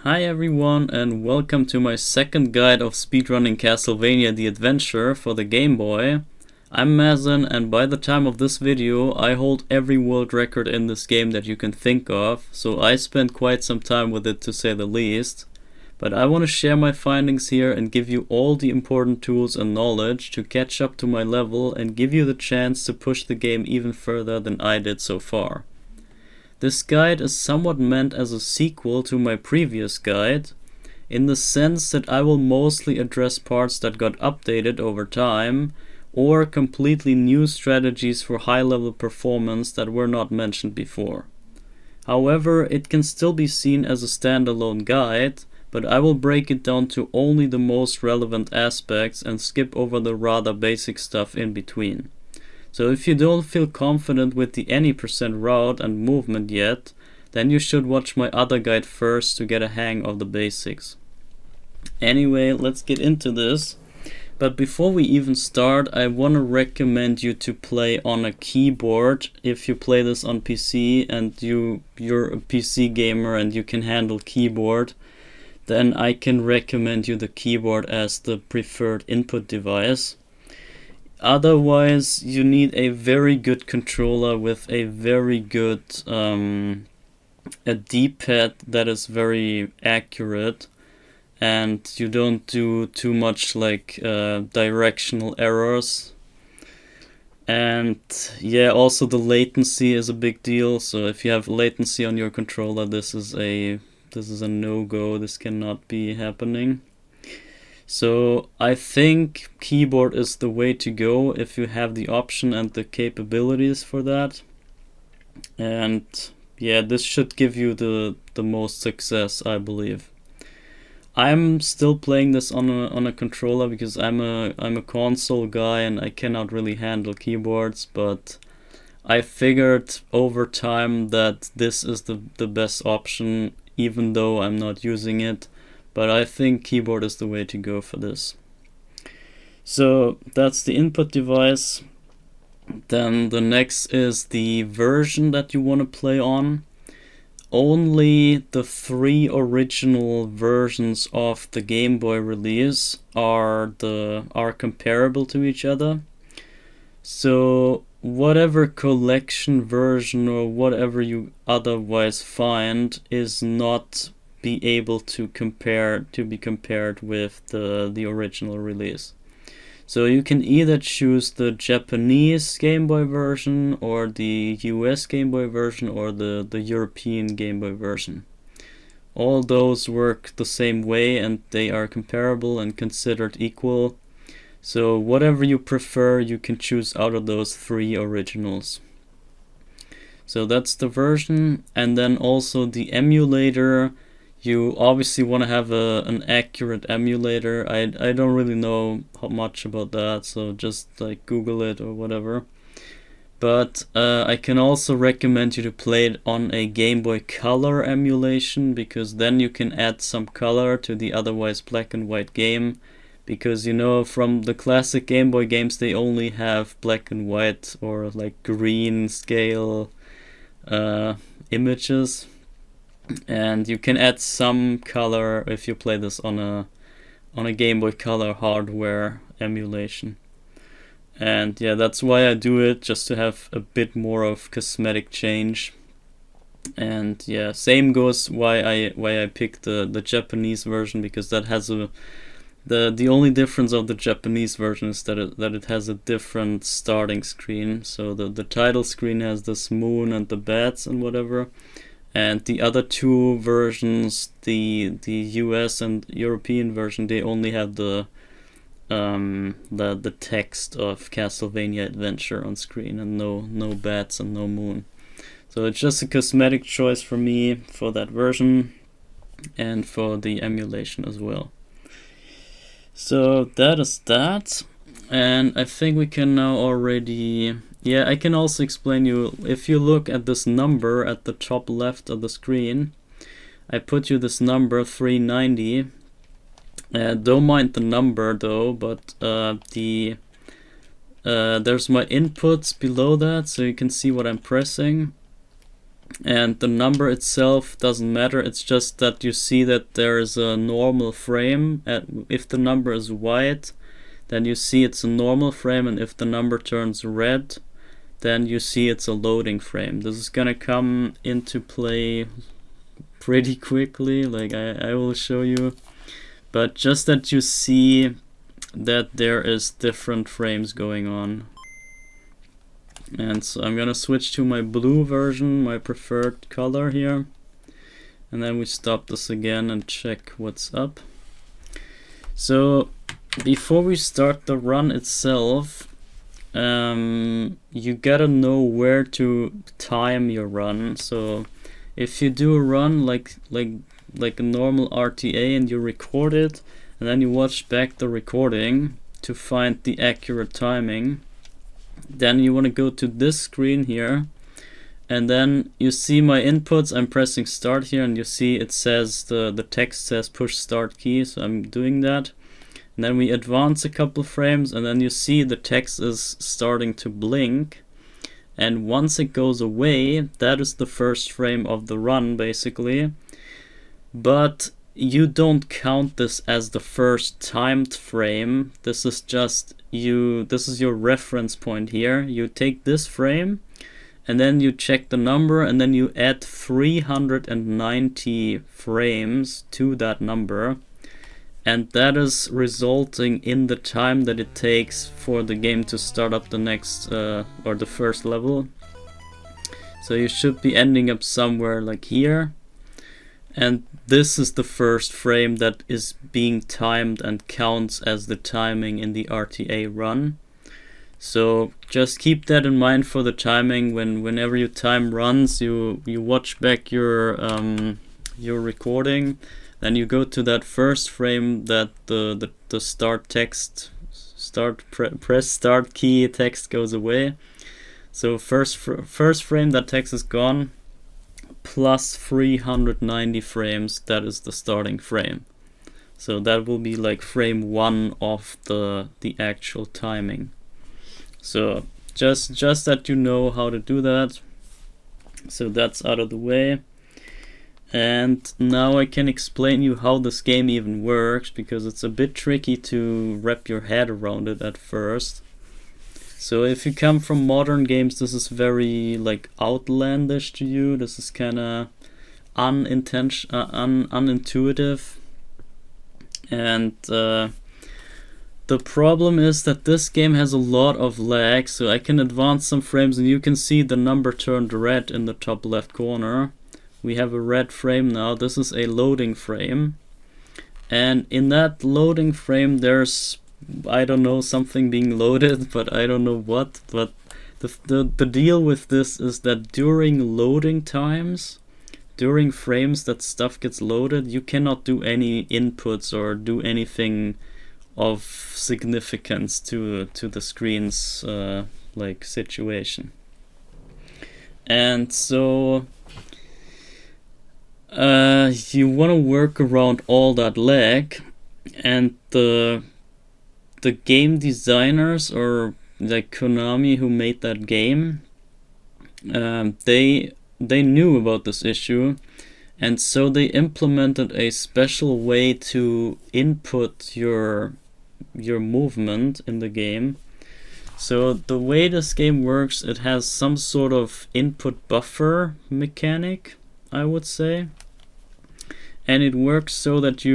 Hi everyone and welcome to my second guide of speedrunning Castlevania the Adventure for the Game Boy. I'm Mazen and by the time of this video I hold every world record in this game that you can think of, so I spent quite some time with it to say the least. But I want to share my findings here and give you all the important tools and knowledge to catch up to my level and give you the chance to push the game even further than I did so far. This guide is somewhat meant as a sequel to my previous guide, in the sense that I will mostly address parts that got updated over time, or completely new strategies for high-level performance that were not mentioned before. However, it can still be seen as a standalone guide, but I will break it down to only the most relevant aspects and skip over the rather basic stuff in between. So if you don't feel confident with the any % route and movement yet, then you should watch my other guide first to get a hang of the basics. Anyway, let's get into this. But before we even start, I want to recommend you to play on a keyboard. If you play this on PC and you're a PC gamer and you can handle keyboard, then I can recommend you the keyboard as the preferred input device. Otherwise, you need a very good controller with a very good a D-pad that is very accurate, and you don't do too much like directional errors. And yeah, also the latency is a big deal. So if you have latency on your controller, this is a no-go. This cannot be happening. So I think keyboard is the way to go if you have the option and the capabilities for that. And yeah, this should give you the most success, I believe. I'm still playing this on a controller because I'm a console guy and I cannot really handle keyboards, but I figured over time that this is the best option, even though I'm not using it. But I think keyboard is the way to go for this. So that's the input device. Then the next is the version that you want to play on. Only the 3 original versions of the Game Boy release are comparable to each other. So whatever collection version or whatever you otherwise find is not be able to be compared with the original release. So you can either choose the Japanese Game Boy version or the US Game Boy version or the European Game Boy version. All those work the same way and they are comparable and considered equal. So whatever you prefer, you can choose out of those 3 originals. So that's the version, and then also the emulator. You obviously want to have an accurate emulator. I don't really know how much about that, so just like Google it or whatever. But I can also recommend you to play it on a Game Boy Color emulation, because then you can add some color to the otherwise black and white game. Because you know, from the classic Game Boy games, they only have black and white or like green scale images. And you can add some color if you play this on a Game Boy Color hardware emulation. And yeah, that's why I do it, just to have a bit more of cosmetic change. And yeah, same goes why I picked the Japanese version, because that has the only difference of the Japanese version is that it has a different starting screen. So the title screen has this moon and the bats and whatever. And the other 2 versions, the US and European version, they only have the text of Castlevania Adventure on screen and no bats and no moon. So it's just a cosmetic choice for me for that version and for the emulation as well. So that is that, and I think we can now already... Yeah, I can also explain you, if you look at this number at the top left of the screen, I put you this number 390. Don't mind the number though, but there's my inputs below that, so you can see what I'm pressing. and the number itself doesn't matter. It's just that you see that there is a normal frame. If the number is white, then you see it's a normal frame, and if the number turns red, then you see it's a loading frame. This is gonna come into play pretty quickly, like I will show you, but just that you see that there is different frames going on. And so I'm gonna switch to my blue version, my preferred color here, and then we stop this again and check what's up. So before we start the run itself, you gotta know where to time your run. So if you do a run like a normal RTA and you record it, and then you watch back the recording to find the accurate timing, then you want to go to this screen here, and then you see my inputs. I'm pressing start here, and you see it says the text says push start key, so I'm doing that. And then we advance a couple frames, and then you see the text is starting to blink, and once it goes away, that is the first frame of the run basically. But you don't count this as the first timed frame. This is just this is your reference point here. You take this frame, and then you check the number, and then you add 390 frames to that number, and that is resulting in the time that it takes for the game to start up the next or the first level. So you should be ending up somewhere like here, and this is the first frame that is being timed and counts as the timing in the RTA run. So just keep that in mind for the timing. Whenever you time runs, you watch back your recording, then you go to that first frame that the start text, press start key text goes away. So first frame, that text is gone, plus 390 frames, that is the starting frame. So that will be like frame 1 of the actual timing. So just that you know how to do that. So that's out of the way. And now I can explain you how this game even works, because it's a bit tricky to wrap your head around it at first. So if you come from modern games, this is very like outlandish to you. This is kind of unintuitive. And the problem is that this game has a lot of lag. So I can advance some frames, and you can see the number turned red in the top left corner. We have a red frame now. This is a loading frame. And in that loading frame, there's, I don't know, something being loaded, but I don't know what. But the deal with this is that during loading times, during frames that stuff gets loaded, you cannot do any inputs or do anything of significance to the screen's like situation. And so you want to work around all that lag, and the game designers, or like Konami, who made that game, they knew about this issue, and so they implemented a special way to input your movement in the game. So the way this game works, it has some sort of input buffer mechanic, I would say. And it works so that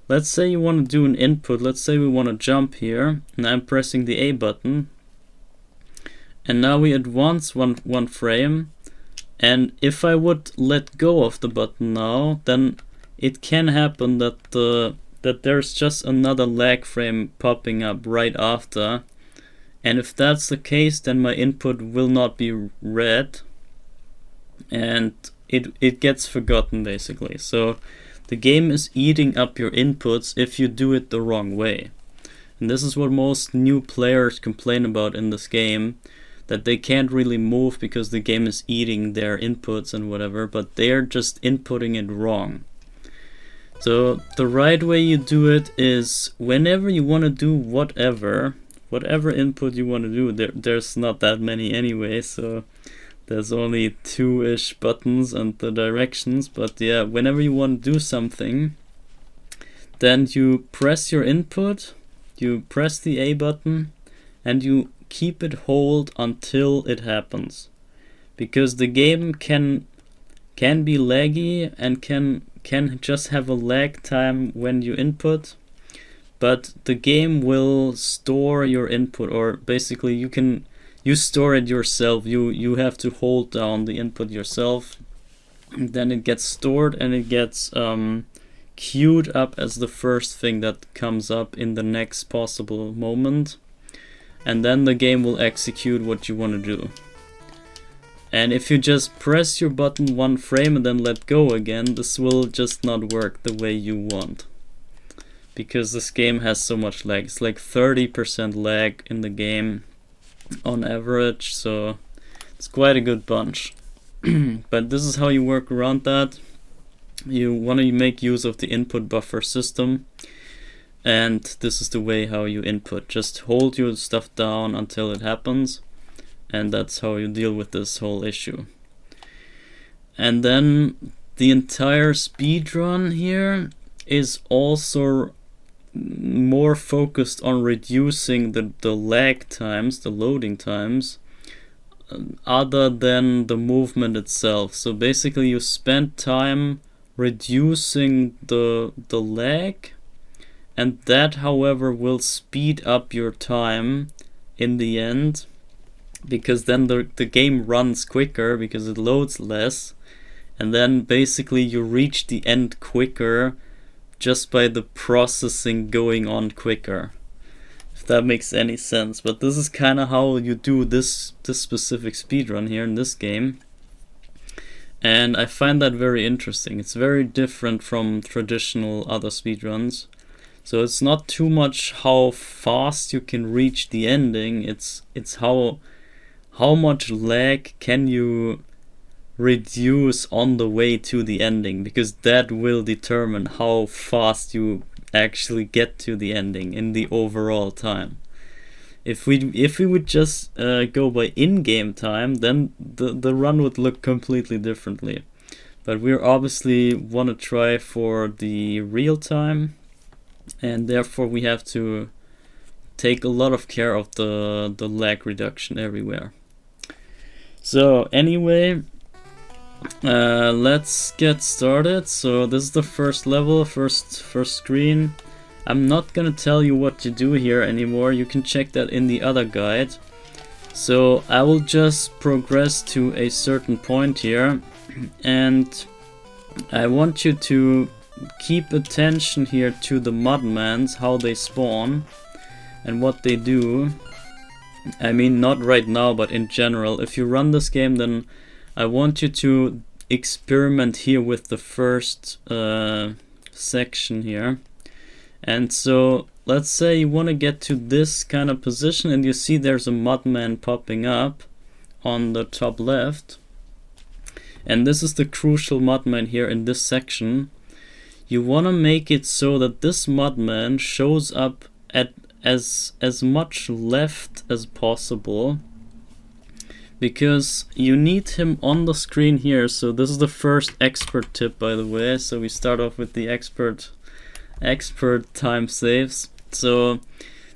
let's say you want to do an input. Let's say we want to jump here, and I'm pressing the A button. And now we advance one frame. And if I would let go of the button now, then it can happen that there's just another lag frame popping up right after. And if that's the case, then my input will not be read, and it gets forgotten basically. So the game is eating up your inputs if you do it the wrong way. And this is what most new players complain about in this game, that they can't really move because the game is eating their inputs and whatever, but they're just inputting it wrong. So the right way you do it is, whenever you want to do whatever input you want to do, there's not that many anyway, so there's only 2-ish buttons and the directions, but yeah, whenever you want to do something, then you press your input, you press the A button, and you keep it hold until it happens. Because the game can be laggy and can just have a lag time when you input, but the game will store your input, or basically you store it yourself. You have to hold down the input yourself, and then it gets stored and it gets queued up as the first thing that comes up in the next possible moment, and then the game will execute what you want to do. And if you just press your button one frame and then let go again, this will just not work the way you want, because this game has so much lag. It's like 30% lag in the game on average, so it's quite a good bunch. But this is how you work around that. You want to make use of the input buffer system, and this is the way how you input. Just hold your stuff down until it happens, and that's how you deal with this whole issue. And then the entire speedrun here is also more focused on reducing the lag times, the loading times, other than the movement itself. So basically you spend time reducing the lag, and that however will speed up your time in the end, because then the game runs quicker because it loads less, and then basically you reach the end quicker just by the processing going on quicker, if that makes any sense. But this is kind of how you do this specific speedrun here in this game, and I find that very interesting. It's very different from traditional other speedruns. So it's not too much how fast you can reach the ending, it's how much lag can you reduce on the way to the ending, because that will determine how fast you actually get to the ending in the overall time. If we would just go by in-game time, then the run would look completely differently. But we obviously want to try for the real time, and therefore we have to take a lot of care of the lag reduction everywhere. So anyway, let's get started. So this is the first level, first screen. I'm not gonna tell you what to do here anymore. You can check that in the other guide. So I will just progress to a certain point here, and I want you to keep attention here to the mudmans, how they spawn and what they do. I mean, not right now, but in general. If you run this game, then I want you to experiment here with the first section here. And so let's say you want to get to this kind of position, and you see there's a mudman popping up on the top left, and this is the crucial mudman here in this section. You want to make it so that this mudman shows up at as much left as possible, because you need him on the screen here. So this is the first expert tip, by the way. So we start off with the expert time saves. So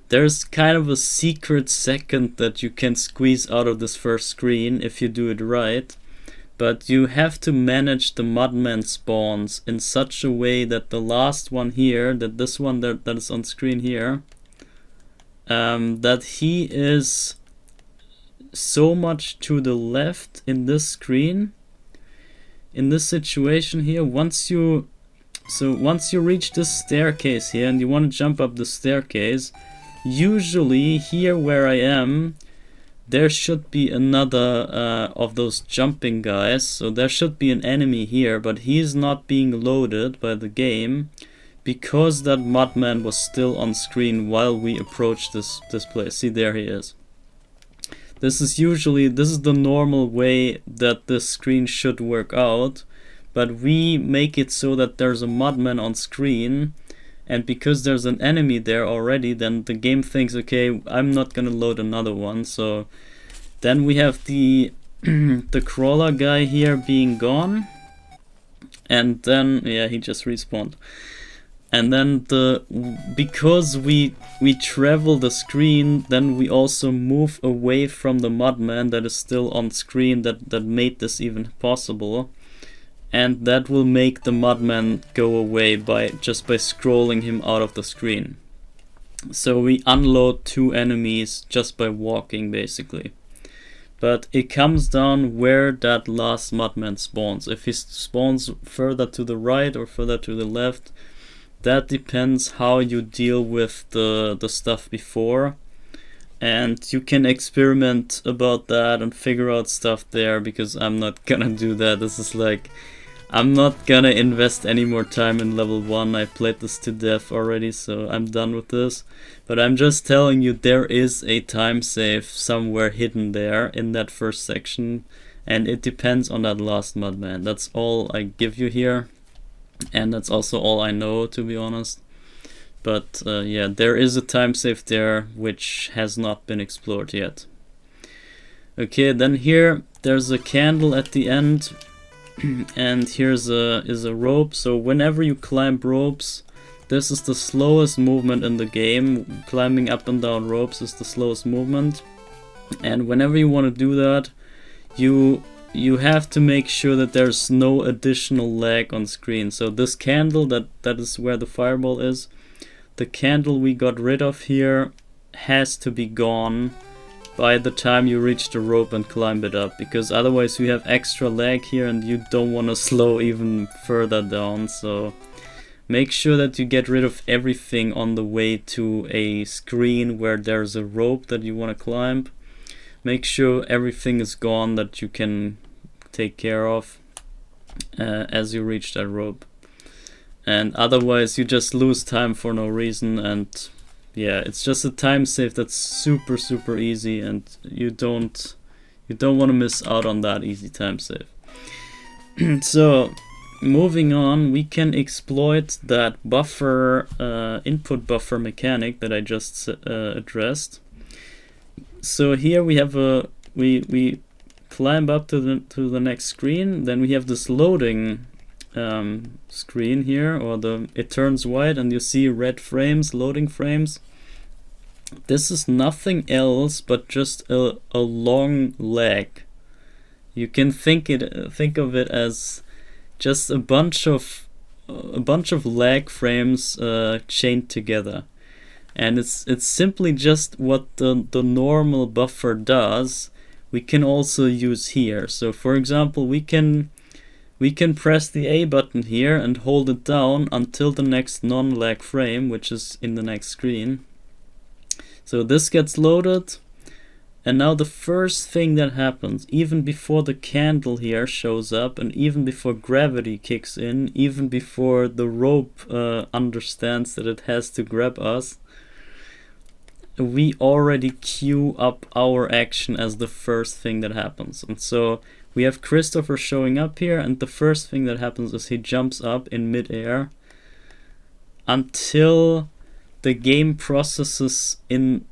there's kind of a secret second that you can squeeze out of this first screen if you do it right, but you have to manage the mudman spawns in such a way that the last one here, that this one that is on screen here, that he is so much to the left in this screen, in this situation here. Once you reach this staircase here and you want to jump up the staircase, usually here where I am, there should be another of those jumping guys. So there should be an enemy here, but he's not being loaded by the game because that mudman was still on screen while we approached this place. See, there he is. This is the normal way that this screen should work out, but we make it so that there's a mudman on screen, and because there's an enemy there already, then the game thinks, okay, I'm not gonna load another one. So then we have the the crawler guy here being gone, and then yeah, he just respawned. And then because we travel the screen, then we also move away from the mudman that is still on screen that made this even possible. And that will make the mudman go away just by scrolling him out of the screen. So we unload 2 enemies just by walking, basically. But it comes down where that last mudman spawns. If he spawns further to the right or further to the left, that depends how you deal with the stuff before. And you can experiment about that and figure out stuff there, because I'm not gonna do that. This is like, I'm not gonna invest any more time in level 1. I played this to death already, so I'm done with this. But I'm just telling you, there is a time save somewhere hidden there in that first section, and it depends on that last mudman. That's all I give you here, and that's also all I know, to be honest. But yeah, there is a time save there which has not been explored yet. Okay, then here there's a candle at the end. And here's a rope. So whenever you climb ropes, this is the slowest movement in the game. Climbing up and down ropes is the slowest movement. And whenever you want to do that, you have to make sure that there's no additional lag on screen. So this candle, that is where the fireball is. The candle we got rid of here has to be gone by the time you reach the rope and climb it up, because otherwise you have extra lag here and you don't want to slow even further down. So make sure that you get rid of everything on the way to a screen where there's a rope that you want to climb. Make sure everything is gone that you can take care of as you reach that rope, and otherwise you just lose time for no reason. And yeah, it's just a time save that's super easy, and you don't want to miss out on that easy time save. So moving on, we can exploit that buffer input buffer mechanic that I just addressed. So here we have we climb up to the next screen, then we have this loading screen here, or it turns white and you see red frames, loading frames. This is nothing else but just a long lag. You can think of it as just a bunch of lag frames chained together, and it's simply just what the normal buffer does. We can also use here. So for example, we can press the A button here and hold it down until the next non-lag frame, which is in the next screen. So this gets loaded, and now the first thing that happens, even before the candle here shows up, and even before gravity kicks in, even before the rope understands that it has to grab us, we already queue up our action as the first thing that happens. And so we have Christopher showing up here, and the first thing that happens is he jumps up in midair until the game processes in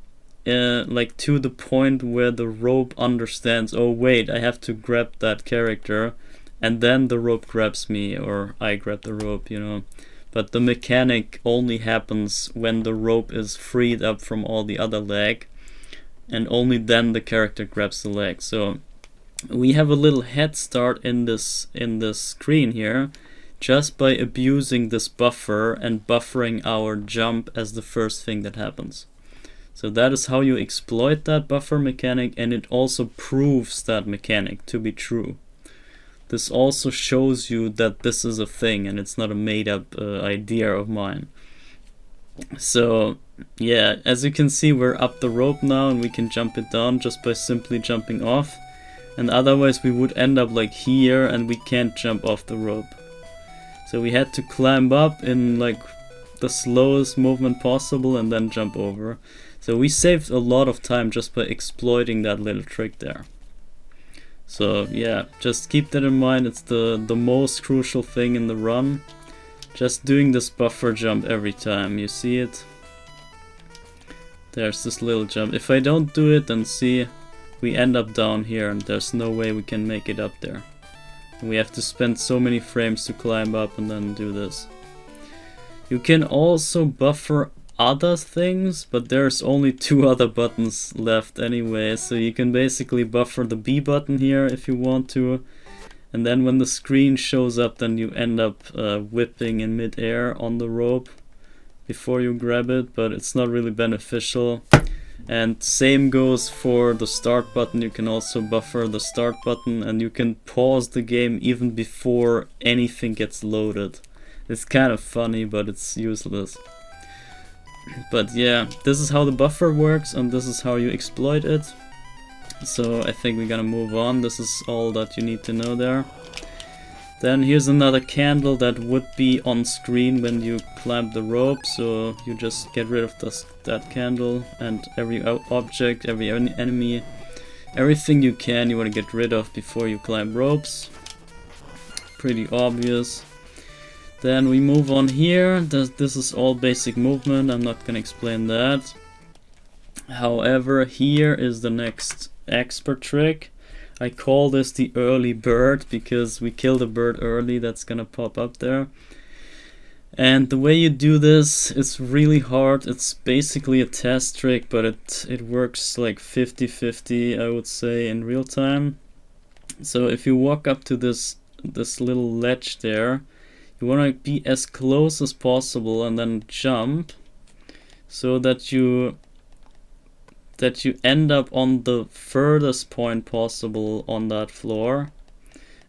like to the point where the rope understands, oh wait, I have to grab that character, and then the rope grabs me, or I grab the rope, you know. But the mechanic only happens when the rope is freed up from all the other lag, and only then the character grabs the leg. So we have a little head start in this screen here, just by abusing this buffer and buffering our jump as the first thing that happens. So that is how you exploit that buffer mechanic, and it also proves that mechanic to be true. This also shows you that this is a thing and it's not a made up idea of mine. So yeah, as you can see, we're up the rope now and we can jump it down just by simply jumping off. And otherwise we would end up like here and we can't jump off the rope. So we had to climb up in like the slowest movement possible and then jump over. So we saved a lot of time just by exploiting that little trick there. So yeah, just keep that in mind. It's the most crucial thing in the run. Just doing this buffer jump every time. You see it? There's this little jump. If I don't do it, then see, we end up down here and there's no way we can make it up there. We have to spend so many frames to climb up and then do this. You can also buffer other things, but there's only 2 other buttons left anyway, so you can basically buffer the B button here if you want to, and then when the screen shows up, then you end up whipping in mid-air on the rope before you grab it, but it's not really beneficial. And same goes for the start button. You can also buffer the start button, and you can pause the game even before anything gets loaded. It's kind of funny, but it's useless. But yeah, this is how the buffer works and this is how you exploit it. So I think we're gonna move on. This is all that you need to know there. Then here's another candle that would be on screen when you climb the rope, so you just get rid of that candle, and every object, every enemy, everything you can, you want to get rid of before you climb ropes. Pretty obvious. Then we move on here. This is all basic movement, I'm not gonna explain that. However, here is the next expert trick. I call this the early bird because we kill the bird early, that's gonna pop up there. And the way you do this is really hard. It's basically a test trick, but it works like 50-50, I would say, in real time. So if you walk up to this little ledge there, you want to be as close as possible and then jump so that you end up on the furthest point possible on that floor.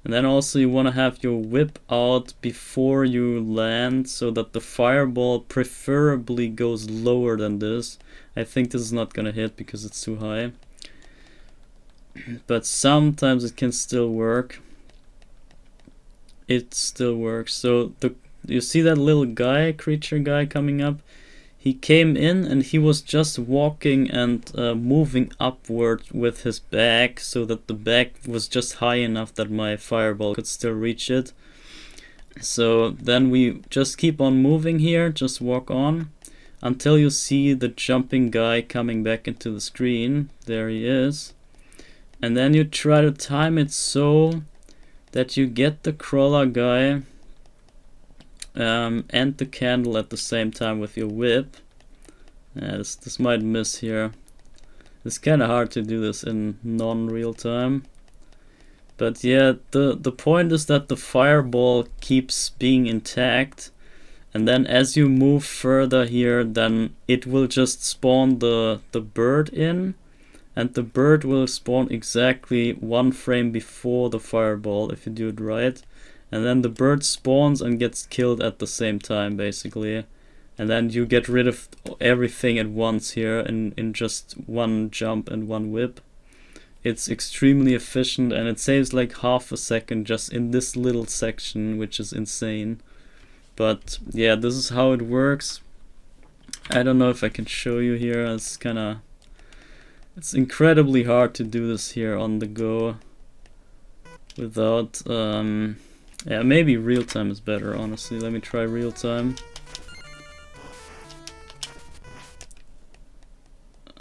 And then also you want to have your whip out before you land so that the fireball preferably goes lower than this. I think this is not gonna hit because it's too high, but sometimes it can still work. It still works. So you see that little creature guy coming up? He came in and he was just walking and moving upward with his back so that the back was just high enough that my fireball could still reach it. So then we just keep on moving here, just walk on until you see the jumping guy coming back into the screen. There he is. And then you try to time it so that you get the crawler guy and the candle at the same time with your whip. This might miss here. It's kind of hard to do this in non-real time. But yeah, the point is that the fireball keeps being intact, and then as you move further here, then it will just spawn the bird in, and the bird will spawn exactly 1 frame before the fireball if you do it right. And then the bird spawns and gets killed at the same time, basically. And then you get rid of everything at once here in just 1 jump and 1 whip. It's extremely efficient and it saves like half a second just in this little section, which is insane. But yeah, this is how it works. I don't know if I can show you here. It's incredibly hard to do this here on the go without yeah, maybe real time is better, honestly. Let me try real time.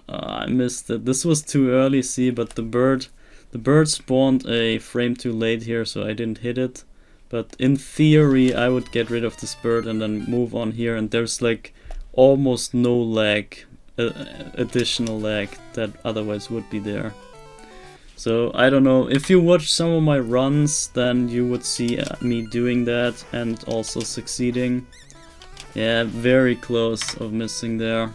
I missed it. This was too early, see, but the bird spawned a frame too late here, so I didn't hit it. But in theory, I would get rid of this bird and then move on here, and there's like almost no lag, additional lag that otherwise would be there. So I don't know, if you watch some of my runs, then you would see me doing that and also succeeding. Yeah, very close of missing there.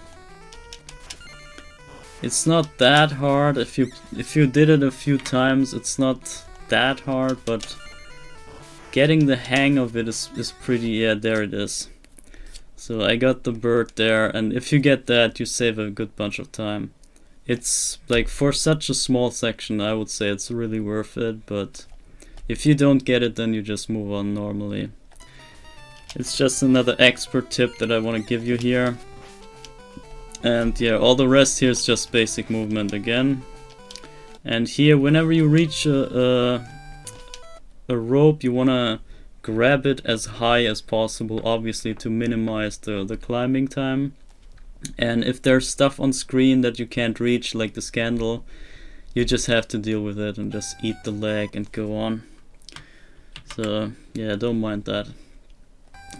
It's not that hard. If you did it a few times, it's not that hard, but getting the hang of it is pretty, yeah, there it is. So I got the bird there, and if you get that, you save a good bunch of time. It's like, for such a small section, I would say it's really worth it, but if you don't get it, then you just move on normally. It's just another expert tip that I want to give you here. And yeah, all the rest here is just basic movement again. And here, whenever you reach a rope, you want to grab it as high as possible, obviously to minimize the climbing time. And if there's stuff on screen that you can't reach, like the candle, you just have to deal with it and just eat the lag and go on. So yeah, don't mind that.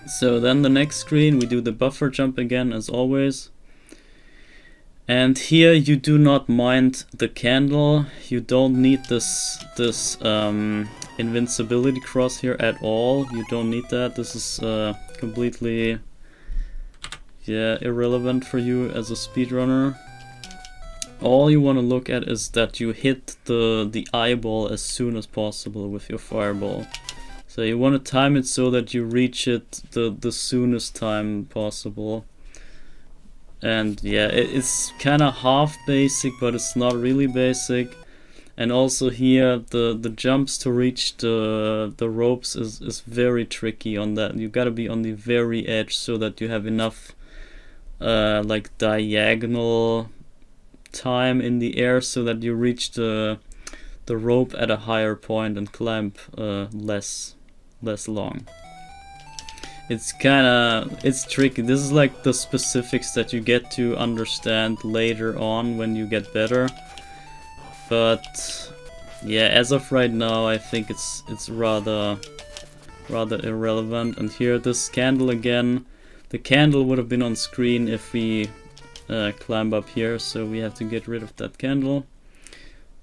So then the next screen, we do the buffer jump again as always. And here you do not mind the candle. You don't need this invincibility cross here at all. You don't need that. This is completely irrelevant for you as a speedrunner. All you want to look at is that you hit the eyeball as soon as possible with your fireball. So you want to time it so that you reach it the soonest time possible. And yeah, it's kind of half basic, but it's not really basic. And also here, the jumps to reach the ropes is very tricky on that. You gotta be on the very edge so that you have enough like diagonal time in the air so that you reach the rope at a higher point and climb less long. It's tricky. This is like the specifics that you get to understand later on when you get better. But yeah, as of right now, I think it's rather irrelevant. And here, this candle again. The candle would have been on screen if we climb up here, so we have to get rid of that candle.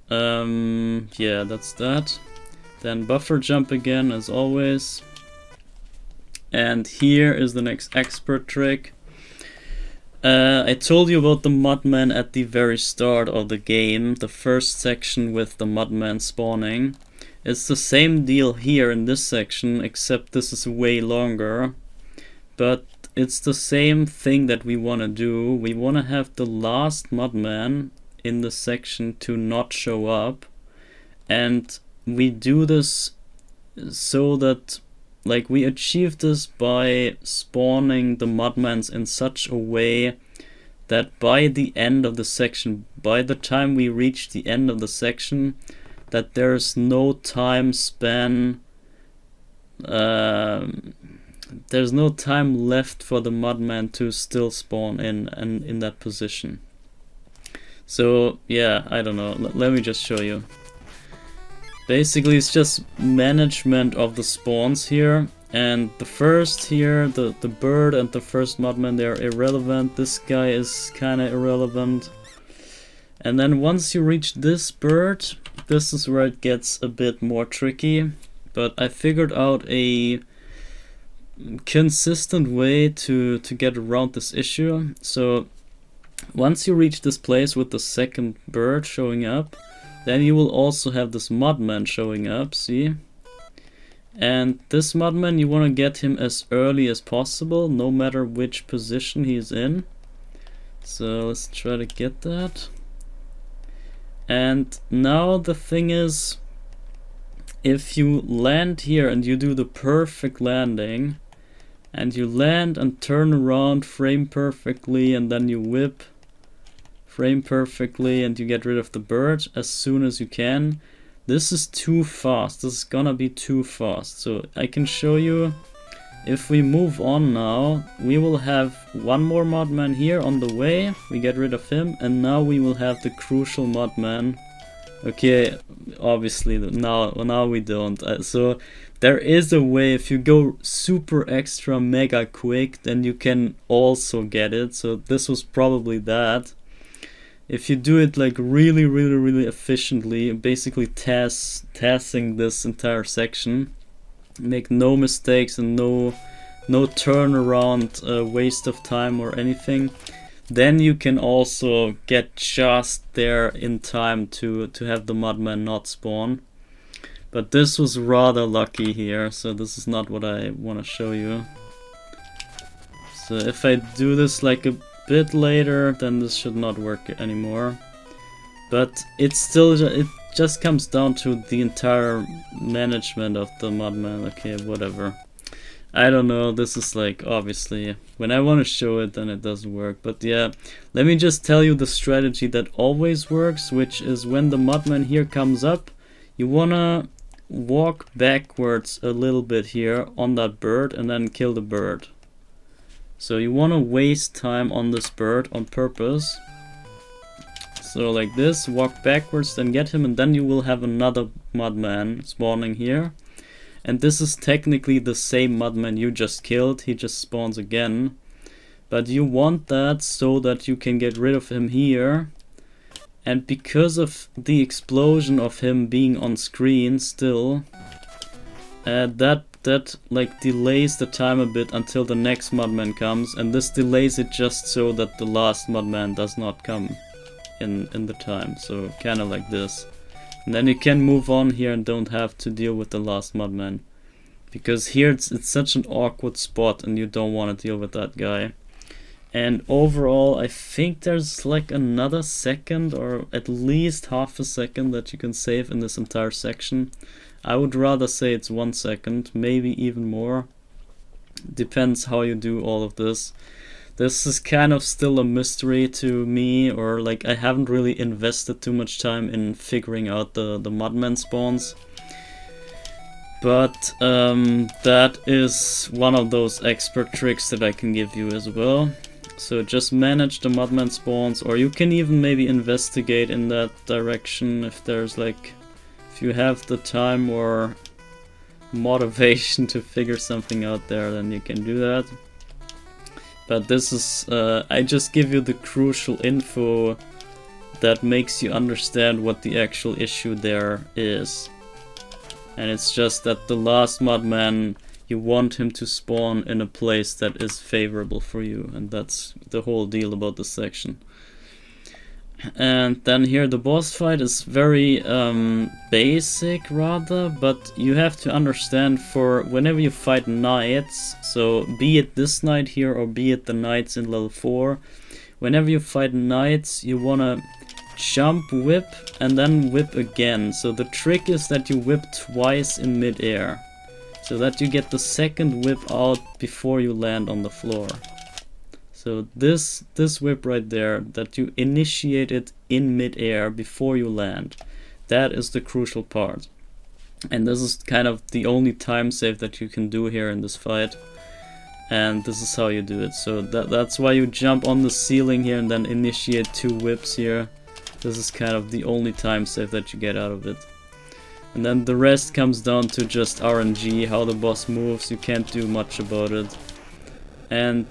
Yeah, that's that. Then buffer jump again, as always. And here is the next expert trick. I told you about the Mudman at the very start of the game, the first section with the Mudman spawning. It's the same deal here in this section, except this is way longer. But it's the same thing that we want to do. We want to have the last Mudman in the section to not show up. And we do this so that we achieve this by spawning the Mudmans in such a way that by the end of the section, by the time we reach the end of the section, that there's no time span, there's no time left for the Mudman to still spawn in that position. So yeah, I don't know, let me just show you. Basically, it's just management of the spawns here, and the first here, the bird and the first Mudman, they're irrelevant. This guy is kinda irrelevant. And then once you reach this bird, this is where it gets a bit more tricky, but I figured out a consistent way to get around this issue. So once you reach this place with the second bird showing up, then you will also have this Mudman showing up, see? And this Mudman, you want to get him as early as possible, no matter which position he's in. So let's try to get that. And now the thing is, if you land here and you do the perfect landing, and you land and turn around, frame perfectly, and then you whip, frame perfectly, and you get rid of the bird as soon as you can. This is too fast. This is gonna be too fast. So I can show you, if we move on now, we will have one more Mudman here on the way. We get rid of him, and now we will have the crucial Mudman. Okay, obviously now we don't. So there is a way, if you go super extra mega quick, then you can also get it. So this was probably that. If you do it like really efficiently, basically tassing this entire section, make no mistakes and no turnaround waste of time or anything, then you can also get just there in time to have the Mudman not spawn. But this was rather lucky here, so this is not what I want to show you. So if I do this like a bit later, then this should not work anymore. But it just comes down to the entire management of the Mudman. Okay, whatever. I don't know, this is like, obviously, when I want to show it, then it doesn't work. But yeah, let me just tell you the strategy that always works, which is when the Mudman here comes up, you wanna walk backwards a little bit here on that bird and then kill the bird. So you want to waste time on this bird on purpose. So like this, walk backwards, then get him, and then you will have another Mudman spawning here. And this is technically the same Mudman you just killed, he just spawns again. But you want that so that you can get rid of him here. And because of the explosion of him being on screen still, that like delays the time a bit until the next Mudman comes, and this delays it just so that the last Mudman does not come in the time, so kinda like this. And then you can move on here and don't have to deal with the last Mudman. Because here it's such an awkward spot and you don't want to deal with that guy. And overall, I think there's like another second or at least half a second that you can save in this entire section. I would rather say it's 1 second, maybe even more. Depends how you do all of this. This is kind of still a mystery to me, or like I haven't really invested too much time in figuring out the Mudman spawns. But that is one of those expert tricks that I can give you as well. So just manage the Mudman spawns, or you can even maybe investigate in that direction if there's like, if you have the time or motivation to figure something out there, then you can do that. But this is, I just give you the crucial info that makes you understand what the actual issue there is. And it's just that the last Mudman, you want him to spawn in a place that is favorable for you, and that's the whole deal about this section. And then here the boss fight is very basic rather, but you have to understand for whenever you fight knights, so be it this knight here or be it the knights in level 4, whenever you fight knights you wanna jump, whip, and then whip again. So the trick is that you whip twice in mid-air, so that you get the second whip out before you land on the floor. So this whip right there, that you initiate it in mid-air before you land, that is the crucial part. And this is kind of the only time save that you can do here in this fight. And this is how you do it. So that's why you jump on the ceiling here and then initiate 2 whips here. This is kind of the only time save that you get out of it. And then the rest comes down to just RNG, how the boss moves. You can't do much about it. And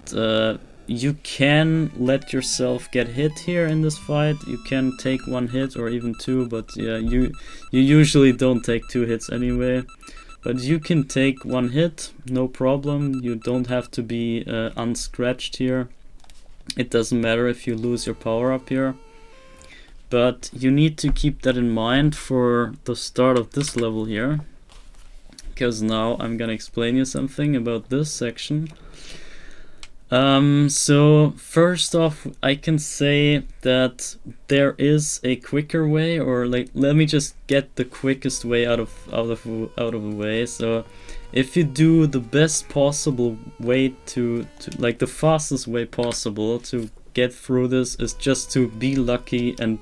you can let yourself get hit here in this fight. You can take 1 hit or even 2, but yeah, you usually don't take 2 hits anyway. But you can take 1 hit, no problem. You don't have to be unscratched here. It doesn't matter if you lose your power up here. But you need to keep that in mind for the start of this level here, because now I'm gonna explain you something about this section. So first off, I can say that there is a quicker way, or like, let me just get the quickest way out of the way. So if you do the best possible way to like the fastest way possible to get through this is just to be lucky and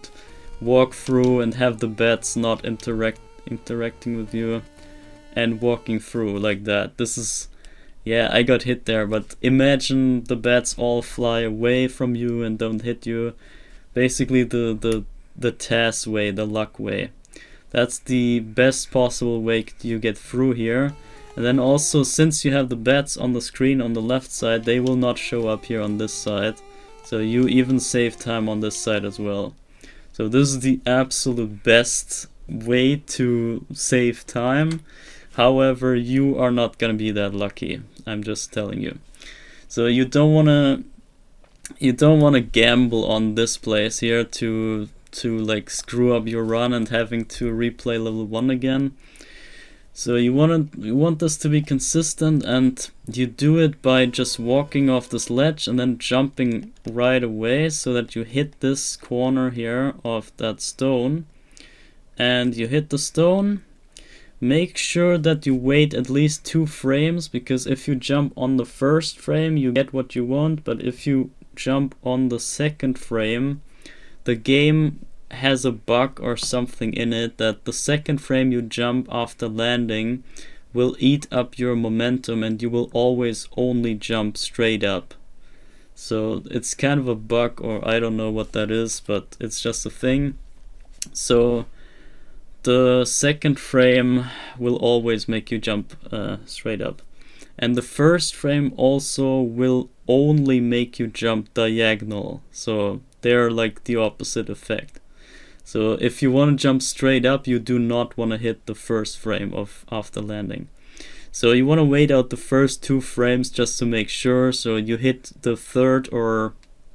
walk through and have the bats not interacting with you and walking through like that. This is, yeah, I got hit there, but imagine the bats all fly away from you and don't hit you. Basically the TAS way, the luck way. That's the best possible way you get through here. And then also, since you have the bats on the screen on the left side, they will not show up here on this side. So you even save time on this side as well. So this is the absolute best way to save time. However, you are not gonna be that lucky. I'm just telling you. So you don't wanna gamble on this place here to like screw up your run and having to replay level 1 again. So you want this to be consistent, and you do it by just walking off this ledge and then jumping right away so that you hit this corner here of that stone. And you hit the stone. Make sure that you wait at least 2 frames, because if you jump on the first frame you get what you want, but if you jump on the second frame, the game has a bug or something in it that the second frame you jump after landing will eat up your momentum and you will always only jump straight up. So it's kind of a bug, or I don't know what that is, but it's just a thing. So the second frame will always make you jump straight up. And the first frame also will only make you jump diagonal. So they're like the opposite effect. So if you want to jump straight up, you do not want to hit the first frame of after landing. So you want to wait out the first 2 frames just to make sure. So you hit the third or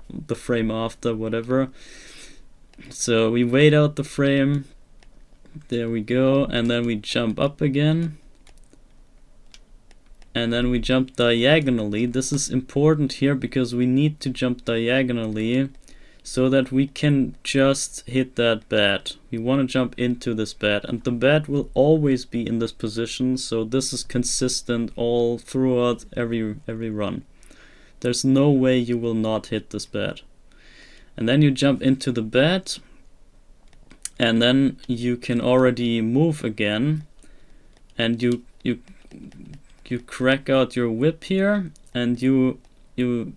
the frame after, whatever. So we wait out the frame. There we go. And then we jump up again. And then we jump diagonally. This is important here because we need to jump diagonally so that we can just hit that bed. We want to jump into this bed, and the bed will always be in this position, so this is consistent all throughout every run. There's no way you will not hit this bed. And then you jump into the bed, and then you can already move again, and you crack out your whip here, and you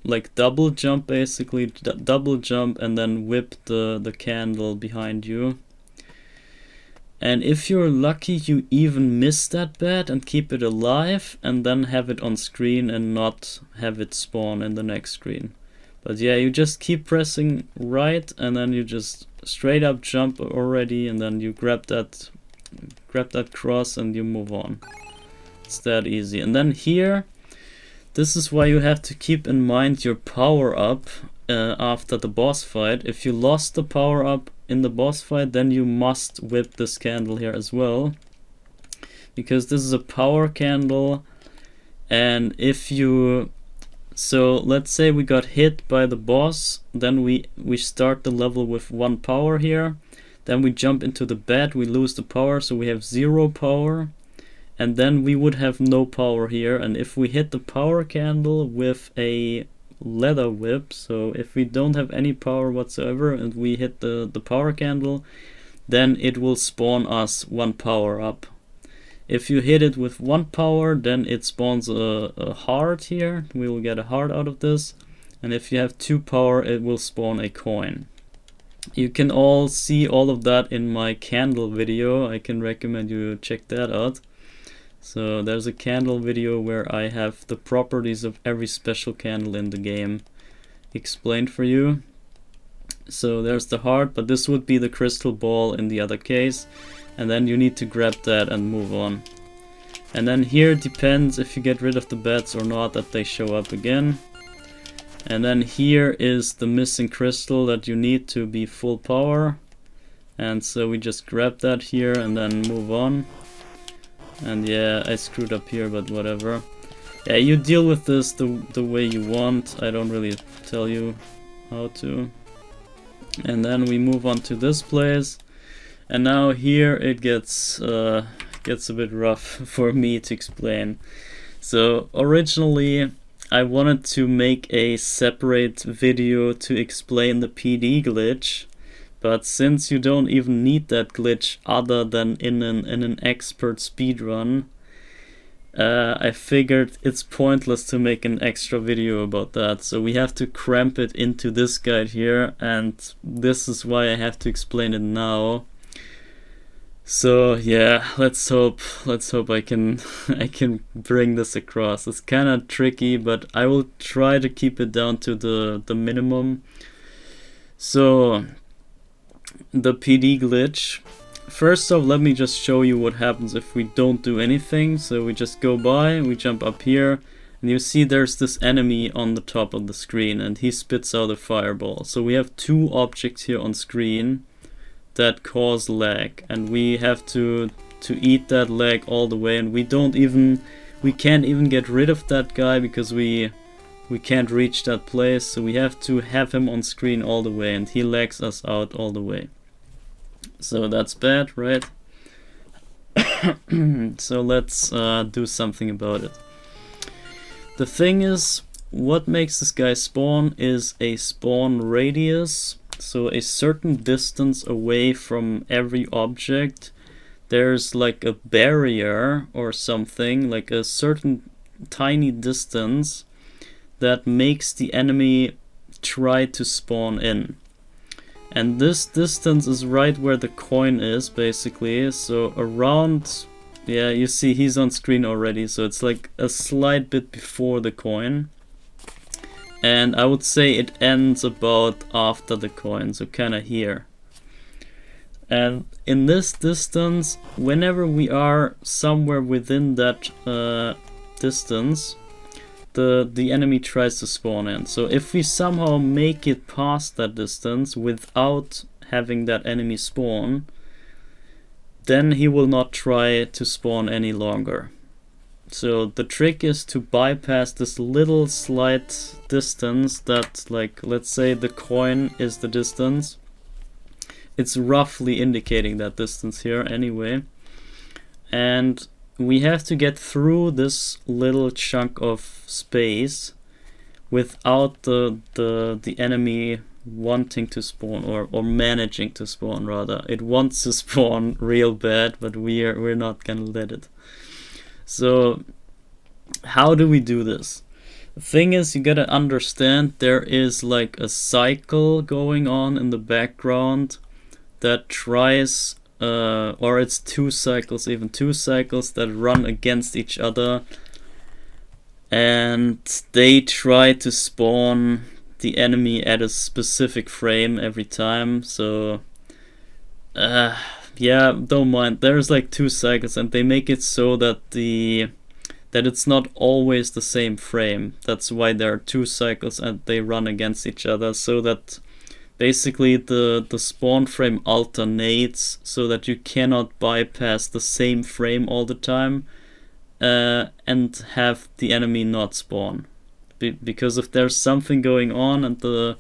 like double jump, basically double jump, and then whip the candle behind you. And if you're lucky, you even miss that bed and keep it alive, and then have it on screen and not have it spawn in the next screen. But yeah, you just keep pressing right, and then you just straight up jump already, and then you grab that cross and you move on. It's that easy. And then here, this is why you have to keep in mind your power up after the boss fight. If you lost the power up in the boss fight, then you must whip this candle here as well, because this is a power candle. And if you, so let's say we got hit by the boss, then we start the level with 1 power here, then we jump into the bed, we lose the power, so we have 0 power. And then we would have no power here, and if we hit the power candle with a leather whip, so if we don't have any power whatsoever and we hit the power candle, then it will spawn us 1 power up. If you hit it with 1 power, then it spawns a heart here. We will get a heart out of this. And if you have 2 power, it will spawn a coin. You can all see all of that in my candle video. I can recommend you check that out. So there's a candle video where I have the properties of every special candle in the game explained for you. So there's the heart, but this would be the crystal ball in the other case. And then you need to grab that and move on. And then here it depends if you get rid of the beds or not, that they show up again. And then here is the missing crystal that you need to be full power. And so we just grab that here and then move on. And yeah, I screwed up here, but whatever. Yeah, you deal with this the way you want. I don't really tell you how to. And then we move on to this place. And now here it gets a bit rough for me to explain. So originally I wanted to make a separate video to explain the PD glitch. But since you don't even need that glitch other than in an expert speedrun, I figured it's pointless to make an extra video about that. So we have to cramp it into this guide here, and this is why I have to explain it now. So yeah, let's hope I can bring this across. It's kind of tricky, but I will try to keep it down to the minimum. So the PD glitch. First off, let me just show you what happens if we don't do anything. So we just go by, we jump up here, and you see there's this enemy on the top of the screen, and he spits out a fireball. So we have 2 objects here on screen that cause lag, and we have to eat that lag all the way, and we can't even get rid of that guy because we can't reach that place, so we have to have him on screen all the way, and he lags us out all the way. So that's bad, right? So let's do something about it. The thing is, what makes this guy spawn is a spawn radius. So a certain distance away from every object, there's like a barrier or something, like a certain tiny distance that makes the enemy try to spawn in. And this distance is right where the coin is, basically. So around, yeah, you see he's on screen already, so it's like a slight bit before the coin. And I would say it ends about after the coin, so kinda here. And in this distance, whenever we are somewhere within that distance, the enemy tries to spawn in. So if we somehow make it past that distance without having that enemy spawn, then he will not try to spawn any longer. So the trick is to bypass this little slight distance that, like, let's say the coin is the distance. It's roughly indicating that distance here anyway. And we have to get through this little chunk of space without the enemy wanting to spawn, or managing to spawn rather. It wants to spawn real bad, but we're not gonna let it. So how do we do this? The thing is, you gotta understand there is like a cycle going on in the background that tries, or it's two cycles that run against each other, and they try to spawn the enemy at a specific frame every time. So yeah, don't mind, there's like two cycles, and they make it so that it's not always the same frame. That's why there are two cycles and they run against each other, so that basically the spawn frame alternates, so that you cannot bypass the same frame all the time and have the enemy not spawn. Because if there's something going on and the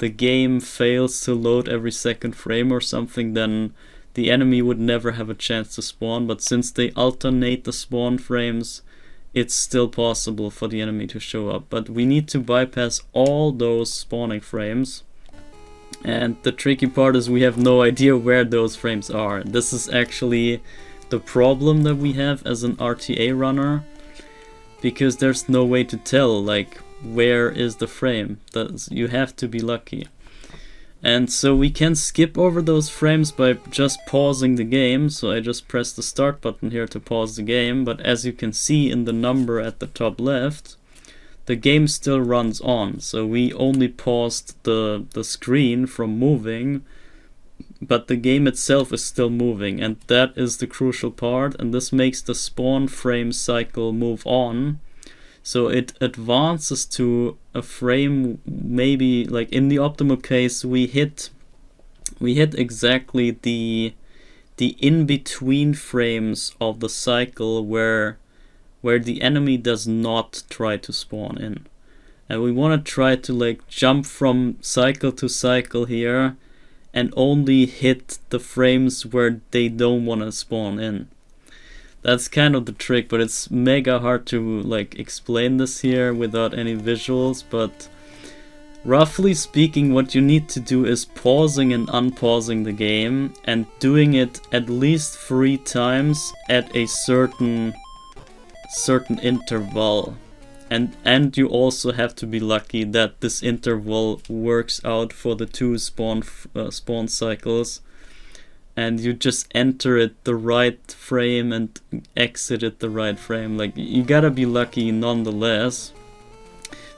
game fails to load every second frame or something, then the enemy would never have a chance to spawn. But since they alternate the spawn frames, it's still possible for the enemy to show up. But we need to bypass all those spawning frames. And the tricky part is we have no idea where those frames are. This is actually the problem that we have as an RTA runner, because there's no way to tell, like, where is the frame. You have to be lucky. And so we can skip over those frames by just pausing the game. So I just press the start button here to pause the game, but as you can see in the number at the top left, the game still runs on. So we only paused the screen from moving, but the game itself is still moving, and that is the crucial part. And this makes the spawn frame cycle move on. So it advances to a frame, maybe like in the optimal case we hit exactly the in-between frames of the cycle where the enemy does not try to spawn in. And we want to try to like jump from cycle to cycle here and only hit the frames where they don't want to spawn in. That's kind of the trick, but it's mega hard to like explain this here without any visuals. But roughly speaking, what you need to do is pausing and unpausing the game and doing it at least 3 times at a certain interval. And you also have to be lucky that this interval works out for the 2 spawn cycles, and you just enter it the right frame and exit it the right frame. Like, you gotta be lucky nonetheless.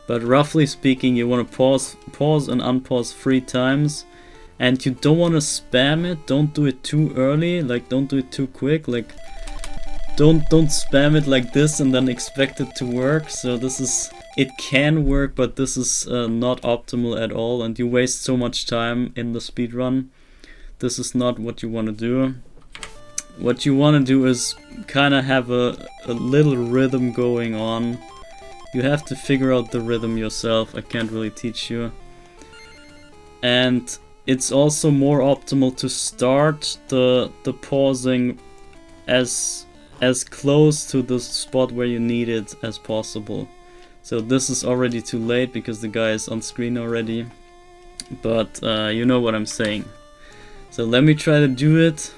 But roughly speaking, you want to pause and unpause 3 times, and you don't want to spam it. Don't do it too early, like don't do it too quick. Like, don't spam it like this and then expect it to work. So it can work, but this is not optimal at all, and you waste so much time in the speedrun. This is not what you want to do. What you want to do is kind of have a little rhythm going on. You have to figure out the rhythm yourself. I can't really teach you. And it's also more optimal to start the pausing as close to the spot where you need it as possible. So this is already too late because the guy is on screen already. But you know what I'm saying. So let me try to do it.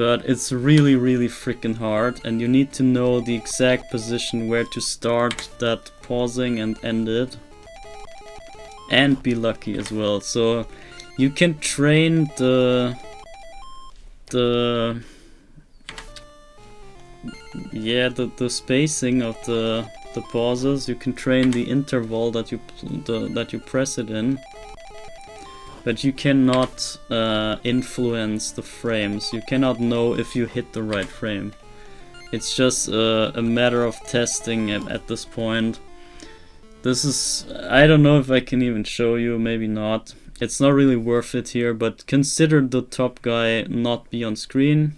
but it's really freaking hard, and you need to know the exact position where to start that pausing and end it, and be lucky as well. So you can train the spacing of the pauses. You can train the interval that you press it in, but you cannot influence the frames. You cannot know if you hit the right frame. It's just a matter of testing at this point. This is, I don't know if I can even show you, maybe not. It's not really worth it here, but consider the top guy not be on screen,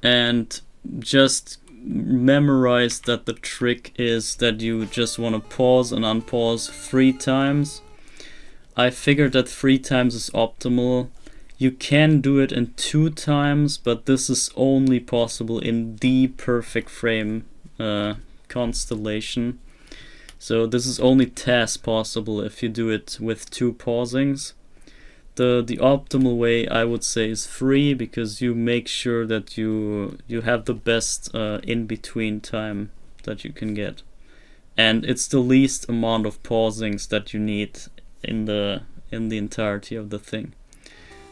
and just memorize that the trick is that you just want to pause and unpause 3 times. I figured that 3 times is optimal. You can do it in 2 times, but this is only possible in the perfect frame constellation. So this is only task possible if you do it with 2 pausings. The optimal way, I would say, is 3, because you make sure that you have the best in-between time that you can get. And it's the least amount of pausings that you need in the entirety of the thing.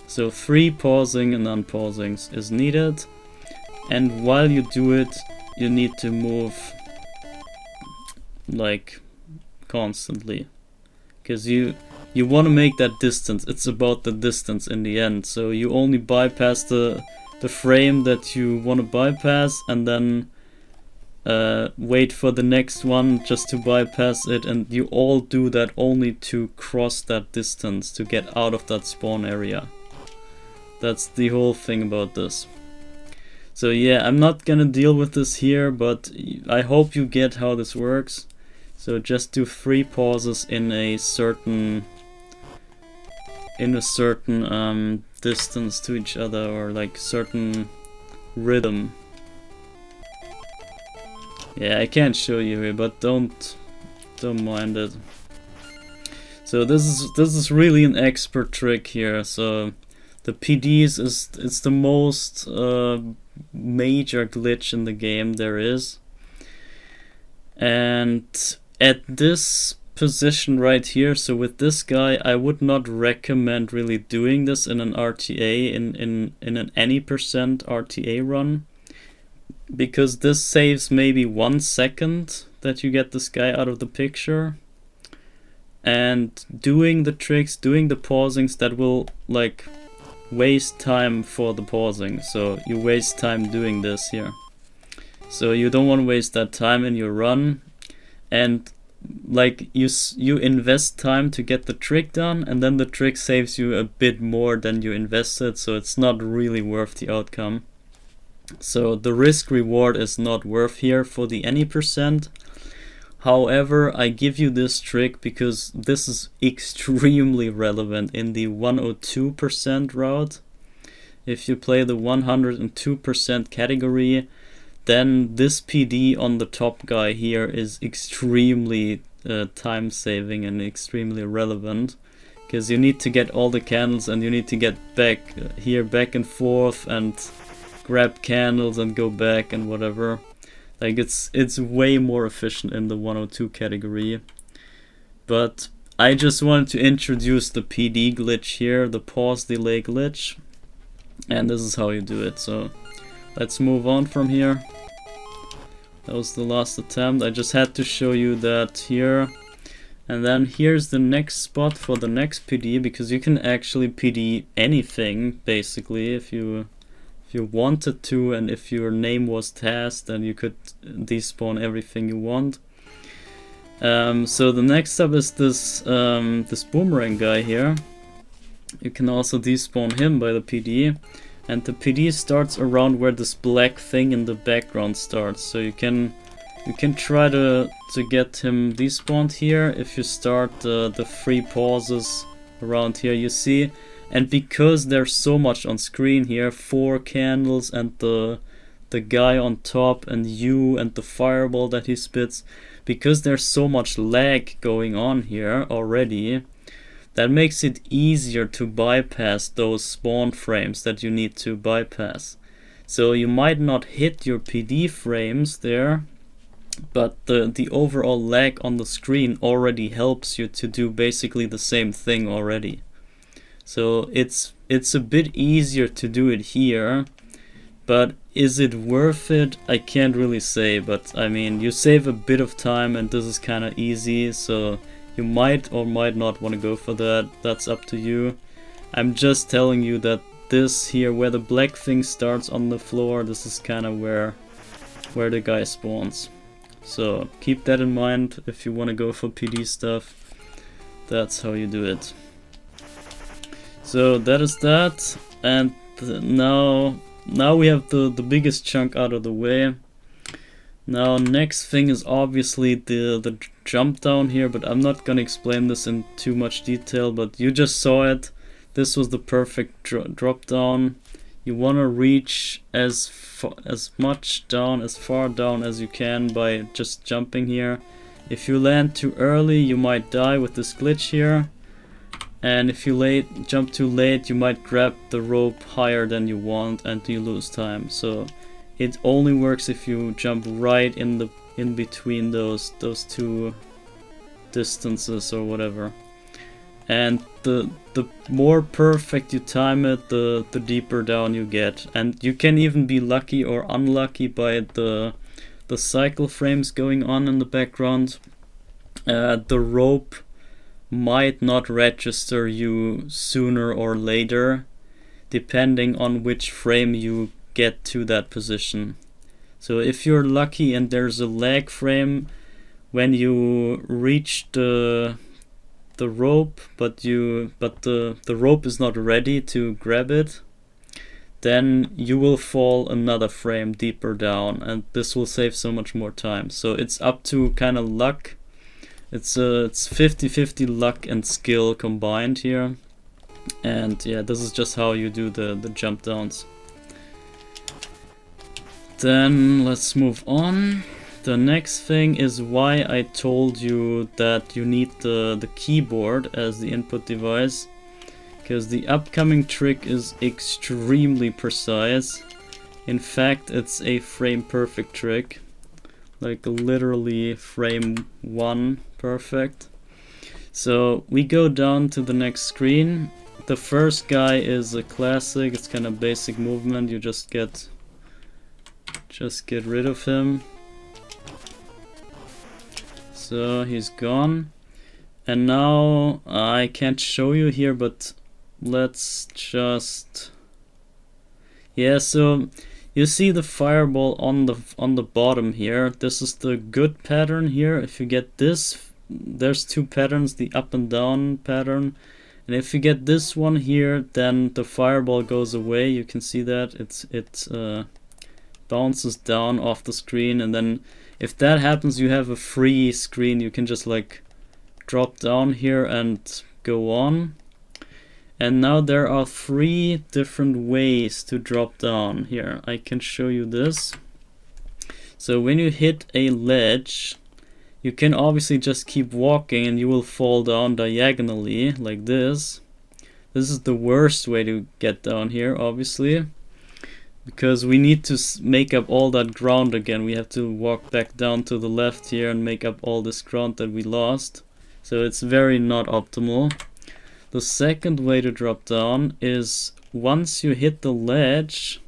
So 3 pausing and unpausings is needed, and while you do it, you need to move like constantly, because you want to make that distance. It's about the distance in the end, so you only bypass the frame that you want to bypass, and then wait for the next one just to bypass it, and you all do that only to cross that distance, to get out of that spawn area. That's the whole thing about this. So yeah, I'm not gonna deal with this here, but I hope you get how this works. So just do 3 pauses in a certain distance to each other, or like certain rhythm. Yeah, I can't show you here, but don't mind it. So this is really an expert trick here. So the PDs it's the most major glitch in the game there is, and at this position right here, so with this guy, I would not recommend really doing this in an RTA, in an any percent RTA run, because this saves maybe 1 second that you get this guy out of the picture, and doing the tricks, doing the pausings, that will like waste time for the pausing. So you waste time doing this here, so you don't want to waste that time in your run, and like you invest time to get the trick done, and then the trick saves you a bit more than you invested, so it's not really worth the outcome. So the risk reward is not worth here for the any percent. However, I give you this trick because this is extremely relevant in the 102% route. If you play the 102% category, then this PD on the top guy here is extremely time saving and extremely relevant, because you need to get all the candles, and you need to get back here, back and forth, and grab candles and go back and whatever. Like it's way more efficient in the 102 category. But I just wanted to introduce the PD glitch here, the pause delay glitch, and this is how you do it. So let's move on from here. That was the last attempt. I just had to show you that here. And then here's the next spot for the next PD, because you can actually PD anything basically if you wanted to, and if your name was tasked, then you could despawn everything you want. So the next up is this boomerang guy here. You can also despawn him by the PD, and the PD starts around where this black thing in the background starts. So you can try to get him despawned here if you start the 3 pauses around here, you see. And because there's so much on screen here, 4 candles and the guy on top and you and the fireball that he spits, because there's so much lag going on here already, that makes it easier to bypass those spawn frames that you need to bypass. So you might not hit your PD frames there, but the overall lag on the screen already helps you to do basically the same thing already. So it's a bit easier to do it here, but is it worth it? I can't really say, but I mean, you save a bit of time and this is kind of easy, so you might or might not want to go for that. That's up to you. I'm just telling you that this here, where the black thing starts on the floor, this is kind of where the guy spawns. So keep that in mind if you want to go for PD stuff. That's how you do it. So that is that, and now we have the biggest chunk out of the way. Now next thing is obviously the jump down here, but I'm not gonna explain this in too much detail, but you just saw it. This was the perfect drop down. You want to reach as far down as you can by just jumping here. If you land too early, you might die with this glitch here. And if you jump too late, you might grab the rope higher than you want and you lose time. So it only works if you jump right in between those two distances or whatever. And the more perfect you time it, the deeper down you get. And you can even be lucky or unlucky by the cycle frames going on in the background. The rope might not register you sooner or later, depending on which frame you get to that position. So if you're lucky and there's a lag frame when you reach the rope, but the rope is not ready to grab it, then you will fall another frame deeper down, and this will save so much more time. So it's up to kind of luck. It's 50-50 luck and skill combined here. And yeah, this is just how you do the jump downs. Then let's move on. The next thing is why I told you that you need the keyboard as the input device. Because the upcoming trick is extremely precise. In fact, it's a frame perfect trick. Like literally frame 1 perfect. So we go down to the next screen. The first guy is a classic. It's kind of basic movement. You just get rid of him. So he's gone. And now I can't show you here, but let's just, yeah, so you see the fireball on the bottom here. This is the good pattern here. If you get this, there's two patterns, the up and down pattern. And if you get this one here, then the fireball goes away. You can see that it bounces down off the screen, and then if that happens, you have a free screen. You can just like drop down here and go on. And now there are 3 different ways to drop down here. I can show you this. So when you hit a ledge, you can obviously just keep walking and you will fall down diagonally like this. This is the worst way to get down here, obviously, because we need to make up all that ground again. We have to walk back down to the left here and make up all this ground that we lost. So it's very not optimal. The second way to drop down is once you hit the ledge,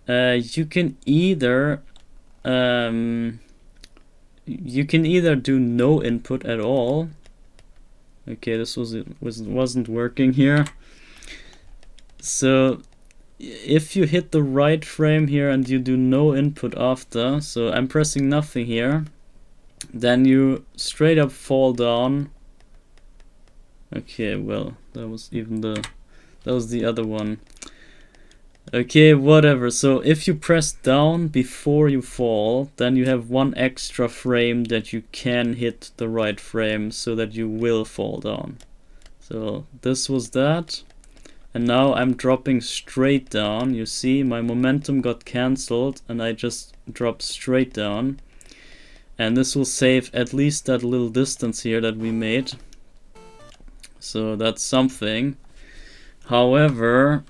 you can either do no input at all. Okay, this wasn't working here. So if you hit the right frame here and you do no input after, so I'm pressing nothing here, then you straight up fall down. Okay, well, that was the other one. Okay, whatever. So if you press down before you fall, then you have 1 extra frame that you can hit the right frame so that you will fall down. So this was that. And now I'm dropping straight down. You see, my momentum got cancelled and I just dropped straight down. And this will save at least that little distance here that we made. So that's something. However,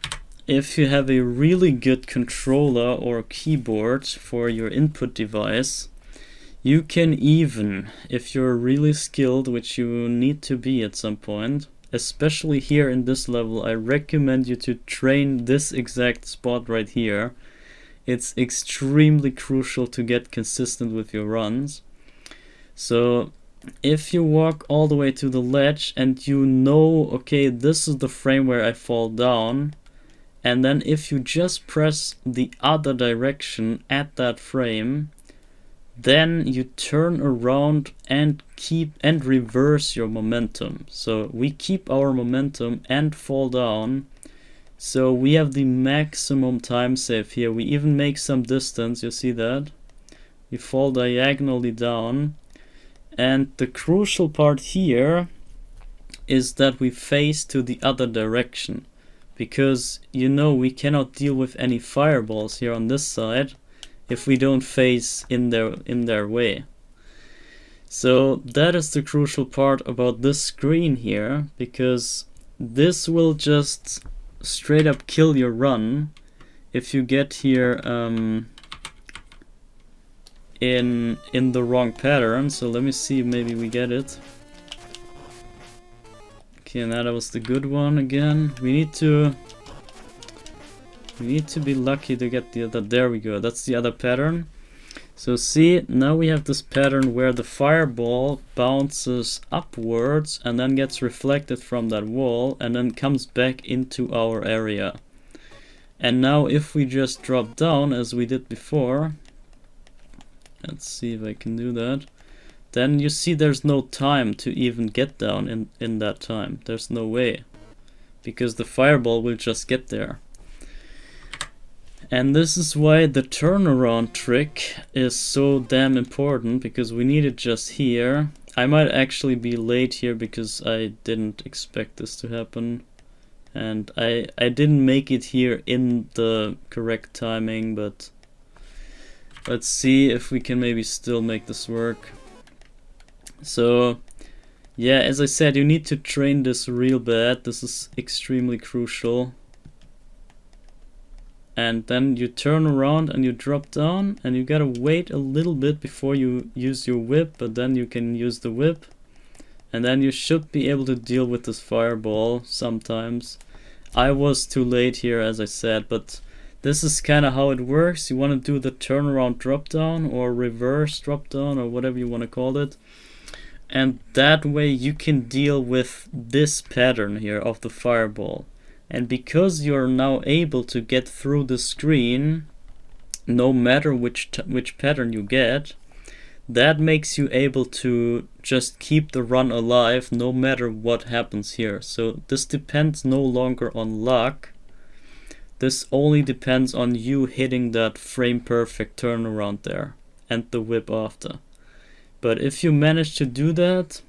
if you have a really good controller or keyboard for your input device, you can even, if you're really skilled, which you need to be at some point, especially here in this level, I recommend you to train this exact spot right here. It's extremely crucial to get consistent with your runs. So if you walk all the way to the ledge and you know, okay, this is the frame where I fall down, and then if you just press the other direction at that frame, then you turn around and reverse your momentum. So we keep our momentum and fall down. So we have the maximum time save here. We even make some distance, you see that? We fall diagonally down. And the crucial part here is that we face to the other direction. Because, you know, we cannot deal with any fireballs here on this side if we don't face in their way. So that is the crucial part about this screen here, because this will just straight up kill your run if you get here in the wrong pattern. So let me see, maybe we get it. Okay, now that was the good one again. We need to be lucky to get the other. There we go, that's the other pattern. So see, now we have this pattern where the fireball bounces upwards and then gets reflected from that wall and then comes back into our area. And now if we just drop down as we did before, let's see if I can do that, then you see there's no time to even get down in that time. There's no way, because the fireball will just get there. And this is why the turnaround trick is so damn important, because we need it just here. I might actually be late here because I didn't expect this to happen. And I didn't make it here in the correct timing, but let's see if we can maybe still make this work. So yeah, as I said, you need to train this real bad. This is extremely crucial. And then you turn around and you drop down, and you gotta wait a little bit before you use your whip, but then you can use the whip. And then you should be able to deal with this fireball sometimes. I was too late here, as I said, but this is kind of how it works. You want to do the turnaround drop down or reverse drop down or whatever you want to call it. And that way you can deal with this pattern here of the fireball. And because you're now able to get through the screen, no matter which pattern you get, that makes you able to just keep the run alive no matter what happens here. So this depends no longer on luck. This only depends on you hitting that frame perfect turnaround there and the whip after. But if you manage to do that,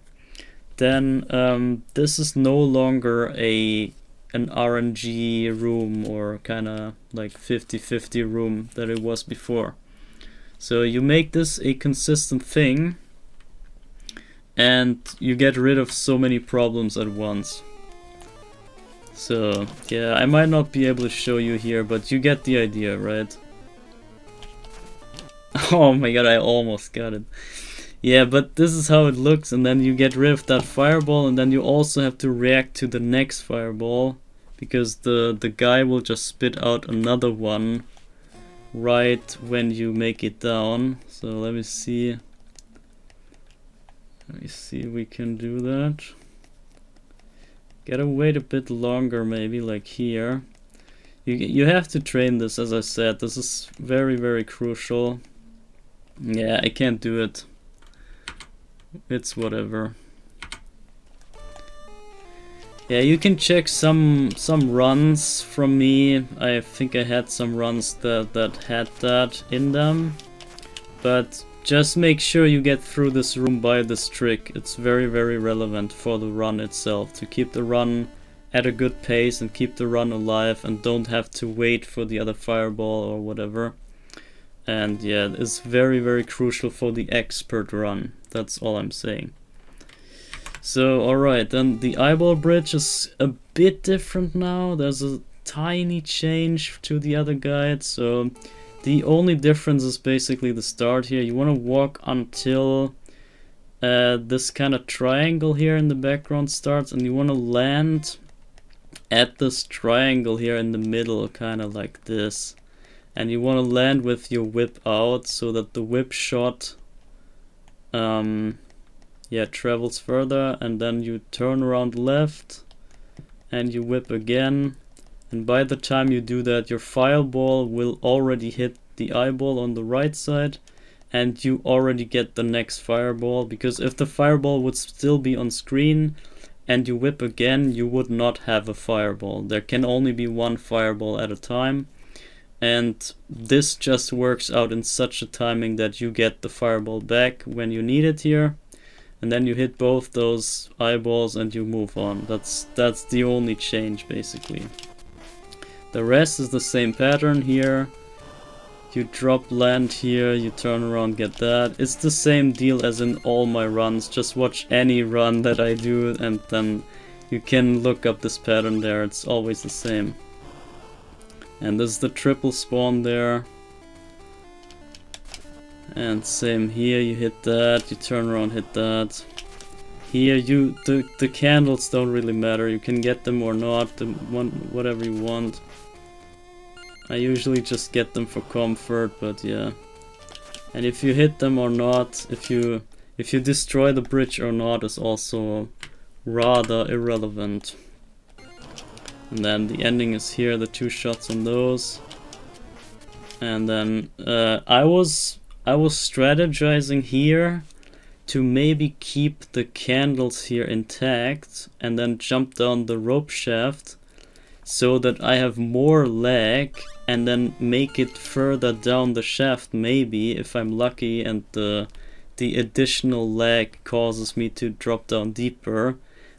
then this is no longer an RNG room or kind of like 50-50 room that it was before. So you make this a consistent thing and you get rid of so many problems at once. So yeah, I might not be able to show you here, but you get the idea, right? Oh my god, I almost got it. Yeah, but this is how it looks, and then you get rid of that fireball, and then you also have to react to the next fireball, because the guy will just spit out another one right when you make it down. So let me see. Let me see if we can do that. Gotta wait a bit longer, maybe like here. You have to train this, as I said. This is very, very crucial. Yeah, I can't do it. It's whatever. Yeah, you can check some runs from me. I think I had some runs that had that in them. But just make sure you get through this room by this trick. It's very, very relevant for the run itself, to keep the run at a good pace and keep the run alive and don't have to wait for the other fireball or whatever. And yeah, it's very, very crucial for the expert run. That's all I'm saying. So alright, then the eyeball bridge is a bit different now. There's a tiny change to the other guide. So the only difference is basically the start here. You want to walk until this kind of triangle here in the background starts, and you want to land at this triangle here in the middle, kind of like this. And you want to land with your whip out so that the whip shot travels further, and then you turn around left and you whip again, and by the time you do that, your fireball will already hit the eyeball on the right side, and you already get the next fireball, because if the fireball would still be on screen and you whip again, you would not have a fireball. There can only be one fireball at a time, and this just works out in such a timing that you get the fireball back when you need it here, and then you hit both those eyeballs and you move on. That's the only change basically. The rest is the same pattern here. You drop land here, you turn around, get that. It's the same deal as in all my runs. Just watch any run that I do and then you can look up this pattern there. It's always the same. And this is the triple spawn there. And same here, you hit that, you turn around, hit that. Here the candles don't really matter. You can get them or not, whatever you want. I usually just get them for comfort, but yeah. And if you hit them or not, if you destroy the bridge or not, is also rather irrelevant. And then the ending is here, the 2 shots on those. And then I was strategizing here to maybe keep the candles here intact and then jump down the rope shaft so that I have more lag, and then make it further down the shaft maybe if I'm lucky and the additional lag causes me to drop down deeper,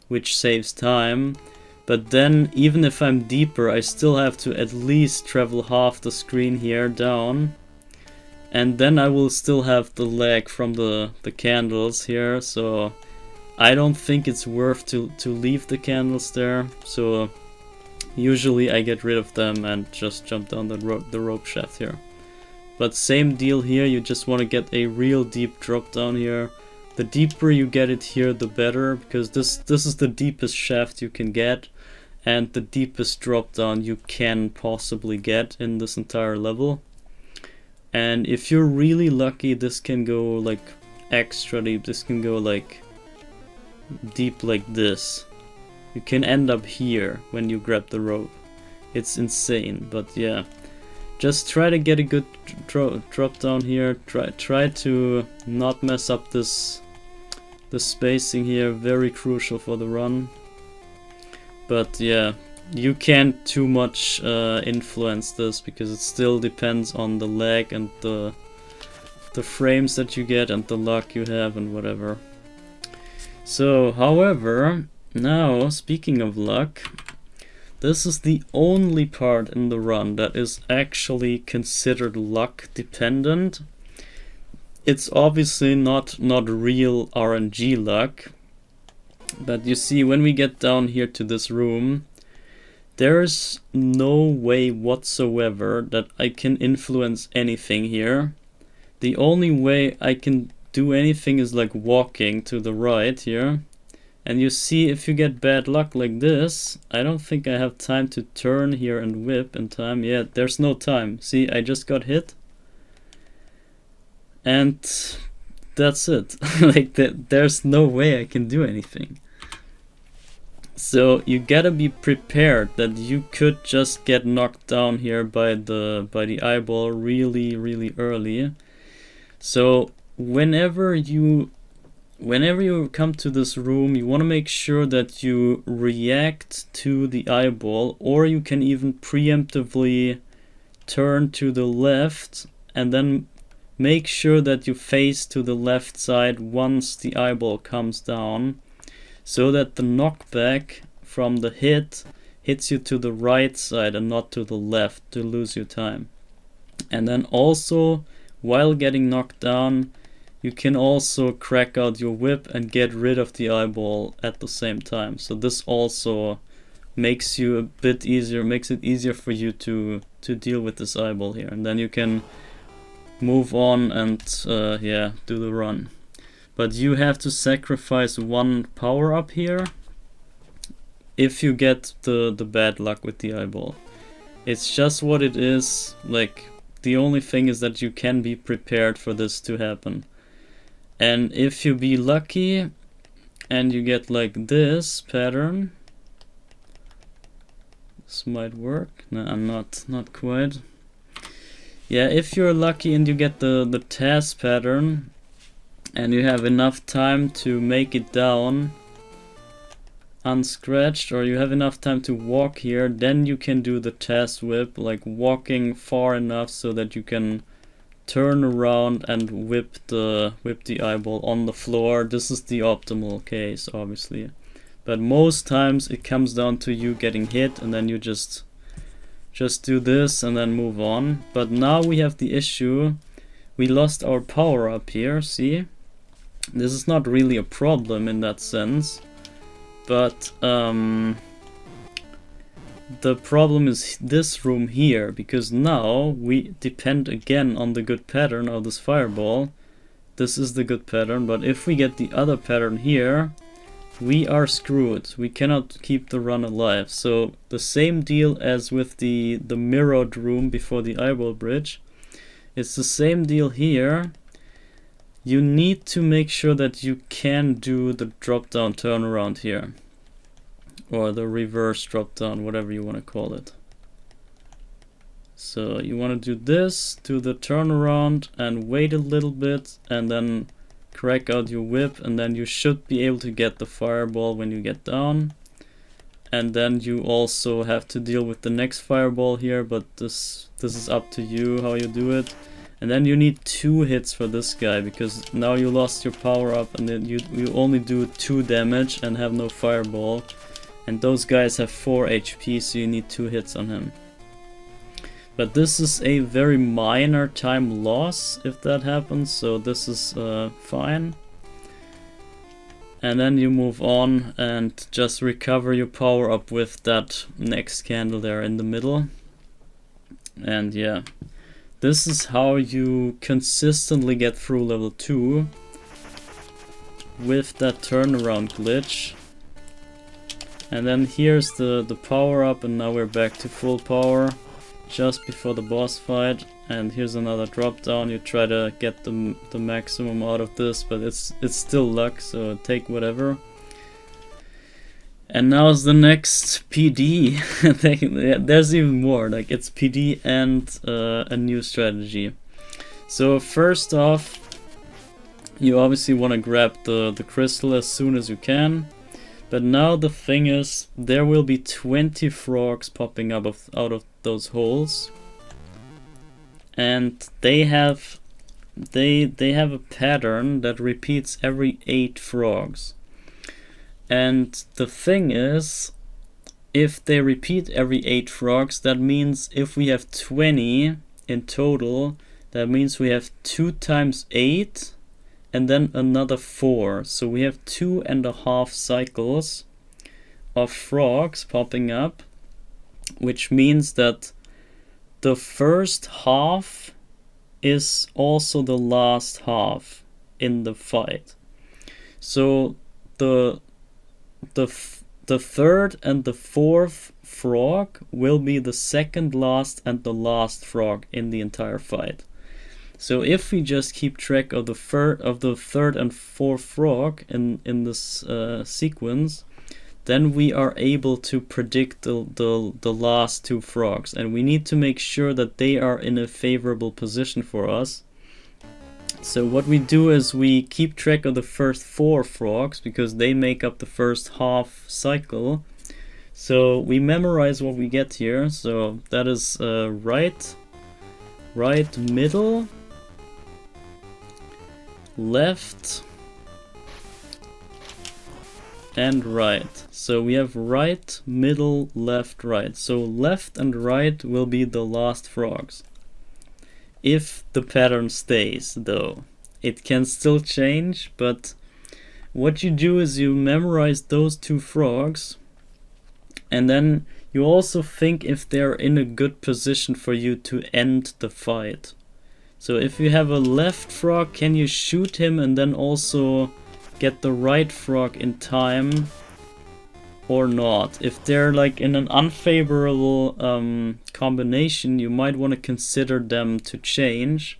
which saves time. But then even if I'm deeper, I still have to at least travel half the screen here down, and then I will still have the lag from the candles here, so I don't think it's worth to leave the candles there. So usually I get rid of them and just jump down the rope shaft here. But same deal here, you just want to get a real deep drop down here. The deeper you get it here, the better, because this is the deepest shaft you can get and the deepest drop down you can possibly get in this entire level. And if you're really lucky, this can go like extra deep. This can go like deep like this. You can end up here when you grab the rope. It's insane, but yeah. Just try to get a good drop down here. Try to not mess up the spacing here. Very crucial for the run. But yeah, you can't too much influence this, because it still depends on the lag and the frames that you get and the luck you have and whatever. So, however, now speaking of luck, this is the only part in the run that is actually considered luck dependent. It's obviously not real RNG luck, but you see, when we get down here to this room, there's no way whatsoever that I can influence anything here. The only way I can do anything is like walking to the right here. And you see, if you get bad luck like this, I don't think I have time to turn here and whip in time. Yeah, there's no time. See, I just got hit. And that's it. Like, there's no way I can do anything. So you gotta be prepared that you could just get knocked down here by the eyeball really, really early. So whenever you come to this room, you want to make sure that you react to the eyeball, or you can even preemptively turn to the left and then make sure that you face to the left side once the eyeball comes down, so that the knockback from the hit hits you to the right side and not to the left to lose your time. And then also, while getting knocked down, you can also crack out your whip and get rid of the eyeball at the same time. So this also makes you a bit easier, makes it easier for you to deal with this eyeball here, and then you can move on and yeah, do the run. But you have to sacrifice one power up here if you get the bad luck with the eyeball. It's just what it is. Like, the only thing is that you can be prepared for this to happen. And if you be lucky and you get like this pattern, this might work. No, I'm not quite. Yeah, if you're lucky and you get the task pattern and you have enough time to make it down unscratched, or you have enough time to walk here, then you can do the task whip, like walking far enough so that you can turn around and whip the eyeball on the floor. This is the optimal case, obviously, but most times it comes down to you getting hit and then you just do this and then move on. But now we have the issue, we lost our power up here. See, this is not really a problem in that sense, but the problem is this room here, because now we depend again on the good pattern of this fireball. This is the good pattern, but if we get the other pattern here, we are screwed. We cannot keep the run alive. So the same deal as with the mirrored room before the eyeball bridge. It's the same deal here. You need to make sure that you can do the drop down turnaround here, or the reverse drop down, whatever you want to call it. So you want to do this, do the turnaround and wait a little bit and then crack out your whip, and then you should be able to get the fireball when you get down. And then you also have to deal with the next fireball here, but this is up to you how you do it. And then you need 2 hits for this guy, because now you lost your power up and then you only do 2 damage and have no fireball. And those guys have 4 HP, so you need 2 hits on him. But this is a very minor time loss if that happens, so this is fine. And then you move on and just recover your power up with that next candle there in the middle. And yeah, this is how you consistently get through level 2 with that turnaround glitch. And then here's the power up, and now we're back to full power just before the boss fight. And here's another drop down. You try to get the maximum out of this, but it's still luck, so take whatever. And now's the next PD. There's even more, like it's PD and a new strategy. So first off, you obviously want to grab the crystal as soon as you can. But now the thing is, there will be 20 frogs popping up out of those holes, and they have a pattern that repeats every 8 frogs. And the thing is, if they repeat every 8 frogs, that means if we have 20 in total, that means we have 2 times 8. And then another 4, so we have 2.5 cycles of frogs popping up, which means that the first half is also the last half in the fight. So the third and the fourth frog will be the second last and the last frog in the entire fight. So if we just keep track of the third and fourth frog in this sequence, then we are able to predict the last 2 frogs, and we need to make sure that they are in a favorable position for us. So what we do is we keep track of the first 4 frogs, because they make up the first half cycle. So we memorize what we get here. So that is right, middle, left, and right. So we have right, middle, left, right. So left and right will be the last frogs, if the pattern stays though. it can still change, but what you do is you memorize those 2 frogs, and then you also think if they're in a good position for you to end the fight. So if you have a left frog, can you shoot him and then also get the right frog in time or not? If they're like in an unfavorable combination, you might want to consider them to change.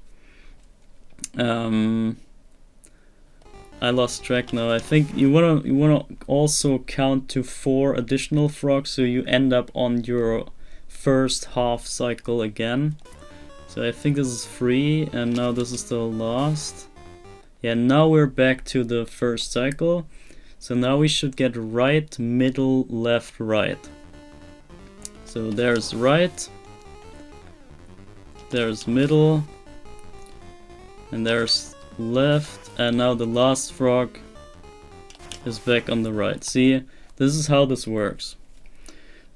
I lost track now. I think you wanna also count to 4 additional frogs, so you end up on your first half cycle again. So I think this is 3, and now this is the last. Yeah, now we're back to the first cycle. So now we should get right, middle, left, right. So there's right, there's middle, and there's left, and now the last frog is back on the right. See, this is how this works.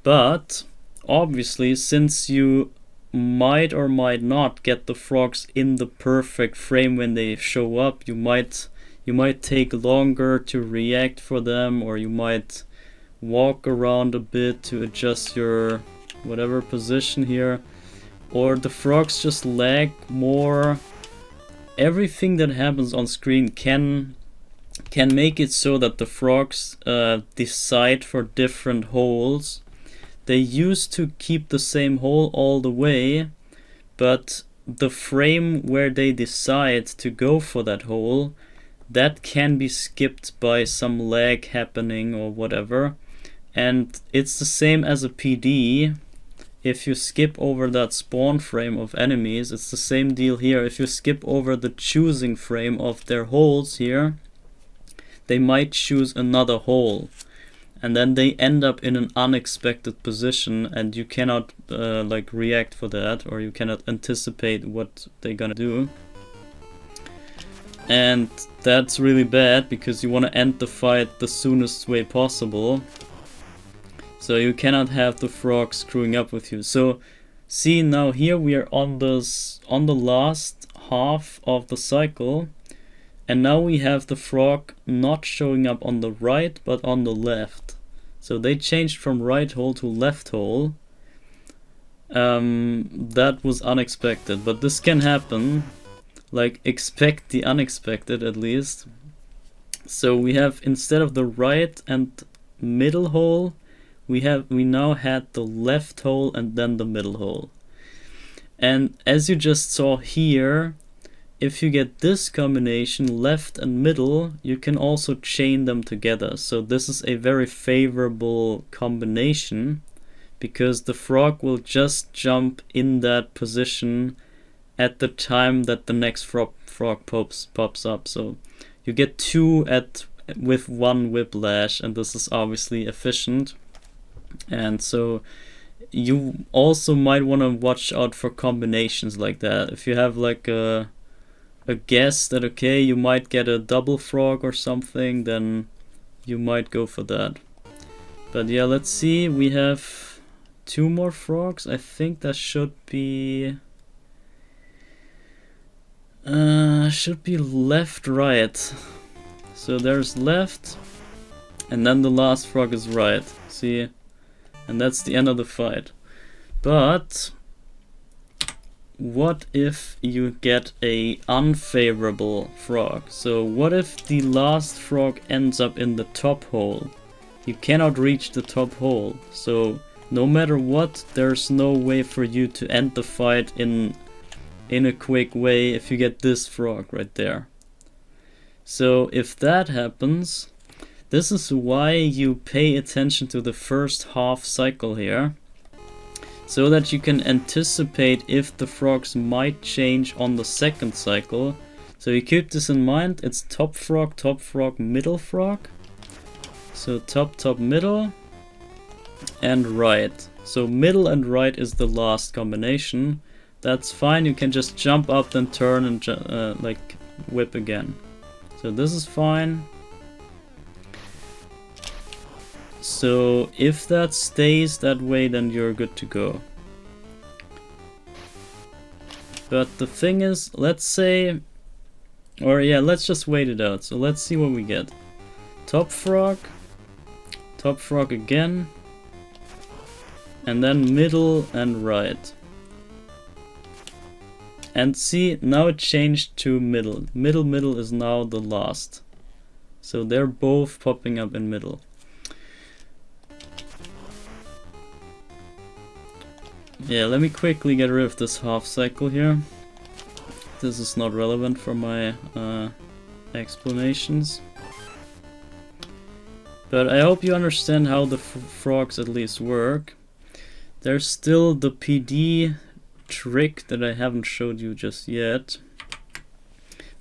But obviously, since you might or might not get the frogs in the perfect frame when they show up, you might take longer to react for them, or you might walk around a bit to adjust your whatever position here, or the frogs just lag more. Everything that happens on screen can make it so that the frogs decide for different holes. They used to keep the same hole all the way, but the frame where they decide to go for that hole, that can be skipped by some lag happening or whatever. And it's the same as a PD. If you skip over that spawn frame of enemies, it's the same deal here. If you skip over the choosing frame of their holes here, they might choose another hole, and then they end up in an unexpected position, and you cannot like react for that, or you cannot anticipate what they're gonna do. And that's really bad, because you want to end the fight the soonest way possible. So you cannot have the frog screwing up with you. So see, now here we are on the last half of the cycle, and now we have the frog not showing up on the right but on the left. So they changed from right hole to left hole. That was unexpected, but this can happen. Like, expect the unexpected at least. So we have, instead of the right and middle hole, we now had the left hole and then the middle hole. And as you just saw here, if you get this combination, left and middle, you can also chain them together. So this is a very favorable combination, because the frog will just jump in that position at the time that the next frog pops up. So you get 2 with 1 whiplash, and this is obviously efficient. And so you also might want to watch out for combinations like that. If you have like a guess that, okay, you might get a double frog or something, then you might go for that. But yeah, let's see, we have 2 more frogs. I think that should be left, right. So there's left, and then the last frog is right. See, and that's the end of the fight. But what if you get a unfavorable frog? So what if the last frog ends up in the top hole? You cannot reach the top hole, so no matter what, there's no way for you to end the fight in a quick way if you get this frog right there. So if that happens, this is why you pay attention to the first half cycle here, so that you can anticipate if the frogs might change on the second cycle. So you keep this in mind. It's top frog, middle frog. So top, middle, and right. So middle and right is the last combination. That's fine. You can just jump up, then turn, and like whip again. So this is fine. So if that stays that way, then you're good to go. But the thing is, let's say Or yeah, let's just wait it out. So let's see what we get. Top frog again, and then middle and right. And see, now it changed to middle. Middle is now the last. So they're both popping up in middle. Yeah, let me quickly get rid of this half cycle here. This is not relevant for my explanations. But I hope you understand how the frogs at least work. There's still the PD trick that I haven't showed you just yet.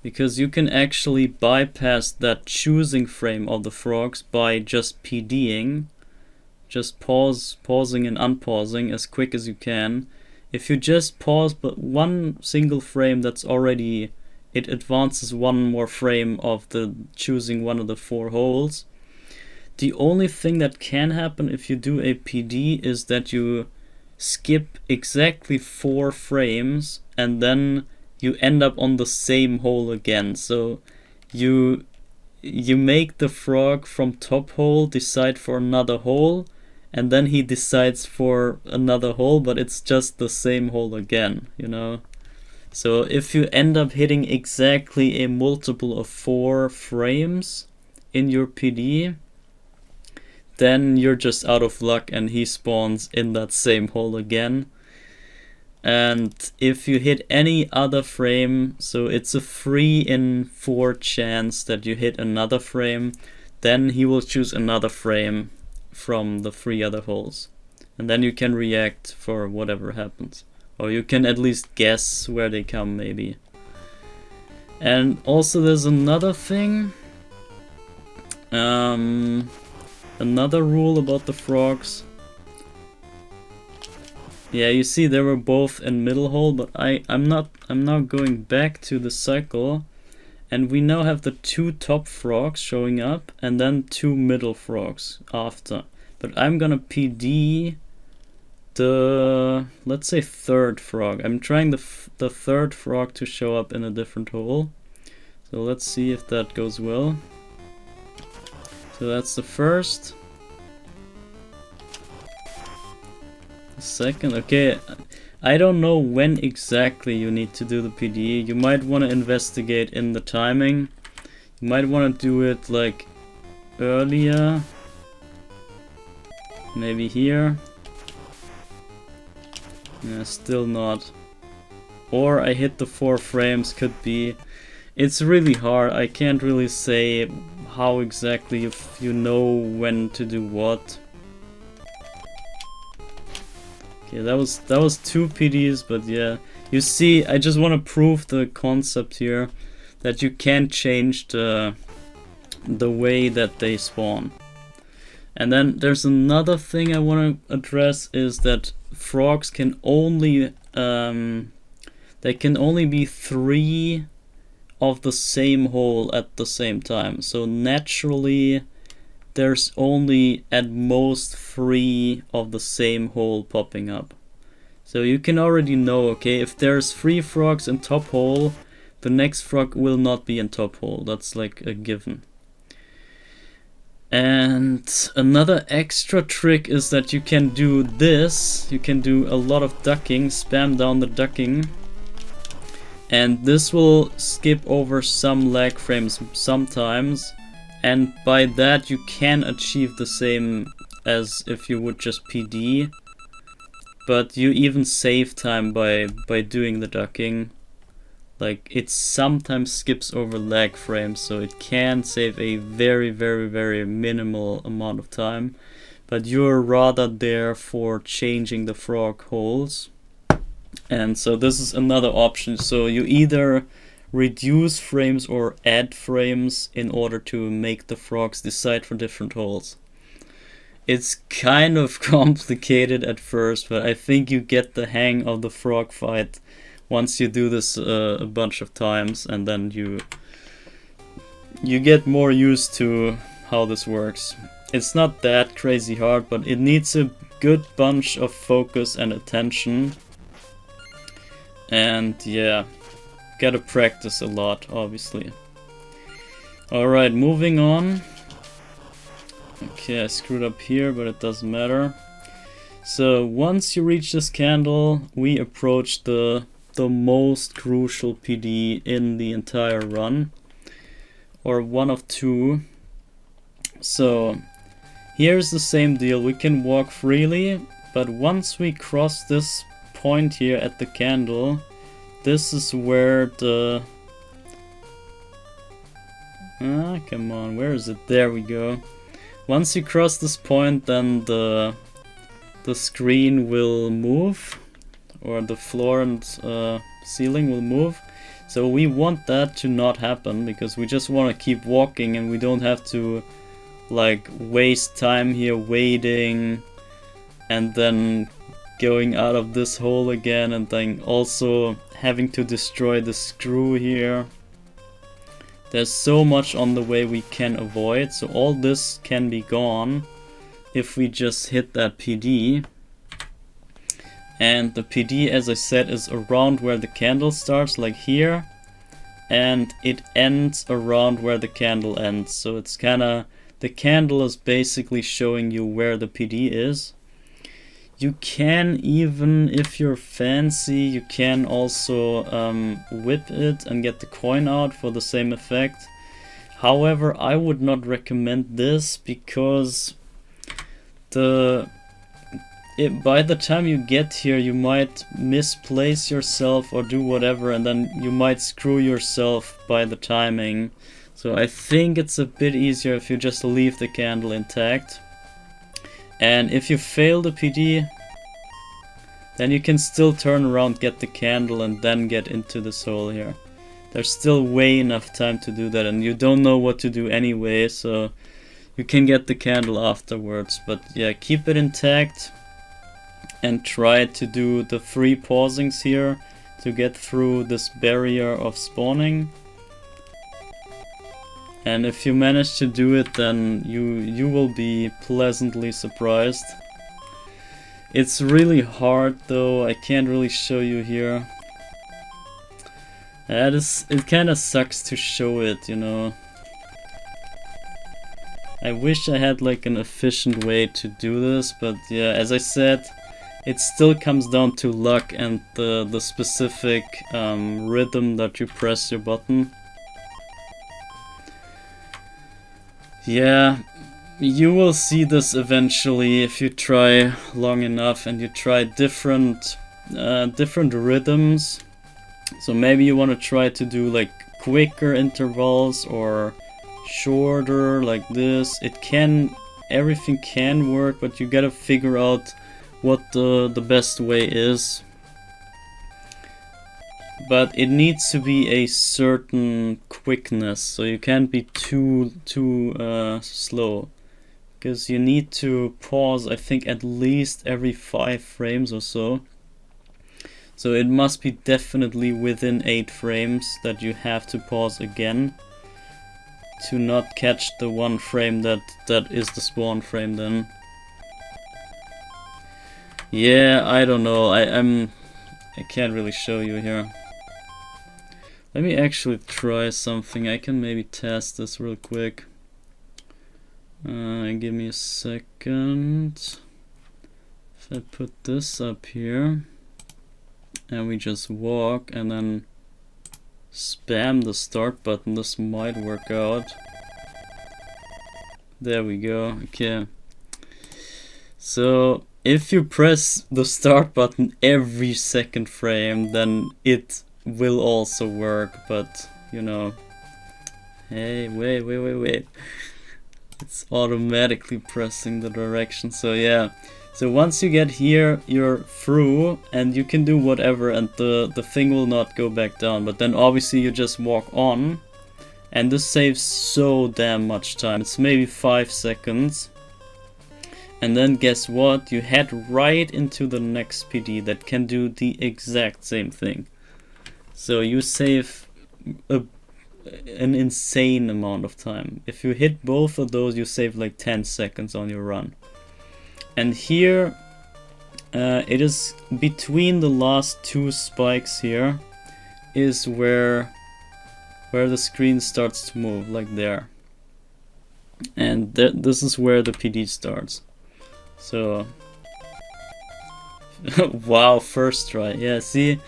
Because you can actually bypass that choosing frame of the frogs by just PDing. Just pausing and unpausing as quick as you can. If you just pause but one single frame, that's already, it advances one more frame of the choosing one of the 4 holes. The only thing that can happen if you do a PD is that you skip exactly 4 frames and then you end up on the same hole again. So you make the frog from top hole decide for another hole, and then he decides for another hole, but it's just the same hole again, you know? So if you end up hitting exactly a multiple of 4 frames in your PD, then you're just out of luck and he spawns in that same hole again. And if you hit any other frame, so it's a 3 in 4 chance that you hit another frame, then he will choose another frame from the 3 other holes. And then you can react for whatever happens. Or you can at least guess where they come, maybe. And also there's another thing. Another rule about the frogs. Yeah, you see they were both in middle hole, but I'm now going back to the cycle, and we now have the 2 top frogs showing up and then 2 middle frogs after. But I'm gonna PD the, let's say, 3rd frog. I'm trying the 3rd frog to show up in a different hole. So let's see if that goes well. So that's the 1st. The 2nd, okay. I don't know when exactly you need to do the PD. You might want to investigate in the timing. You might want to do it like earlier. Maybe here. Yeah, still not. Or I hit the 4 frames, could be. It's really hard. I can't really say how exactly, if you know when to do what. Okay, that was 2 PDs, but yeah. You see, I just want to prove the concept here that you can change the way that they spawn. And then there's another thing I want to address, is that frogs can only they can only be 3 of the same hole at the same time. So naturally there's only at most 3 of the same hole popping up. So you can already know, okay, if there's 3 frogs in top hole, the next frog will not be in top hole. That's like a given. And another extra trick is that you can do this. You can do a lot of ducking, spam down the ducking. And this will skip over some lag frames sometimes. And by that you can achieve the same as if you would just PD. But you even save time by doing the ducking. Like, it sometimes skips over lag frames, so it can save a very, very, very minimal amount of time. But you're rather there for changing the frog holes. And so this is another option. So you either reduce frames or add frames in order to make the frogs decide for different holes. It's kind of complicated at first, but I think you get the hang of the frog fight once you do this a bunch of times, and then you get more used to how this works. It's not that crazy hard, but it needs a good bunch of focus and attention. And yeah, gotta practice a lot, obviously. Alright, moving on. Okay, I screwed up here, but it doesn't matter. So once you reach this candle, we approach the most crucial PD in the entire run, or one of two. So here's the same deal. We can walk freely, but once we cross this point here at the candle, this is where the come on, where is it? There we go. Once you cross this point, then the screen will move, or the floor and ceiling will move. So we want that to not happen, because we just want to keep walking and we don't have to like waste time here waiting and then going out of this hole again, and then also having to destroy the screw here. There's so much on the way we can avoid, so all this can be gone if we just hit that PD. And the PD, as I said, is around where the candle starts, like here, and it ends around where the candle ends. So it's kinda, the candle is basically showing you where the PD is. You can, even if you're fancy, you can also whip it and get the coin out for the same effect. However, I would not recommend this, because by the time you get here, you might misplace yourself or do whatever, and then you might screw yourself by the timing. So I think it's a bit easier if you just leave the candle intact. And if you fail the PD, then you can still turn around, get the candle, and then get into this hole here. There's still way enough time to do that, and you don't know what to do anyway, so you can get the candle afterwards. But yeah, keep it intact and try to do the 3 pausings here to get through this barrier of spawning. And if you manage to do it, then you will be pleasantly surprised. It's really hard though, I can't really show you here. It kinda sucks to show it, you know. I wish I had like an efficient way to do this, but yeah, as I said, it still comes down to luck and the specific rhythm that you press your button. Yeah, you will see this eventually if you try long enough and you try different rhythms. So maybe you want to try to do like quicker intervals or shorter, like this. Everything can work, but you gotta figure out what the best way is. But it needs to be a certain quickness, so you can't be too slow, because you need to pause, I think, at least every 5 frames or so. So it must be definitely within 8 frames that you have to pause again to not catch the 1 frame that is the spawn frame then. Yeah, I don't know. I can't really show you here. Let me actually try something. I can maybe test this real quick. Give me a second. If I put this up here and we just walk and then spam the start button, this might work out. There we go. Okay. So if you press the start button every second frame, then it will also work, but you know. Hey, wait. It's automatically pressing the direction, so yeah. So once you get here, you're through and you can do whatever and the thing will not go back down, but then obviously you just walk on and this saves so damn much time. It's maybe 5 seconds. And then guess what? You head right into the next PD that can do the exact same thing. So you save an insane amount of time. If you hit both of those, you save like 10 seconds on your run. And here, it is between the last 2 spikes here. is where the screen starts to move, like there. And this is where the PD starts. So wow, first try. Yeah, see,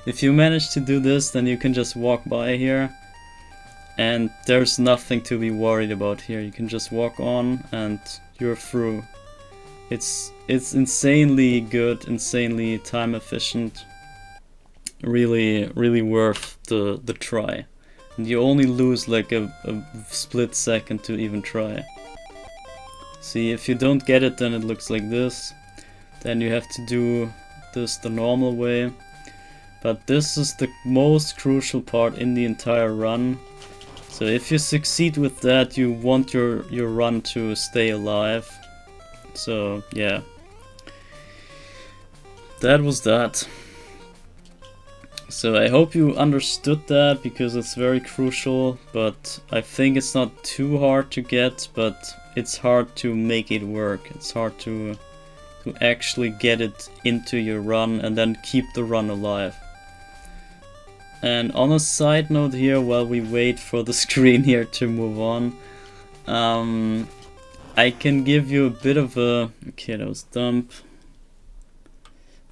if you manage to do this, then you can just walk by here and there's nothing to be worried about here. You can just walk on and you're through. It's insanely good, insanely time efficient. Really worth the try. And you only lose like a split second to even try. See, if you don't get it, then it looks like this. Then you have to do this the normal way. But this is the most crucial part in the entire run. So if you succeed with that, you want your run to stay alive. So yeah. That was that. So I hope you understood that, because it's very crucial, but I think it's not too hard to get, but it's hard to make it work. It's hard to actually get it into your run and then keep the run alive. And on a side note here, while we wait for the screen here to move on, I can give you a bit of a... Okay, that was dump.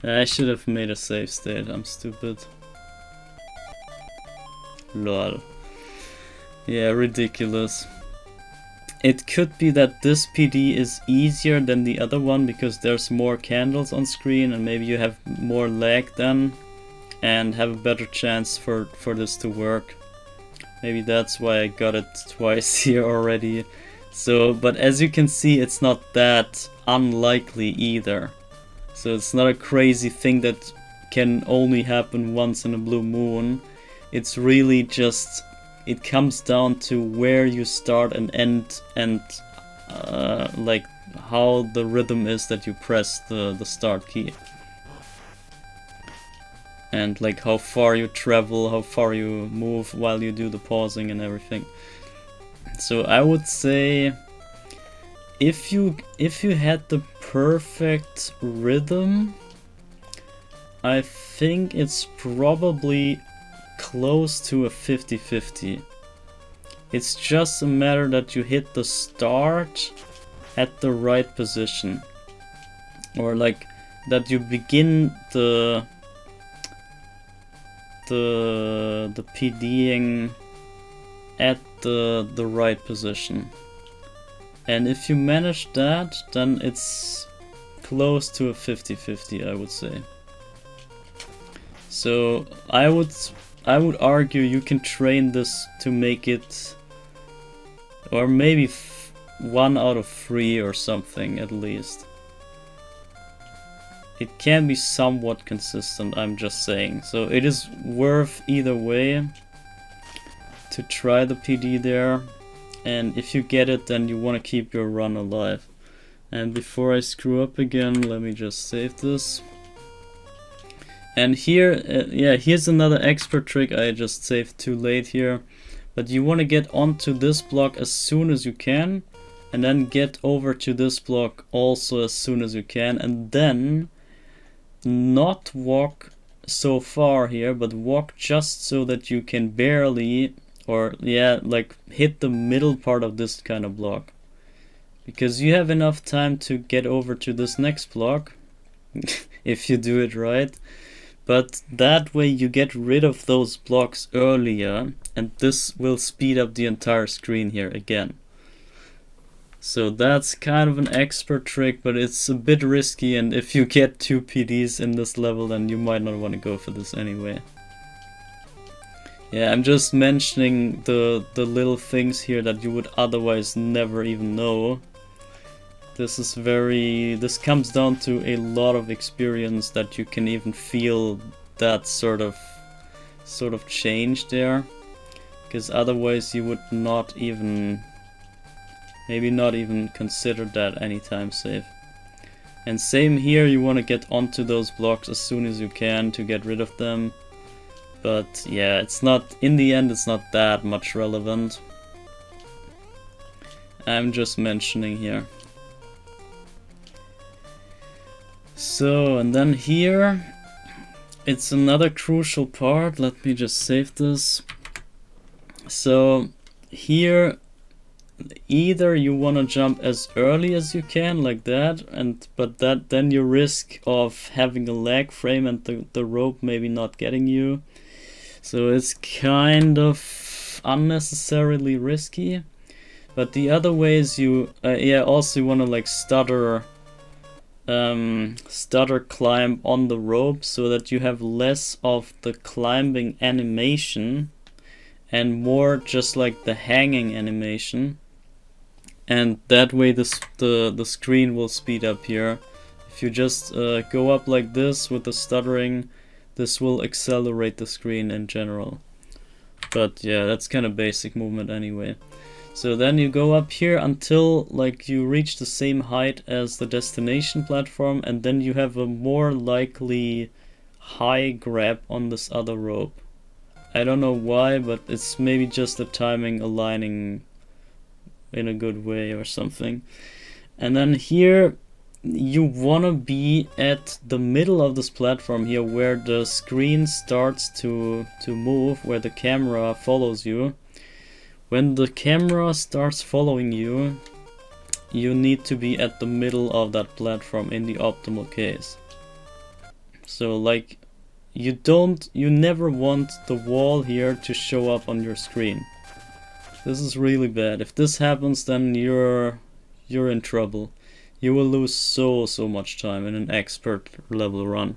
I should have made a save state, I'm stupid. Lol. Yeah, ridiculous. It could be that this PD is easier than the other one because there's more candles on screen and maybe you have more lag then and have a better chance for this to work. Maybe that's why I got it twice here already. So, but as you can see, it's not that unlikely either. So it's not a crazy thing that can only happen once in a blue moon. It's really just, it comes down to where you start and end, and like how the rhythm is that you press the start key. And like how far you travel, how far you move while you do the pausing and everything. So I would say if you had the perfect rhythm, I think it's probably close to a 50-50. It's just a matter that you hit the start at the right position, or like that you begin the PDing at the right position. And if you manage that, then it's close to a 50-50, I would say. So I would argue you can train this to make it, or maybe 1 out of 3 or something at least. It can be somewhat consistent, I'm just saying. So it is worth either way to try the PD there. And if you get it, then you want to keep your run alive. And before I screw up again, let me just save this. And here, yeah, here's another expert trick. I just saved too late here. But you want to get onto this block as soon as you can. And then get over to this block also as soon as you can. And then not walk so far here, but walk just so that you can barely, or yeah, like hit the middle part of this kind of block. Because you have enough time to get over to this next block, if you do it right. But that way you get rid of those blocks earlier, and this will speed up the entire screen here again. So that's kind of an expert trick, but it's a bit risky, and if you get 2 PDs in this level, then you might not want to go for this anyway. Yeah, I'm just mentioning the little things here that you would otherwise never even know. This comes down to a lot of experience that you can even feel that sort of change there. Because otherwise you would not even, maybe not even consider that any time save. And same here, you want to get onto those blocks as soon as you can to get rid of them. But yeah, it's not, in the end it's not that much relevant. I'm just mentioning here. So, and then here it's another crucial part. Let me just save this. So here, either you want to jump as early as you can, like that, but then you risk of having a lag frame and the rope maybe not getting you. So it's kind of unnecessarily risky. But the other way is you also you want to like stutter climb on the rope, so that you have less of the climbing animation and more just like the hanging animation, and that way the screen will speed up here. If you just go up like this with the stuttering, this will accelerate the screen in general. But yeah, that's kind of basic movement anyway. So then you go up here until like you reach the same height as the destination platform, and then you have a more likely high grab on this other rope. I don't know why, but it's maybe just the timing aligning in a good way or something. And then here you wanna be at the middle of this platform here, where the screen starts to move, where the camera follows you. When the camera starts following you, you need to be at the middle of that platform in the optimal case. So like you never want the wall here to show up on your screen. This is really bad. If this happens, then you're in trouble. You will lose so much time in an expert level run.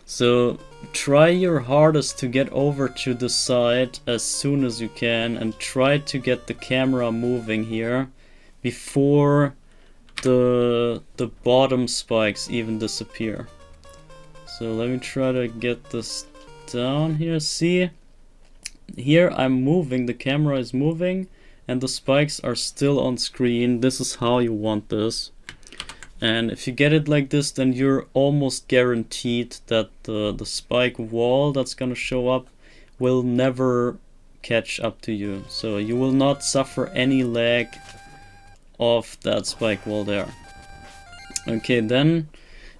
So try your hardest to get over to the side as soon as you can, and try to get the camera moving here before the bottom spikes even disappear. So let me try to get this down here. See, here I'm moving, the camera is moving, and the spikes are still on screen. This is how you want this. And if you get it like this, then you're almost guaranteed that the spike wall that's gonna show up will never catch up to you. So you will not suffer any lag of that spike wall there. Okay, then,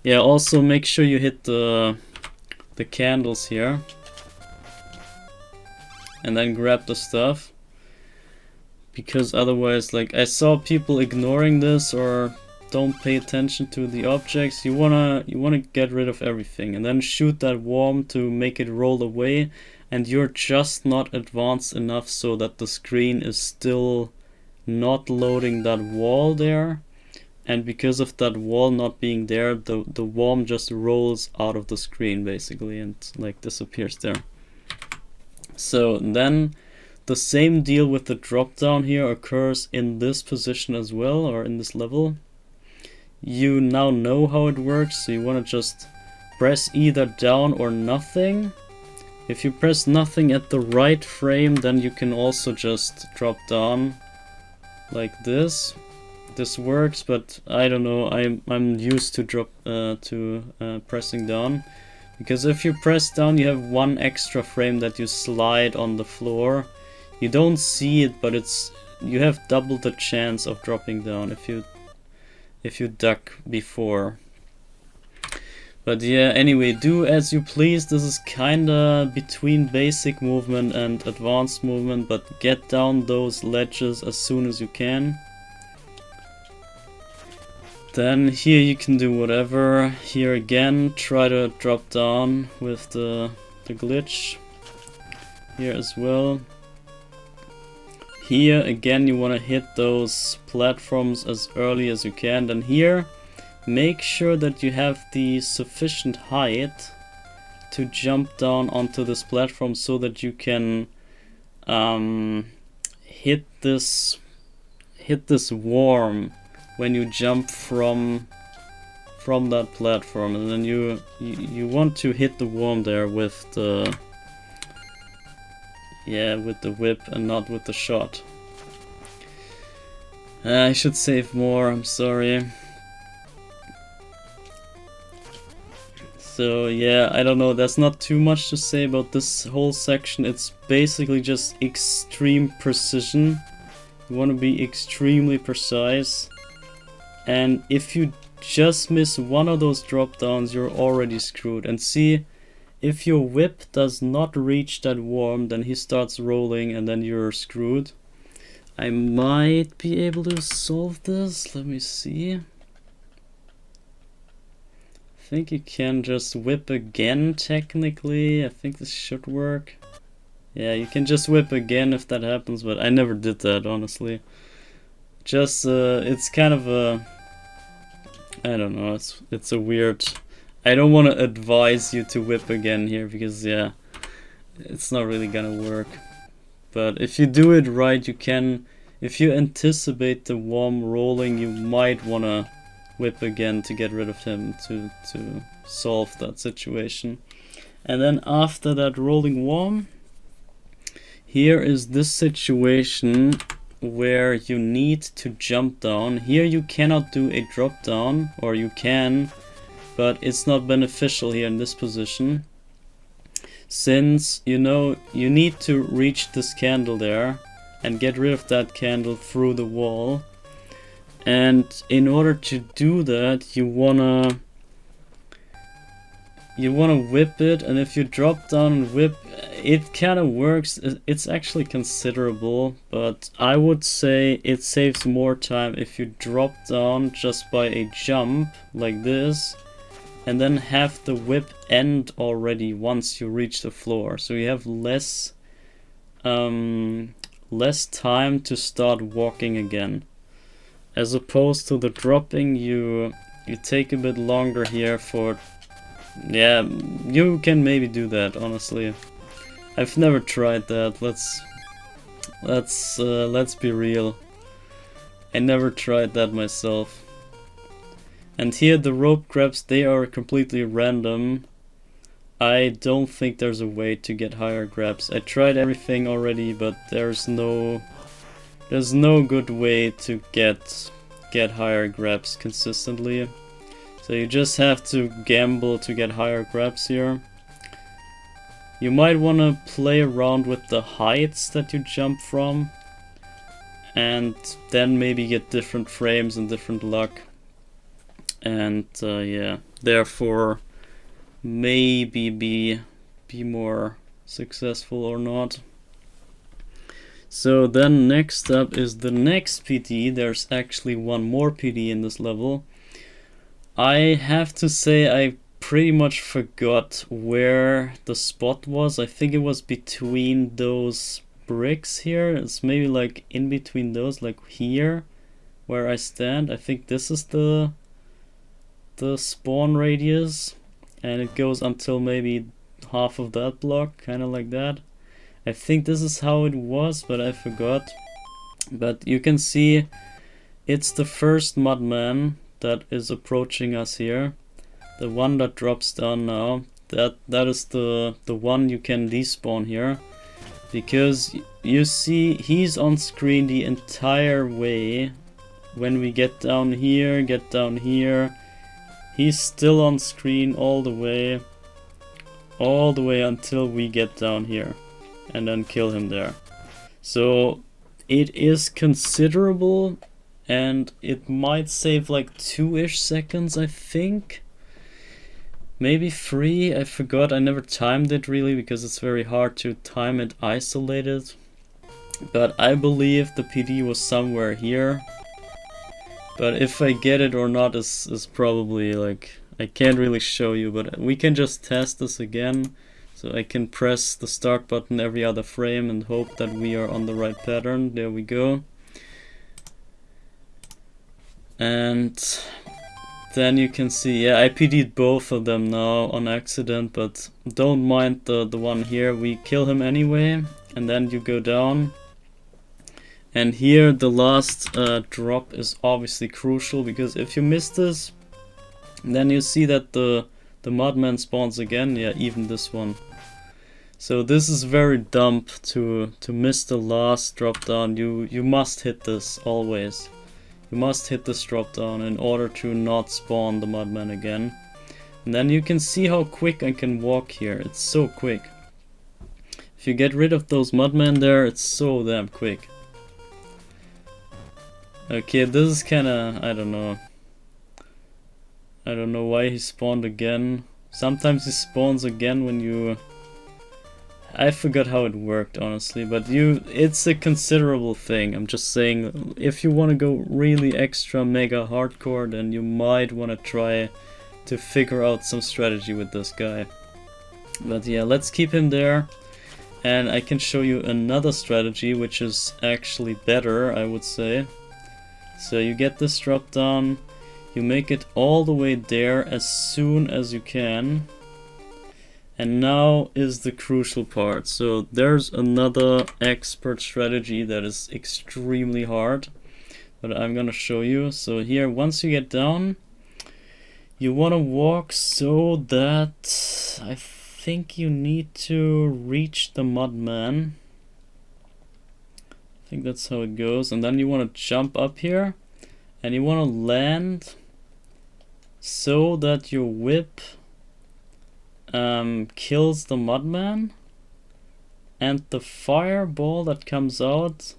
yeah, also make sure you hit the candles here. And then grab the stuff. Because otherwise, like, I saw people ignoring this or don't pay attention to the objects. You wanna get rid of everything and then shoot that worm to make it roll away, and you're just not advanced enough so that the screen is still not loading that wall there, and because of that wall not being there, the worm just rolls out of the screen basically and like disappears there. So then the same deal with the drop down here occurs in this position as well, or in this level. You now know how it works, so you want to just press either down or nothing. If you press nothing at the right frame, then you can also just drop down like this. This works, but I don't know, I'm used to pressing down, because if you press down you have one extra frame that you slide on the floor. You don't see it, but you have double the chance of dropping down if you duck before. But yeah, anyway, do as you please. This is kinda between basic movement and advanced movement, but get down those ledges as soon as you can. Then here you can do whatever. Here again, try to drop down with the glitch. Here as well. Here again you want to hit those platforms as early as you can. Then here, make sure that you have the sufficient height to jump down onto this platform so that you can hit this worm when you jump from that platform. And then you want to hit the worm there with the whip and not with the shot. I should save more, I'm sorry. So yeah, I don't know, there's not too much to say about this whole section. It's basically just extreme precision. You want to be extremely precise. And if you just miss one of those drop downs, you're already screwed. And see, if your whip does not reach that worm, then he starts rolling and then you're screwed. I might be able to solve this. Let me see. I think you can just whip again, technically. I think this should work. Yeah, you can just whip again if that happens, but I never did that, honestly. Just, it's kind of a... I don't know, it's a weird... I don't want to advise you to whip again here, because, yeah, it's not really gonna work. But if you do it right, you can... If you anticipate the worm rolling, you might want to whip again to get rid of him, to solve that situation. And then after that rolling worm, here is this situation where you need to jump down. Here you cannot do a drop down, or you can, but it's not beneficial here in this position, since you know you need to reach this candle there and get rid of that candle through the wall. And in order to do that, you wanna whip it, and if you drop down and whip, it kind of works. It's actually considerable, but I would say it saves more time if you drop down just by a jump like this, and then have the whip end already once you reach the floor, so you have less time to start walking again. As opposed to the dropping, you take a bit longer here for... Yeah, you can maybe do that, honestly. I've never tried that. Let's be real. I never tried that myself. And here the rope grabs, they are completely random. I don't think there's a way to get higher grabs. I tried everything already, but there's no good way to get higher grabs consistently. So you just have to gamble to get higher grabs here. You might want to play around with the heights that you jump from, and then maybe get different frames and different luck. And yeah, therefore maybe be more successful or not. So then next up is the next PD. There's actually one more PD in this level. I have to say I pretty much forgot where the spot was. I think it was between those bricks here. It's maybe like in between those, like here where I stand. I think this is the spawn radius, and it goes until maybe half of that block, kind of like that. I think this is how it was, but I forgot. But you can see it's the first mudman that is approaching us here. The one that drops down now, that is the one you can despawn here. Because you see he's on screen the entire way. When we get down here, he's still on screen all the way until we get down here, and then kill him there. So it is considerable, and it might save like 2-ish seconds, I think. Maybe 3, I forgot. I never timed it really, because it's very hard to time it isolated. But I believe the PD was somewhere here. But if I get it or not is probably like... I can't really show you, but we can just test this again. So I can press the start button every other frame and hope that we are on the right pattern. There we go. And then you can see, yeah, I PD'd both of them now on accident, but don't mind the one here. We kill him anyway, and then you go down. And here the last drop is obviously crucial, because if you miss this, then you see that the mudman spawns again. Yeah, even this one. So this is very dumb to miss the last drop down. You must hit this always. You must hit this drop down in order to not spawn the mudman again. And then you can see how quick I can walk here. It's so quick. If you get rid of those mudmen there, it's so damn quick. Okay, this is kinda, I don't know why he spawned again. Sometimes he spawns again when you... I forgot how it worked, honestly, but it's a considerable thing. I'm just saying, if you want to go really extra mega hardcore, then you might want to try to figure out some strategy with this guy. But yeah, let's keep him there. And I can show you another strategy, which is actually better, I would say. So you get this drop down, you make it all the way there as soon as you can. And now is the crucial part. So there's another expert strategy that is extremely hard, but I'm gonna show you. So here, once you get down, you wanna walk so that I think you need to reach the mudman. I think that's how it goes. And then you wanna jump up here, and you wanna land so that your whip kills the mudman, and the fireball that comes out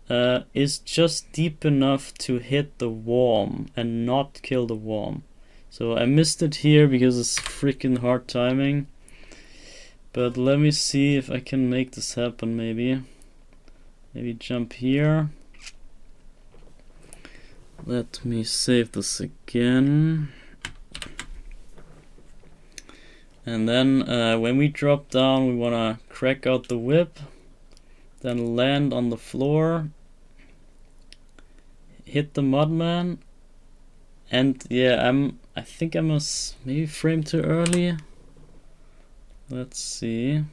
is just deep enough to hit the worm and not kill the worm. So I missed it here because it's freaking hard timing, but let me see if I can make this happen. Maybe jump here. Let me save this again. And then when we drop down, we want to crack out the whip, then land on the floor, hit the mudman, and yeah, I think I must maybe frame too early. Let's see.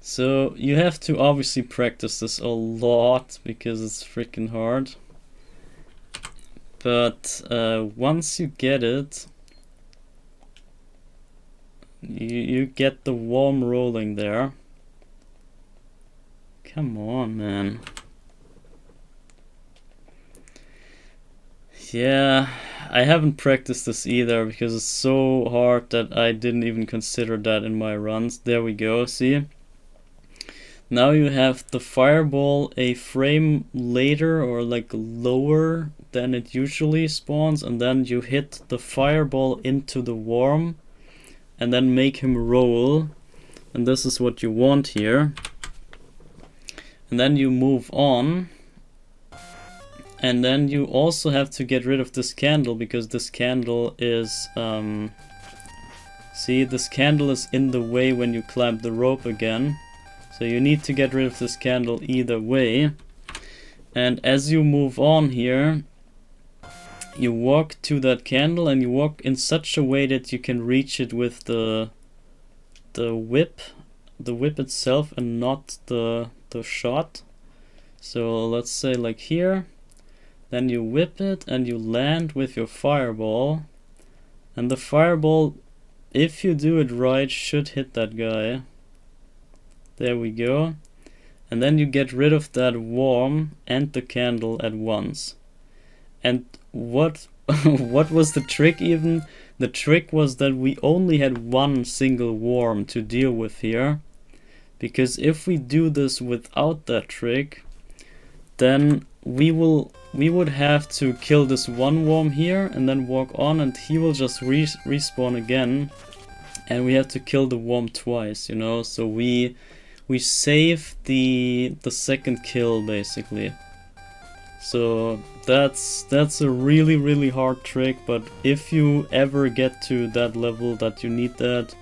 So you have to obviously practice this a lot because it's freaking hard. But once you get it, you get the worm rolling there. Come on, man. Yeah, I haven't practiced this either because it's so hard that I didn't even consider that in my runs. There we go, see? Now you have the fireball a frame later or like lower than it usually spawns, and then you hit the fireball into the worm and then make him roll, and this is what you want here. And then you move on, and then you also have to get rid of this candle because this candle is see, this candle is in the way when you climb the rope again. So you need to get rid of this candle either way. And as you move on here, you walk to that candle and you walk in such a way that you can reach it with the whip itself and not the shot. So let's say like here, then you whip it and you land with your fireball, and the fireball, if you do it right, should hit that guy. There we go. And then you get rid of that worm and the candle at once. And what was the trick even? The trick was that we only had one single worm to deal with here. Because if we do this without that trick, then we would have to kill this one worm here and then walk on, and he will just respawn again. And we have to kill the worm twice, you know? So we save the second kill basically. So that's a really hard trick, but if you ever get to that level that you need that,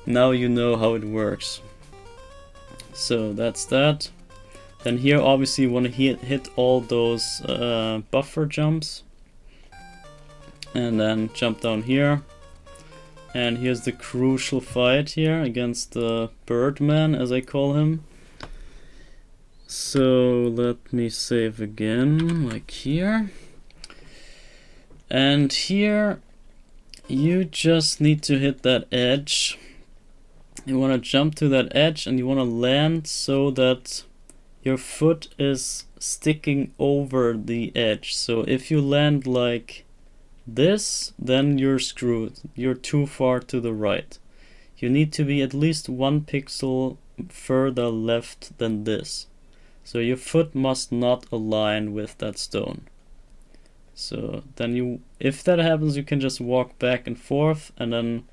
now you know how it works. So that's that. Then here obviously you want to hit all those buffer jumps, and then jump down here. And here's the crucial fight here against the Birdman, as I call him. So let me save again, like here. And here you just need to hit that edge. You want to jump to that edge and you want to land so that your foot is sticking over the edge. So if you land like this, then you're screwed. You're too far to the right. You need to be at least 1 pixel further left than this. So your foot must not align with that stone. So then you, if that happens, you can just walk back and forth and then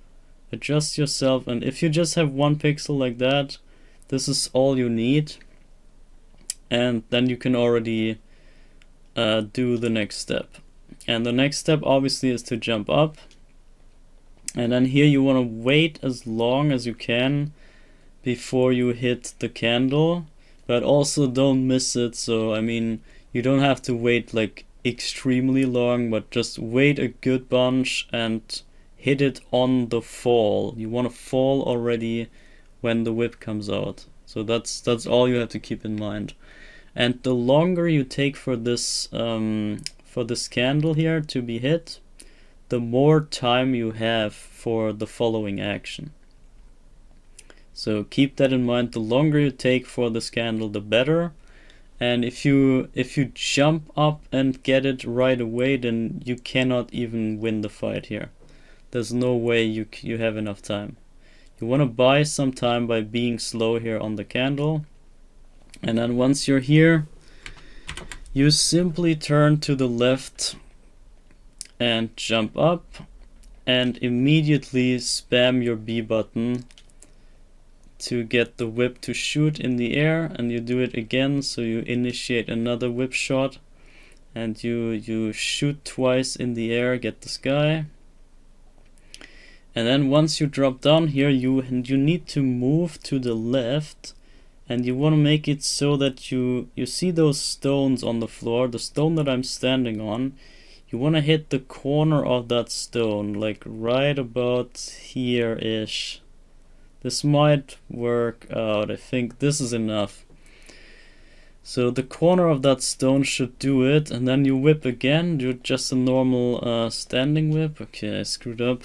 adjust yourself. And if you just have 1 pixel like that, this is all you need. And then you can already do the next step. And the next step obviously is to jump up. And then here you want to wait as long as you can before you hit the candle. But also don't miss it. So I mean, you don't have to wait like extremely long, but just wait a good bunch and hit it on the fall. You want to fall already when the whip comes out. So that's all you have to keep in mind. And the longer you take for this candle here to be hit, the more time you have for the following action. So keep that in mind. The longer you take for this candle, the better. And if you jump up and get it right away, then you cannot even win the fight here. There's no way you have enough time. You want to buy some time by being slow here on the candle. And then once you're here, you simply turn to the left and jump up and immediately spam your B button to get the whip to shoot in the air, and you do it again, so you initiate another whip shot and you shoot twice in the air, get this guy. And then once you drop down here, you need to move to the left, and you want to make it so that you see those stones on the floor, the stone that I'm standing on. You want to hit the corner of that stone, like right about here-ish. This might work out. I think this is enough. So the corner of that stone should do it, and then you whip again, do just a normal standing whip. Okay, I screwed up.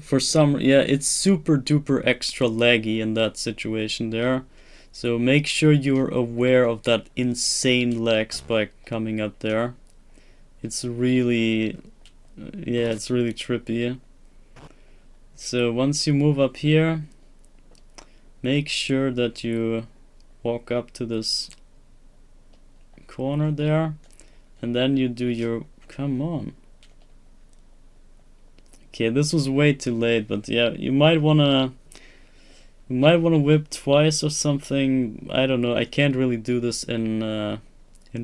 For some, yeah, it's super duper extra laggy in that situation there. So make sure you're aware of that insane lag spike coming up there. It's really, yeah, it's really trippy. So once you move up here, make sure that you walk up to this corner there, and then you do your, come on. Okay, this was way too late, but yeah, you might wanna whip twice or something. I don't know. I can't really do this in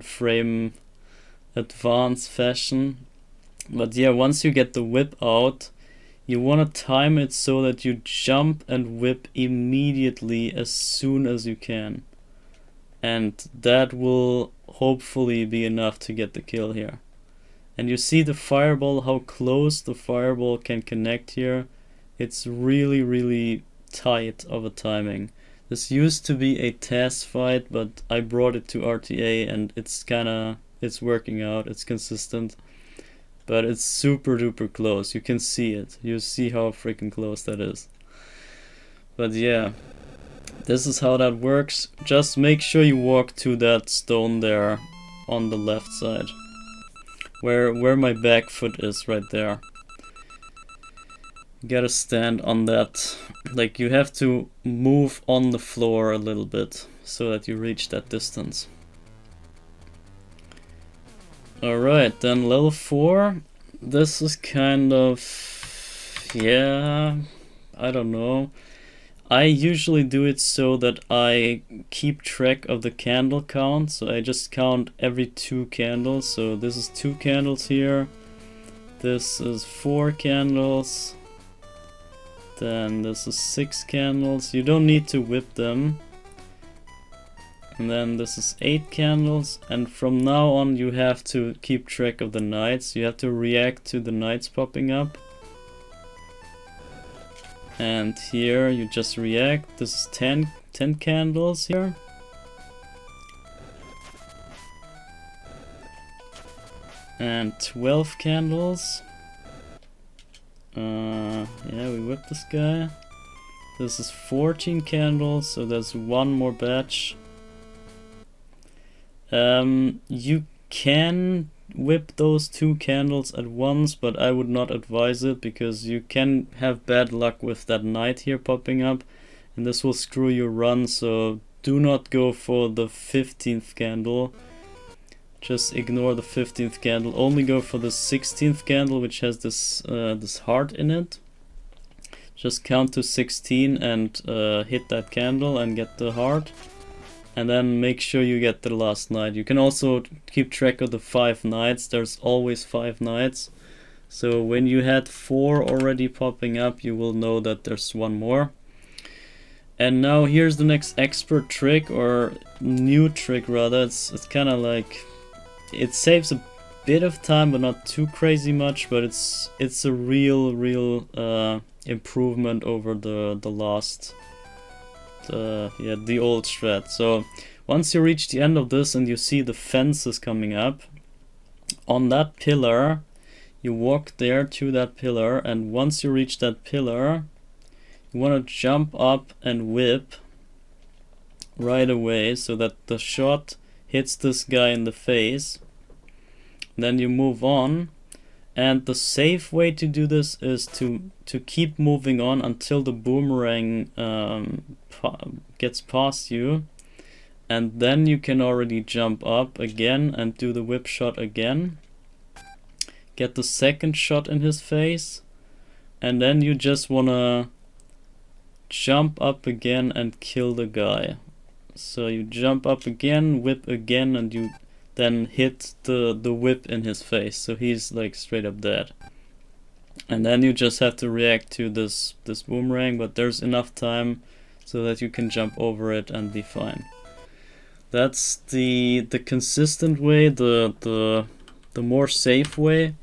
frame advanced fashion, but yeah, once you get the whip out, you want to time it so that you jump and whip immediately as soon as you can, and that will hopefully be enough to get the kill here. And you see the fireball, how close the fireball can connect here. It's really, really tight of a timing. This used to be a test fight, but I brought it to RTA and it's working out, it's consistent. But it's super duper close, you can see it. You see how freaking close that is. But yeah, this is how that works. Just make sure you walk to that stone there on the left side. Where my back foot is, right there. You gotta stand on that. Like, you have to move on the floor a little bit so that you reach that distance. Alright, then level 4. This is kind of, yeah, I don't know. I usually do it so that I keep track of the candle count. So I just count every 2 candles. So this is 2 candles here. This is 4 candles. Then this is 6 candles. You don't need to whip them. And then this is 8 candles. And from now on you have to keep track of the knights. You have to react to the knights popping up. And here you just react. This is 10 candles here. And 12 candles. Yeah, we whip this guy. This is 14 candles, so there's one more batch. You can whip those 2 candles at once, but I would not advise it because you can have bad luck with that knight here popping up, and this will screw your run. So do not go for the 15th candle. just ignore the 15th candle. Only go for the 16th candle, which has this this heart in it. Just count to 16 and hit that candle and get the heart. And then make sure you get the last knight. You can also keep track of the 5 knights. There's always 5 knights. So when you had 4 already popping up, you will know that there's 1 more. And now here's the next expert trick, or new trick rather. It's kind of like, it saves a bit of time but not too crazy much, but it's a real improvement over the last the old strat. So once you reach the end of this and you see the fences coming up, on that pillar you walk there to that pillar, and once you reach that pillar you want to jump up and whip right away so that the shot hits this guy in the face. Then you move on, and the safe way to do this is to keep moving on until the boomerang gets past you, and then you can already jump up again and do the whip shot again, get the second shot in his face, and then you just wanna jump up again and kill the guy. So you jump up again, whip again, and you then hit the whip in his face, so he's like straight up dead. And then you just have to react to this boomerang, but there's enough time so that you can jump over it and be fine. That's the consistent way, the more safe way.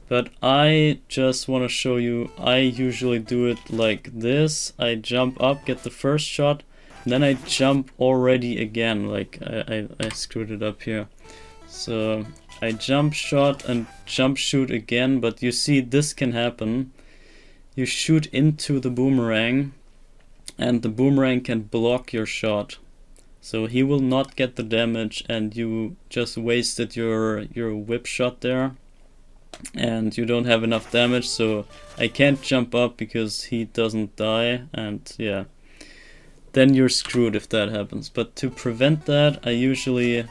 But I just want to show you, I usually do it like this. I jump up, get the first shot, and then I jump already again, like I screwed it up here. So I jump shot and jump shoot again, but you see this can happen. You shoot into the boomerang and the boomerang can block your shot. So he will not get the damage and you just wasted your whip shot there. And you don't have enough damage, so I can't jump up because he doesn't die, and yeah, then you're screwed if that happens. But to prevent that, I usually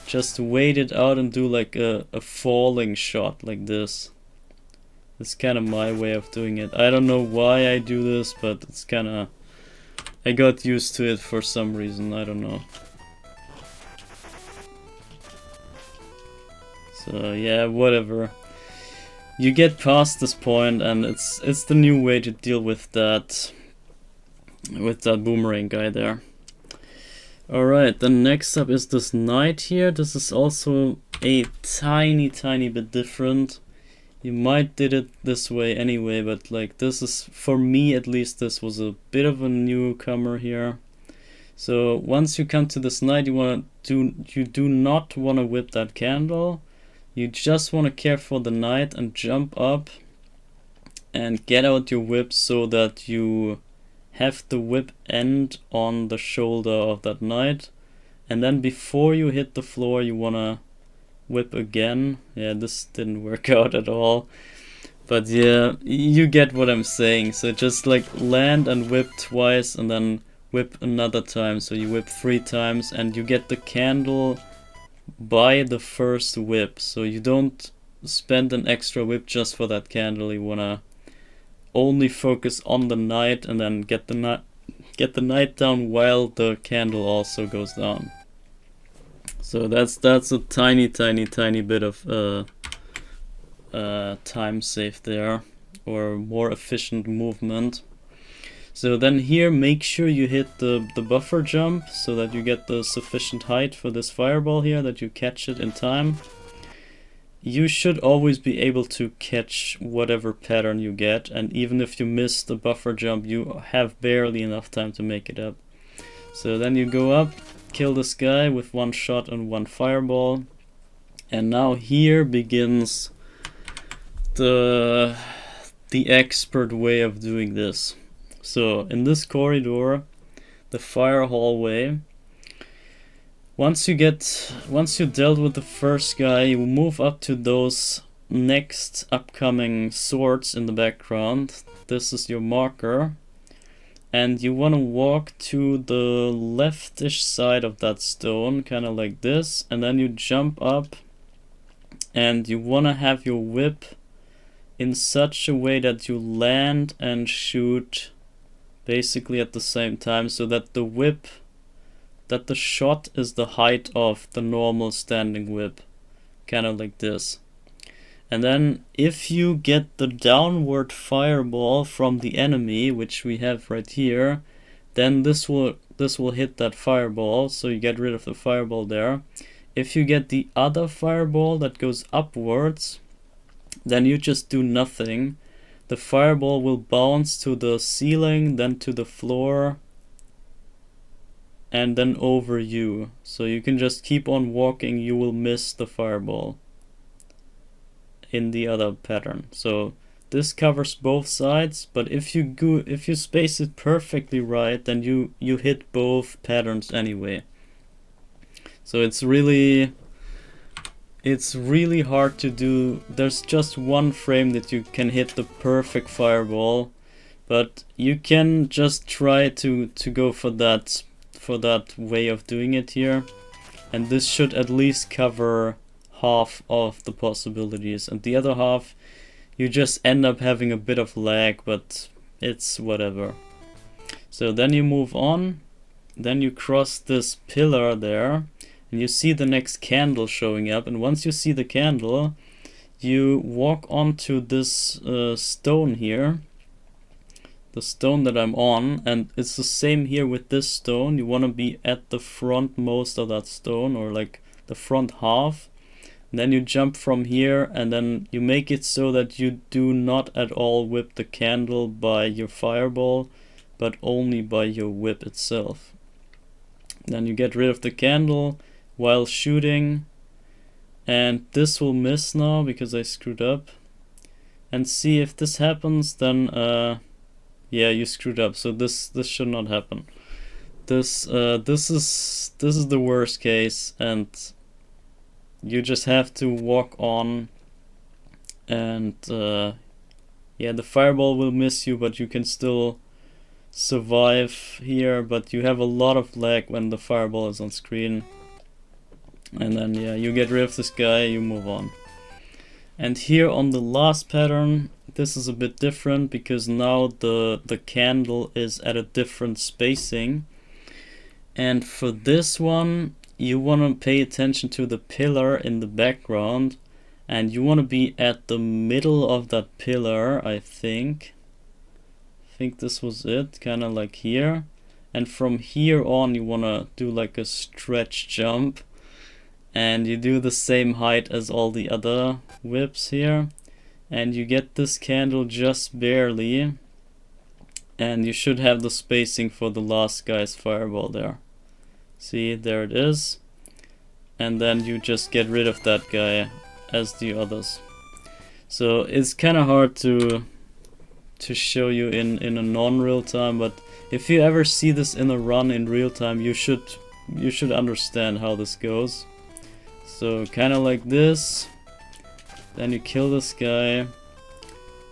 just wait it out and do like a falling shot like this. It's kind of my way of doing it. I don't know why I do this, but it's kind of, I got used to it for some reason, I don't know. So yeah, whatever. You get past this point and it's the new way to deal with that boomerang guy there. Alright, then next up is this knight here. This is also a tiny bit different. You might did it this way anyway, but like this is, for me at least, this was a bit of a newcomer here. So once you come to this knight, you do not want to whip that candle. You just want to care for the knight and jump up and get out your whip so that you have the whip end on the shoulder of that knight. And then before you hit the floor, you want to whip again. Yeah, this didn't work out at all. But yeah, you get what I'm saying. So just like land and whip twice and then whip another time. So you whip 3 times and you get the candle by the first whip, so you don't spend an extra whip just for that candle. You wanna only focus on the knight and then get the knight down while the candle also goes down. So that's a tiny bit of time save there, or more efficient movement. So then here, make sure you hit the buffer jump so that you get the sufficient height for this fireball here, that you catch it in time. You should always be able to catch whatever pattern you get, and even if you miss the buffer jump, you have barely enough time to make it up. So then you go up, kill this guy with 1 shot and 1 fireball, and now here begins the expert way of doing this. So in this corridor, the fire hallway, once you dealt with the first guy, you move up to those next upcoming swords in the background. This is your marker. and you want to walk to the leftish side of that stone, kind of like this, and then you jump up, and you want to have your whip in such a way that you land and shoot basically at the same time, so that the shot is the height of the normal standing whip, kind of like this. And then if you get the downward fireball from the enemy, which we have right here, then this will hit that fireball, so you get rid of the fireball there. If you get the other fireball that goes upwards, then you just do nothing. The fireball will bounce to the ceiling, then to the floor, and then over you. So you can just keep on walking, you will miss the fireball in the other pattern. So this covers both sides, but if you space it perfectly right, then you hit both patterns anyway. So it's really hard to do. There's just one frame that you can hit the perfect fireball, but you can just try to go for that way of doing it here, and this should at least cover half of the possibilities, and the other half you just end up having a bit of lag, but it's whatever. So then you move on, then you cross this pillar there, and you see the next candle showing up, and once you see the candle, you walk onto this stone here, the stone that I'm on, and it's the same here with this stone. You want to be at the front most of that stone, or like the front half. And then you jump from here, and then you make it so that you do not at all whip the candle by your fireball, but only by your whip itself. Then you get rid of the candle while shooting, and this will miss now because I screwed up. And see, if this happens, then yeah, you screwed up, so this should not happen. This is the worst case, and you just have to walk on, and yeah, the fireball will miss you, but you can still survive here, but you have a lot of lag when the fireball is on screen. And then yeah, you get rid of this guy, you move on. And here on the last pattern, this is a bit different because now the candle is at a different spacing. And for this one, you want to pay attention to the pillar in the background, and you want to be at the middle of that pillar, I think this was it, kind of like here. And from here on, you want to do like a stretch jump, and you do the same height as all the other whips here, and you get this candle just barely, and you should have the spacing for the last guy's fireball there. See, there it is. And then you just get rid of that guy as the others. So it's kind of hard to show you in a non-real time, but if you ever see this in a run in real time, you should understand how this goes. So kind of like this, then you kill this guy,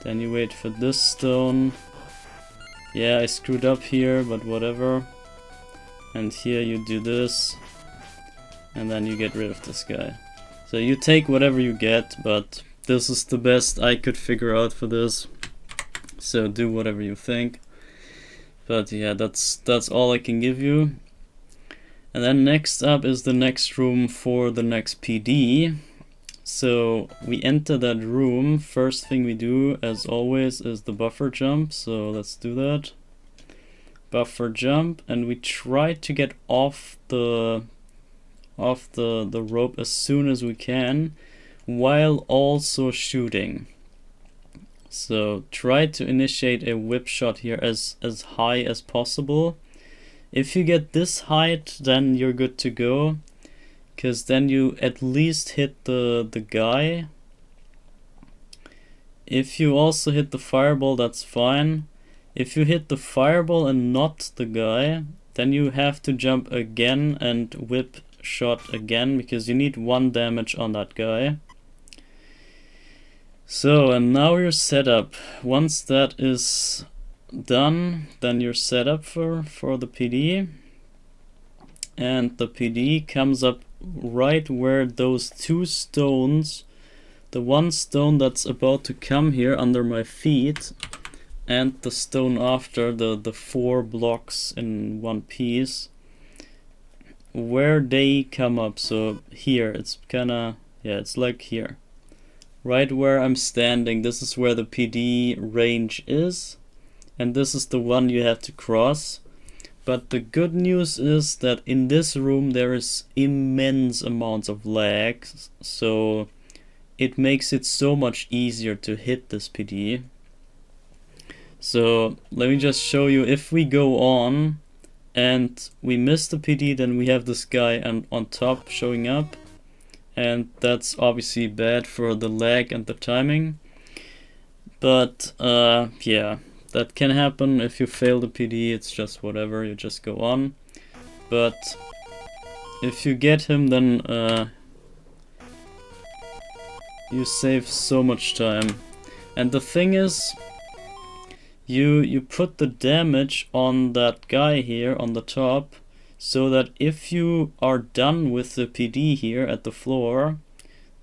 then you wait for this stone. Yeah, I screwed up here, but whatever. And here you do this, and then you get rid of this guy. So you take whatever you get, but this is the best I could figure out for this. So do whatever you think. But yeah, that's all I can give you. And then next up is the next room for the next PD. So we enter that room. First thing we do, as always, is the buffer jump. So let's do that. Buffer jump, and we try to get off the rope as soon as we can, while also shooting. So try to initiate a whip shot here as high as possible. If you get this height, then you're good to go, because then you at least hit the guy. If you also hit the fireball, that's fine. If you hit the fireball and not the guy, then you have to jump again and whip shot again, because you need 1 damage on that guy. So, and now you're set up. Once that is done, then you're set up for the PD, and the PD comes up right where those two stones, the one stone that's about to come here under my feet, and the stone after, the 4 blocks in one piece, where they come up. So here, it's kinda, yeah, it's like here. Right where I'm standing, this is where the PD range is, and this is the one you have to cross. But the good news is that in this room there is immense amounts of lag, so it makes it so much easier to hit this PD. So let me just show you, if we go on and we miss the PD, then we have this guy on top showing up, and that's obviously bad for the lag and the timing. But yeah, that can happen if you fail the PD. It's just whatever, you just go on. But if you get him, then you save so much time. And the thing is, you put the damage on that guy here on the top, so that if you are done with the PD here at the floor,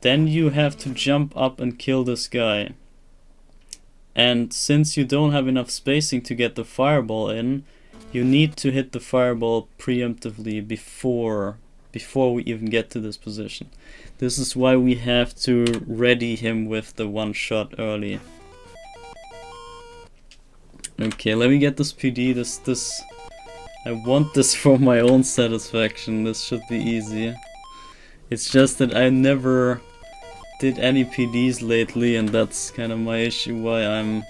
then you have to jump up and kill this guy. And since you don't have enough spacing to get the fireball in, you need to hit the fireball preemptively before we even get to this position. This is why we have to ready him with the one shot early. Okay, let me get this PD. This I want this for my own satisfaction. This should be easy. It's just that I never did any PDs lately, and that's kind of my issue, why I'm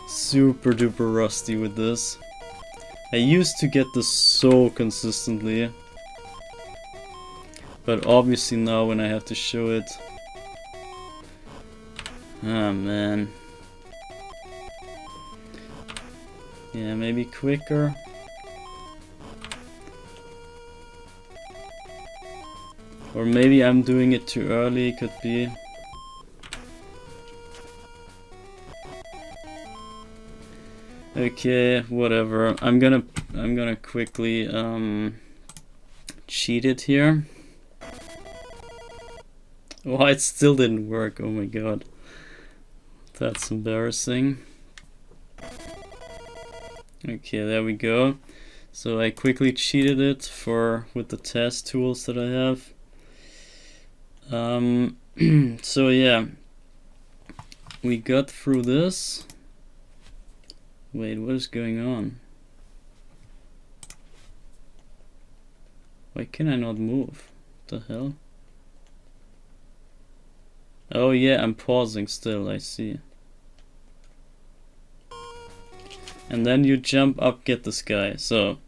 super duper rusty with this. I used to get this so consistently, but obviously now when I have to show it, ah man. Yeah, maybe quicker. Or maybe I'm doing it too early, could be. Okay, whatever. I'm gonna quickly cheat it here. Oh, it still didn't work. Oh my god. That's embarrassing. Okay, there we go. So I quickly cheated it with the test tools that I have. So yeah, we got through this. Wait, what is going on? Why can I not move? What the hell? Oh yeah, I'm pausing still, I see. And then you jump up, get this guy. So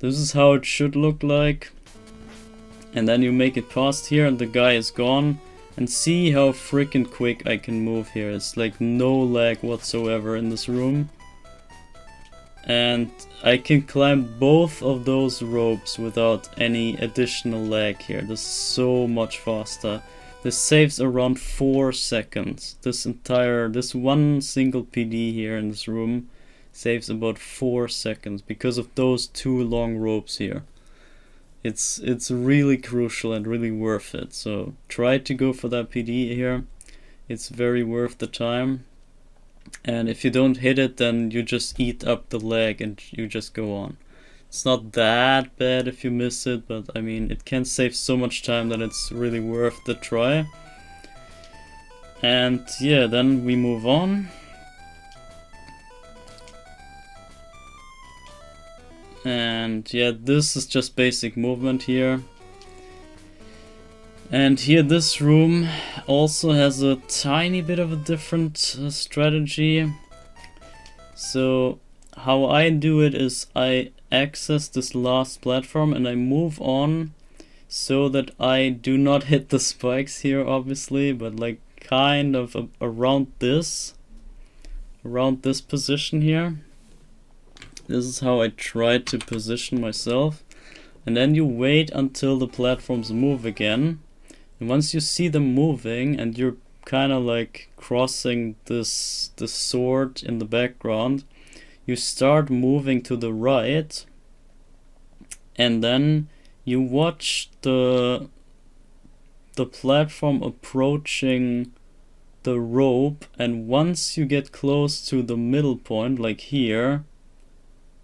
this is how it should look like. And then you make it past here and the guy is gone. And see how freaking quick I can move here. It's like no lag whatsoever in this room. And I can climb both of those ropes without any additional lag here. This is so much faster. This saves around 4 seconds. This one single PD here in this room saves about 4 seconds because of those 2 long ropes here. It's really crucial and really worth it. So try to go for that PD here. It's very worth the time. And if you don't hit it, then you just eat up the lag and you just go on. It's not that bad if you miss it, but I mean, it can save so much time that it's really worth the try. And yeah, then we move on. And yeah, this is just basic movement here. And here this room also has a tiny bit of a different strategy. So how I do it is I access this last platform and I move on so that I do not hit the spikes here obviously, but like kind of around this position here. This is how I try to position myself. And then you wait until the platforms move again. And once you see them moving and you're kind of like crossing this sword in the background, you start moving to the right, and then you watch the platform approaching the rope, and once you get close to the middle point, like here,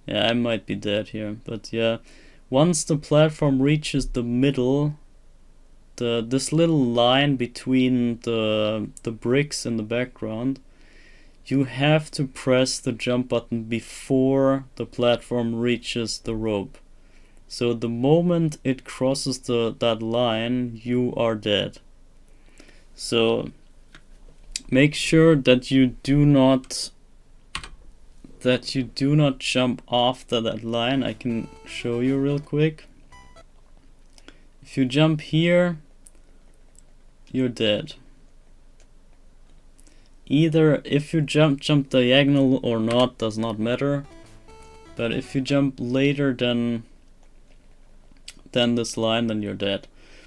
yeah, I might be dead here, but yeah, once the platform reaches the middle, this little line between the bricks in the background, you have to press the jump button before the platform reaches the rope. So the moment it crosses that line, you are dead. So make sure that you do not jump after that line. I can show you real quick. If you jump here, you're dead. Either if you jump diagonal or not does not matter, but if you jump later than this line, then you're dead.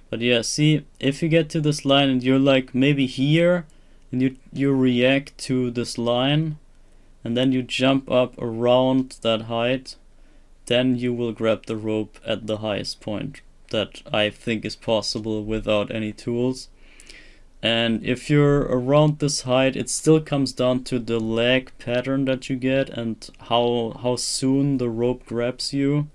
But yeah, see, if you get to this line and you're like maybe here, and you react to this line, and then you jump up around that height, then you will grab the rope at the highest point that I think is possible without any tools. And if you're around this height, it still comes down to the lag pattern that you get and how soon the rope grabs you.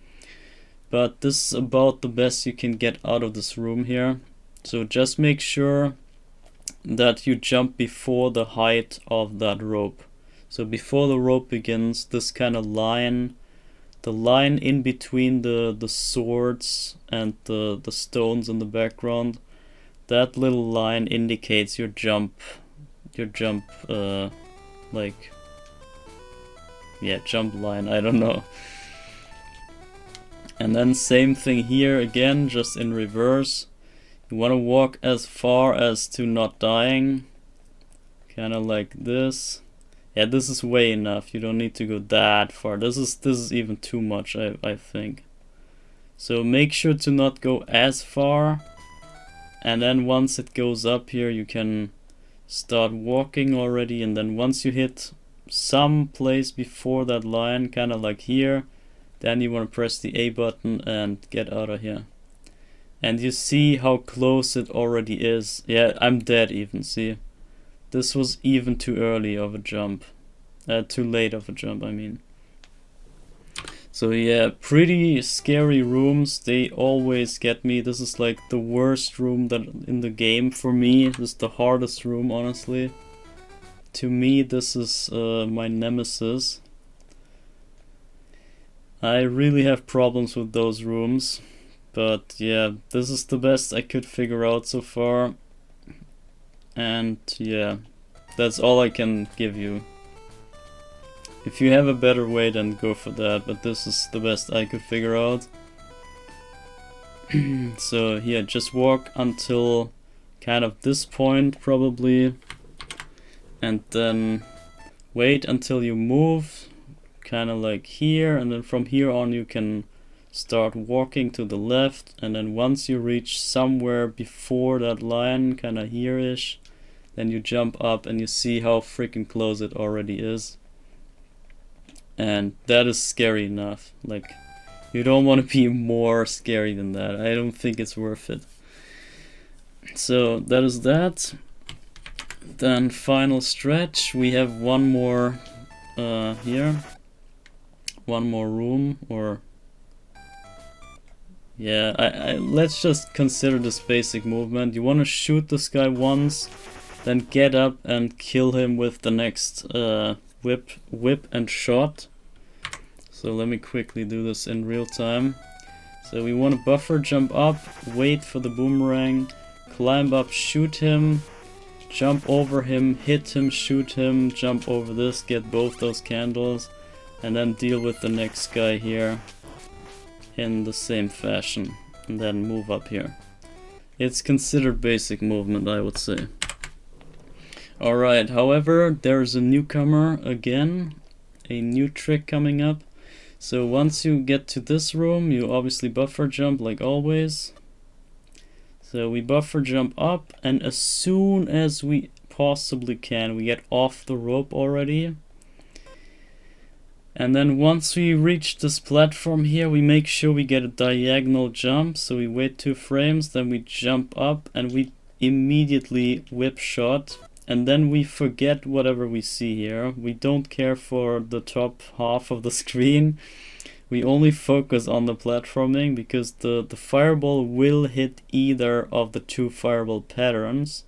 But this is about the best you can get out of this room here. So just make sure that you jump before the height of that rope. So before the rope begins, this kind of line, the line in between the swords and the stones in the background, that little line indicates your jump like, yeah, jump line, I don't know. And then same thing here again, just in reverse. You want to walk as far as to not dying, kind of like this. Yeah, this is way enough. You don't need to go that far. This is even too much, I think. So make sure to not go as far. And then once it goes up here, you can start walking already. And then once you hit some place before that line, kind of like here, then you want to press the A button and get out of here. And you see how close it already is. Yeah, I'm dead even, see. This was even too early of a jump. Too late of a jump, I mean. So yeah, pretty scary rooms. They always get me. This is like the worst room that in the game for me. This is the hardest room, honestly. To me, this is my nemesis. I really have problems with those rooms. But yeah, this is the best I could figure out so far. And yeah, that's all I can give you. If you have a better way, then go for that, but this is the best I could figure out. So yeah, just walk until kind of this point probably, and then wait until you move, kind of like here, and then from here on you can start walking to the left, and then once you reach somewhere before that line, kind of here-ish, then you jump up and you see how freaking close it already is. And that is scary enough. Like, you don't want to be more scary than that. I don't think it's worth it. So that is that. Then final stretch. We have one more here. One more room, or yeah, I let's just consider this basic movement. You want to shoot this guy once, then get up and kill him with the next whip and shot. So let me quickly do this in real time. So we want to buffer jump up, wait for the boomerang, climb up, shoot him, jump over him, hit him, shoot him, jump over this, get both those candles, and then deal with the next guy here in the same fashion, and then move up here. It's considered basic movement, I would say. Alright, however, there's a newcomer again, a new trick coming up. So once you get to this room, you obviously buffer jump like always. So we buffer jump up, and as soon as we possibly can, we get off the rope already. And then once we reach this platform here, we make sure we get a diagonal jump. So we wait 2 frames, then we jump up and we immediately whip shot. And then we forget whatever we see here. We don't care for the top half of the screen. We only focus on the platforming because the fireball will hit either of the 2 fireball patterns.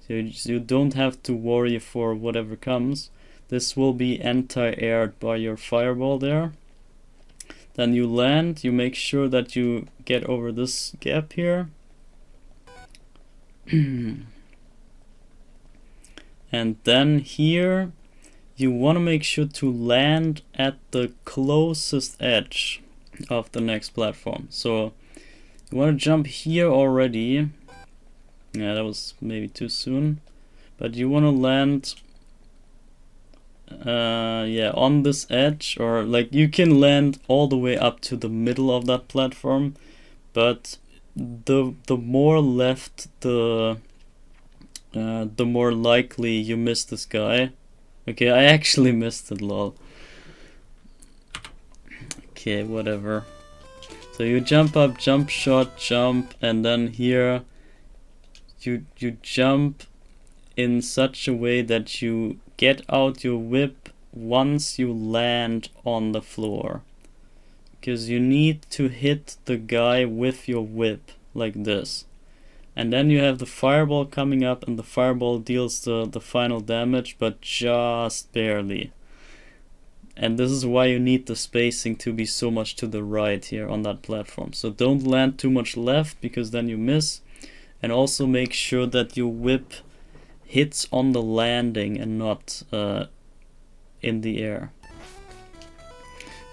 So you don't have to worry for whatever comes. This will be anti-aired by your fireball there. Then you land, you make sure that you get over this gap here. And then here you want to make sure to land at the closest edge of the next platform. So you want to jump here already. Yeah, that was maybe too soon. But you want to land yeah, on this edge, or like you can land all the way up to the middle of that platform, but the more left, the more likely you miss this guy. Okay, I actually missed it, lol. Okay, whatever. So you jump up, jump shot, jump, and then here you jump in such a way that you get out your whip once you land on the floor. Because you need to hit the guy with your whip, like this. And then you have the fireball coming up, and the fireball deals the final damage, but just barely. And this is why you need the spacing to be so much to the right here on that platform. So don't land too much left, because then you miss. And also make sure that your whip hits on the landing and not in the air.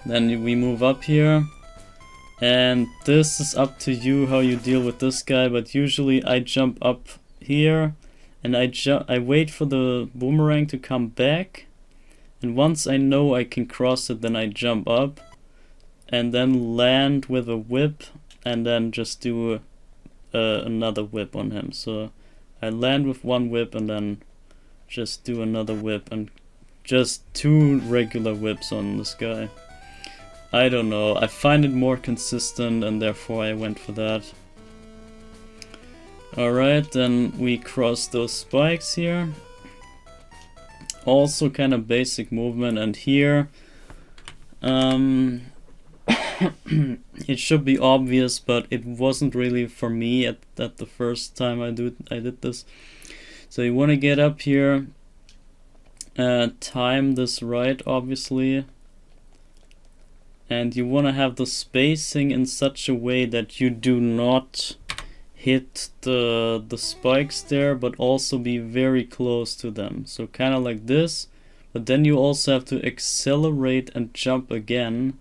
Then we move up here. And this is up to you how you deal with this guy, but usually I jump up here and I wait for the boomerang to come back, and once I know I can cross it, then I jump up and then land with a whip and then just do another whip on him. So I land with one whip and then just do another whip, and just 2 regular whips on this guy. I don't know, I find it more consistent and therefore I went for that. Alright, then we cross those spikes here. Also kind of basic movement, and here it should be obvious, but it wasn't really for me at the first time I did this. So you want to get up here, time this right obviously. And you want to have the spacing in such a way that you do not hit the spikes there, but also be very close to them. So kind of like this, but then you also have to accelerate and jump again,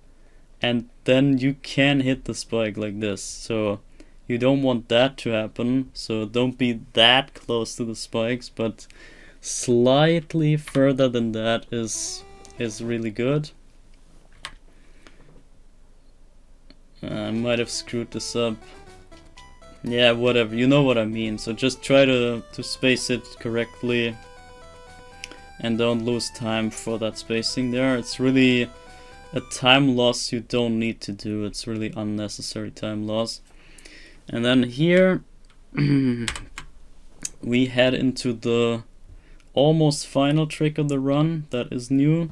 and then you can hit the spike like this. So you don't want that to happen, so don't be that close to the spikes, but slightly further than that is really good. I might have screwed this up. Yeah, whatever, you know what I mean. So just try to space it correctly and don't lose time for that spacing there. It's really a time loss you don't need to do. It's really unnecessary time loss. And then here we head into the almost final trick of the run that is new.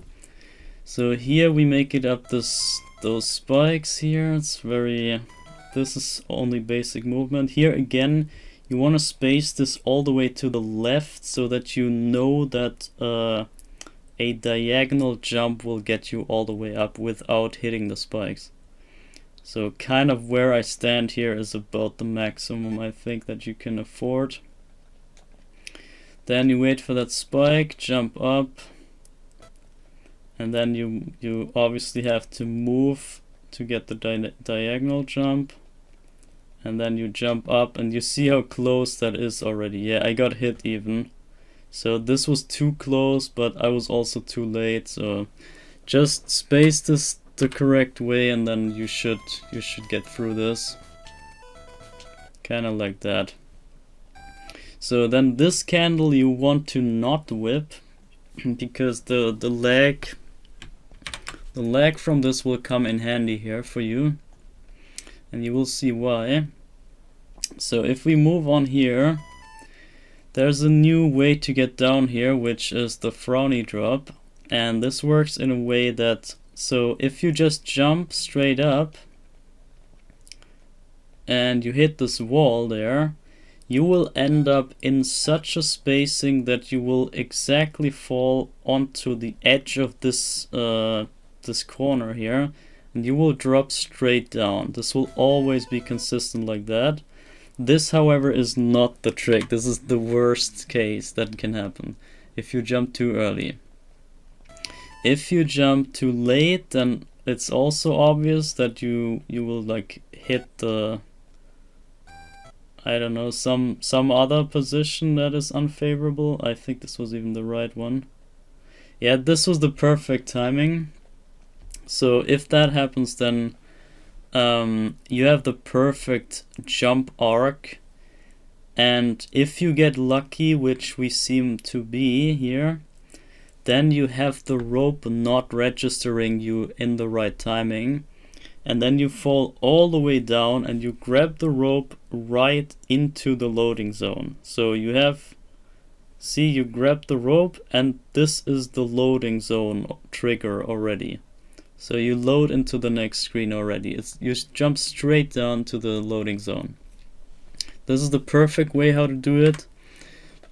So here we make it up those spikes here. This is only basic movement. Here again, you want to space this all the way to the left so that you know that a diagonal jump will get you all the way up without hitting the spikes. So kind of where I stand here is about the maximum I think that you can afford. Then you wait for that spike, jump up. And then you obviously have to move to get the diagonal jump. And then you jump up, and you see how close that is already. Yeah, I got hit even. So this was too close, but I was also too late. So just space this the correct way, and then you should get through this. Kind of like that. So then this candle you want to not whip, because the The lag from this will come in handy here for you, and you will see why. So if we move on here, there's a new way to get down here, which is the Frownie drop, and this works in a way that, so if you just jump straight up and you hit this wall there, you will end up in such a spacing that you will exactly fall onto the edge of this this corner here, and you will drop straight down. This will always be consistent like that. This, however, is not the trick. This is the worst case that can happen if you jump too early. If you jump too late, then it's also obvious that you will like hit the, I don't know, some other position that is unfavorable. I think this was even the right one. Yeah, this was the perfect timing. So if that happens, then you have the perfect jump arc, and if you get lucky, which we seem to be here, then you have the rope not registering you in the right timing, and then you fall all the way down and you grab the rope right into the loading zone. So you have, see, you grab the rope and this is the loading zone trigger already. So you load into the next screen already. You jump straight down to the loading zone. This is the perfect way how to do it.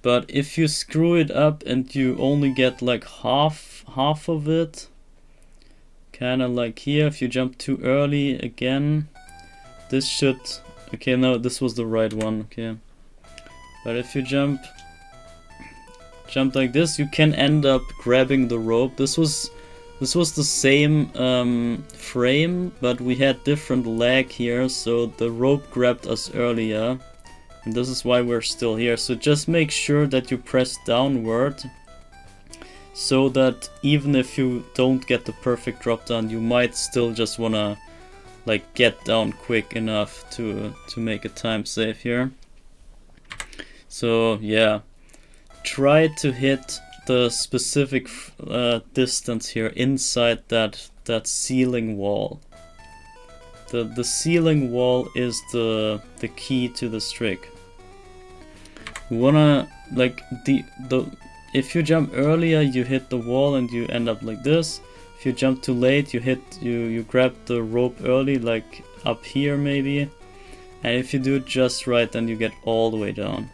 But if you screw it up and you only get like half of it, kind of like here, if you jump too early again, this should, okay, no, this was the right one, okay. But if you jump like this, you can end up grabbing the rope. This was the same frame, but we had different lag here, so the rope grabbed us earlier, and this is why we're still here. So just make sure that you press downward, so that even if you don't get the perfect drop down, you might still just wanna like get down quick enough to make a time save here. So yeah, try to hit the specific distance here inside that ceiling wall. The ceiling wall is the key to this trick. You wanna like if you jump earlier, you hit the wall and you end up like this. If you jump too late, you grab the rope early, like up here maybe. And if you do it just right, then you get all the way down.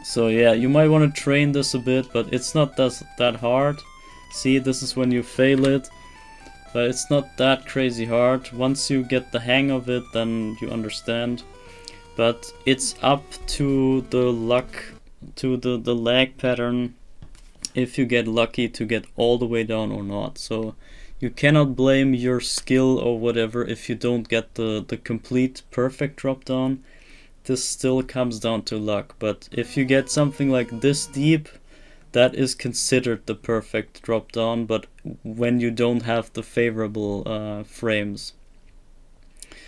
So yeah, you might want to train this a bit, but it's not that hard. See, this is when you fail it, but it's not that crazy hard. Once you get the hang of it, then you understand. But it's up to the luck, to the lag pattern, if you get lucky to get all the way down or not. So you cannot blame your skill or whatever if you don't get the complete perfect drop down. This still comes down to luck, but if you get something like this deep, that is considered the perfect drop down, but when you don't have the favorable frames.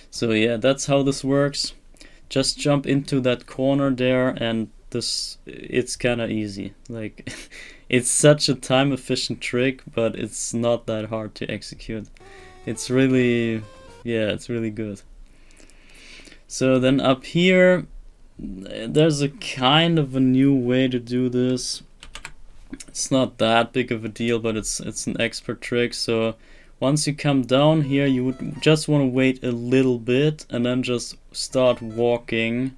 So yeah, that's how this works. Just jump into that corner there, and it's kind of easy. Like it's such a time efficient trick, but it's not that hard to execute. It's really, yeah, it's really good. So then up here, there's a kind of a new way to do this. It's not that big of a deal, but it's an expert trick. So once you come down here, you would just want to wait a little bit and then just start walking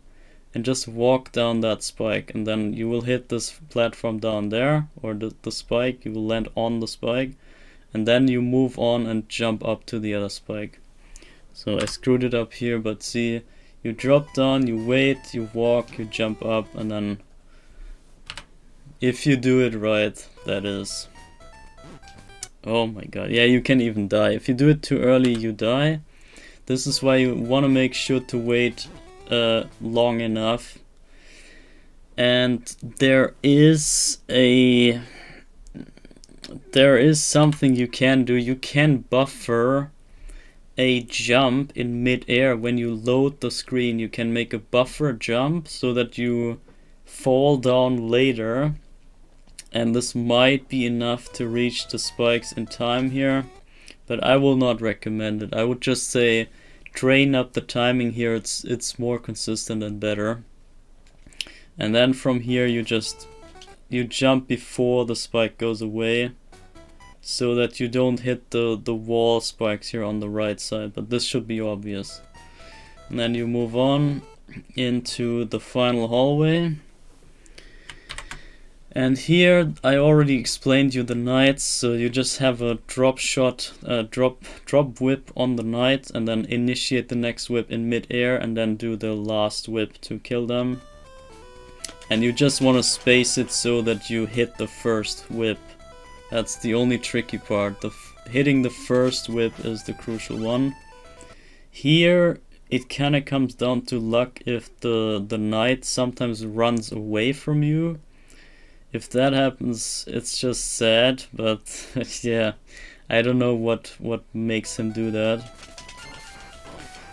and just walk down that spike, and then you will hit this platform down there, or the spike. You will land on the spike, and then you move on and jump up to the other spike. So I screwed it up here, but see, you drop down, you wait, you walk, you jump up, and then if you do it right, that is. Oh my god, yeah, you can even die. If you do it too early, you die. This is why you want to make sure to wait long enough. And there is something you can do. You can buffer a jump in mid-air. When you load the screen, you can make a buffer jump so that you fall down later, and this might be enough to reach the spikes in time here. but I will not recommend it. I would just say train up the timing here. It's more consistent and better. And then from here you jump before the spike goes away, so that you don't hit the wall spikes here on the right side, but this should be obvious. And then you move on into the final hallway. And here I already explained you the knights, so you just have a drop shot, drop whip on the knight, and then initiate the next whip in mid-air, and then do the last whip to kill them. And you just want to space it so that you hit the first whip. That's the only tricky part. Hitting the first whip is the crucial one. Here it kind of comes down to luck if the knight sometimes runs away from you. If that happens, it's just sad, but yeah, I don't know what makes him do that.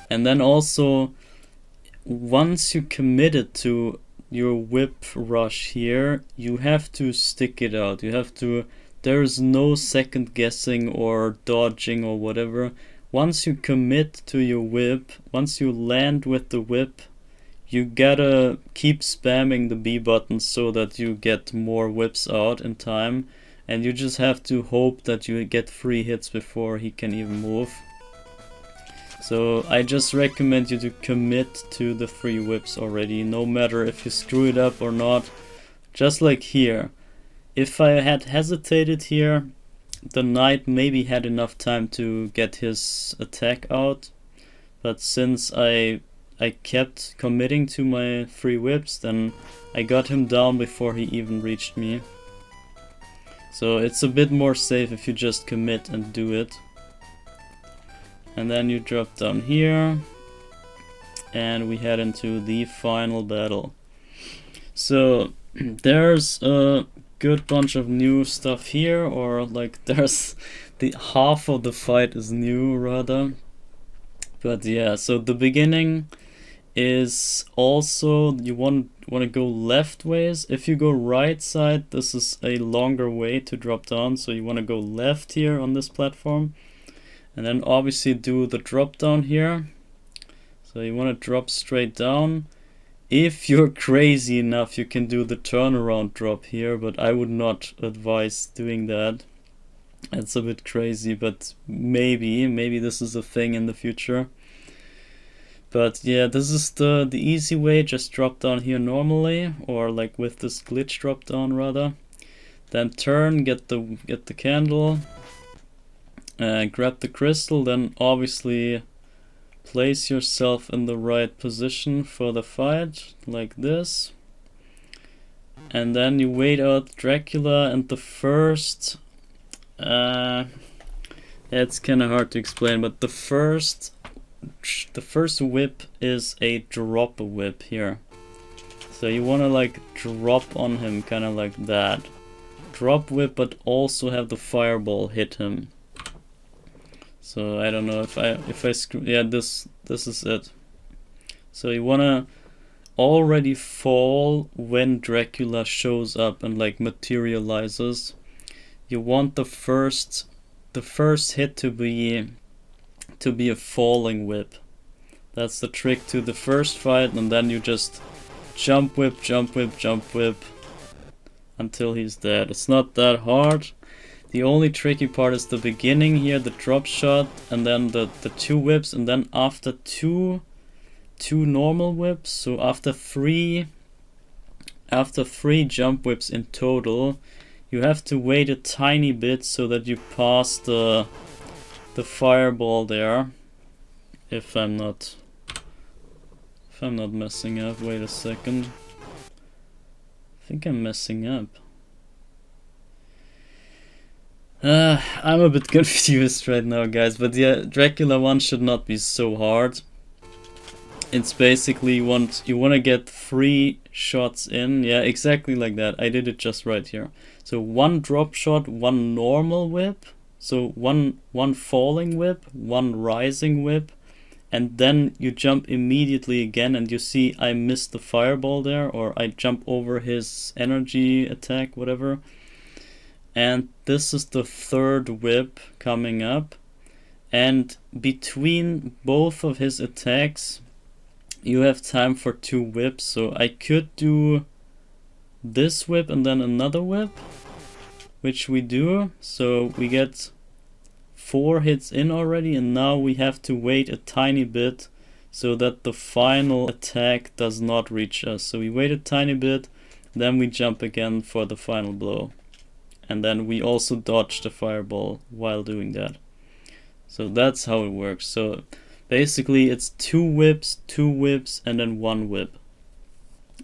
And then also, once you committed to your whip rush here, you have to stick it out. There is no second guessing or dodging or whatever. Once you commit to your whip, once you land with the whip, you gotta keep spamming the B button so that you get more whips out in time, and you just have to hope that you get 3 hits before he can even move. So I just recommend you to commit to the 3 whips already, no matter if you screw it up or not. Just like here, if I had hesitated here, the knight maybe had enough time to get his attack out, but since I kept committing to my 3 whips, then I got him down before he even reached me. So it's a bit more safe if you just commit and do it. And then you drop down here, and we head into the final battle. So there's a good bunch of new stuff here, or like there's the half of the fight is new rather. But yeah, so the beginning is also, you want to go left ways. If you go right side, this is a longer way to drop down, so you want to go left here on this platform, and then obviously do the drop down here. So you want to drop straight down. If you're crazy enough, you can do the turnaround drop here, but I would not advise doing that. It's a bit crazy, but maybe this is a thing in the future. But yeah, this is the easy way. Just drop down here normally, or like with this glitch drop down rather. Then turn, get the candle, grab the crystal, then obviously place yourself in the right position for the fight, like this. And then you wait out Dracula, and the first... it's kinda hard to explain, but the first whip is a drop whip here. So you wanna like drop on him, kinda like that. Drop whip, but also have the fireball hit him. So I don't know if I screw, yeah, this is it. So you wanna already fall when Dracula shows up and like materializes. You want the first hit to be a falling whip. That's the trick to the first fight, and then you just jump whip, jump whip, jump whip until he's dead. It's not that hard. The only tricky part is the beginning here, the drop shot, and then the 2 whips, and then after two normal whips, so after three jump whips in total, you have to wait a tiny bit so that you pass the fireball there. If I'm not messing up, wait a second. I think I'm messing up. I'm a bit confused right now, guys, but yeah, Dracula 1 should not be so hard. It's basically you want to get 3 shots in. Yeah, exactly like that. I did it just right here. So 1 drop shot, 1 normal whip, so one falling whip, 1 rising whip, and then you jump immediately again, and you see I missed the fireball there, or I jump over his energy attack, whatever. And this is the 3rd whip coming up. and between both of his attacks you have time for 2 whips. So I could do this whip and then another whip, which we do, so we get 4 hits in already, and now we have to wait a tiny bit so that the final attack does not reach us. So we wait a tiny bit, then we jump again for the final blow, and then we also dodge the fireball while doing that. So that's how it works. So basically it's 2 whips, and then 1 whip,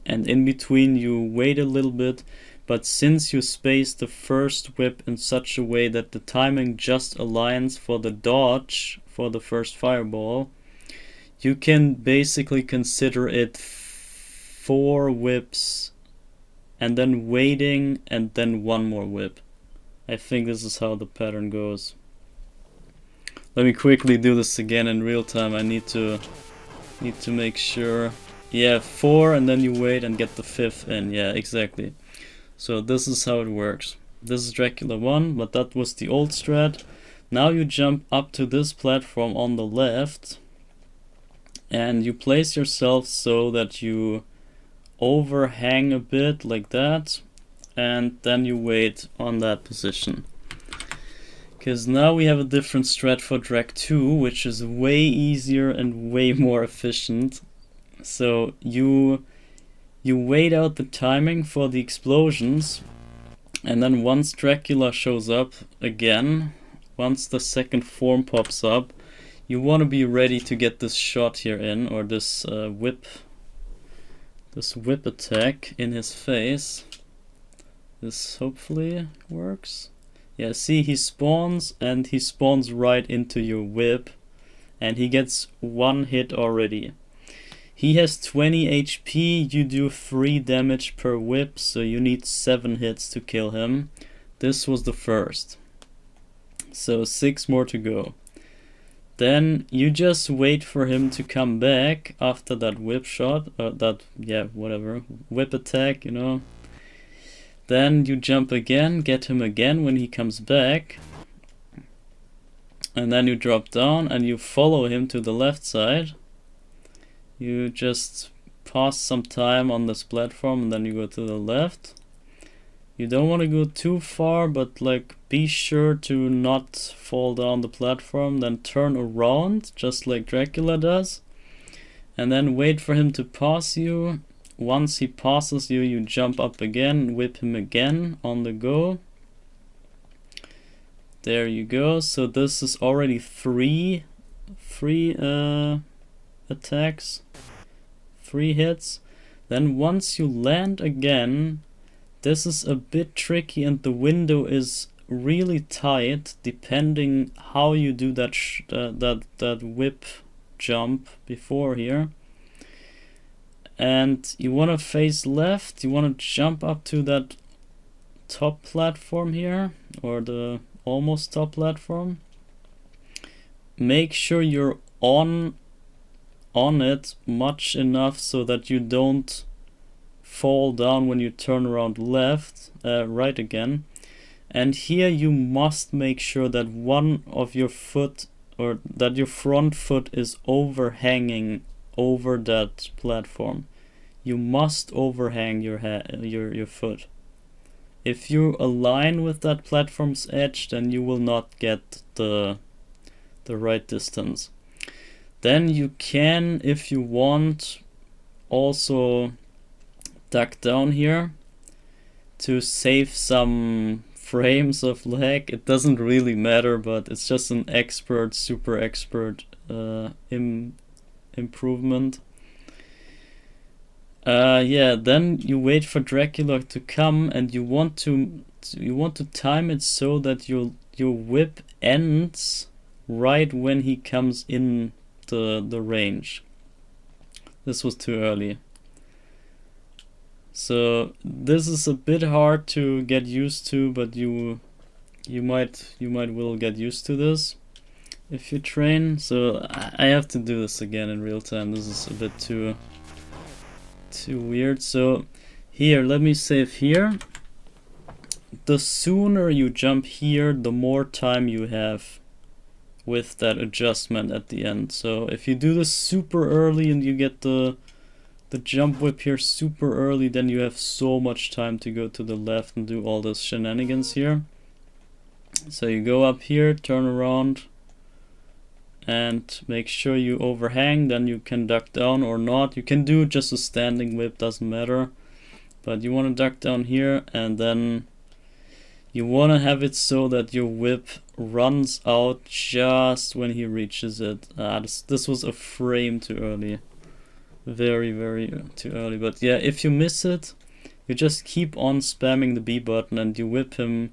and in between you wait a little bit. But since you space the first whip in such a way that the timing just aligns for the dodge for the first fireball, you can basically consider it 4 whips and then waiting and then 1 more whip. I think this is how the pattern goes. Let me quickly do this again in real time. I need to make sure. Yeah, 4 and then you wait and get the 5th in. Yeah, exactly. So this is how it works. This is Dracula 1, but that was the old strat. Now you jump up to this platform on the left and you place yourself so that you overhang a bit like that, and then you wait on that position. Because now we have a different strat for Drac 2, which is way easier and way more efficient. So you wait out the timing for the explosions, and then once Dracula shows up again, once the second form pops up, you want to be ready to get this shot here in, or this whip attack in his face. This hopefully works. Yeah, see, he spawns and he spawns right into your whip, and he gets 1 hit already. He has 20 HP, you do 3 damage per whip, so you need 7 hits to kill him. This was the first. So 6 more to go. Then you just wait for him to come back after that whip shot, whip attack, you know. Then you jump again, get him again when he comes back. And then you drop down and you follow him to the left side. You just pass some time on this platform and then you go to the left. You don't want to go too far, but like be sure to not fall down the platform. Then turn around just like Dracula does, and then wait for him to pass you. Once he passes you, you jump up again, whip him again on the go. There you go. So this is already 3 attacks, 3 hits. Then once you land again, this is a bit tricky and the window is really tight depending how you do that whip jump before here. And you want to face left, you want to jump up to that top platform here, or the almost top platform. Make sure you're on it much enough so that you don't fall down when you turn around right again. And here you must make sure that one of your foot, or that your front foot is overhanging over that platform. You must overhang your foot. If you align with that platform's edge, then you will not get the right distance. Then you can, if you want, also duck down here to save some frames of lag. It doesn't really matter, but it's just an super expert improvement. Then you wait for Dracula to come, and you want to time it so that your whip ends right when he comes in the range. This was too early. So this is a bit hard to get used to, but you might will get used to this if you train. So I have to do this again in real time. This is a bit too weird. So here, let me save here. The sooner you jump here, the more time you have with that adjustment at the end. So if you do this super early and you get the jump whip here super early, then you have so much time to go to the left and do all those shenanigans here. So you go up here, turn around, and make sure you overhang, then you can duck down or not. You can do just a standing whip, doesn't matter. But you want to duck down here, and then you want to have it so that your whip runs out just when he reaches it. This was a frame too early. Very, very too early. But yeah, if you miss it, you just keep on spamming the B button and you whip him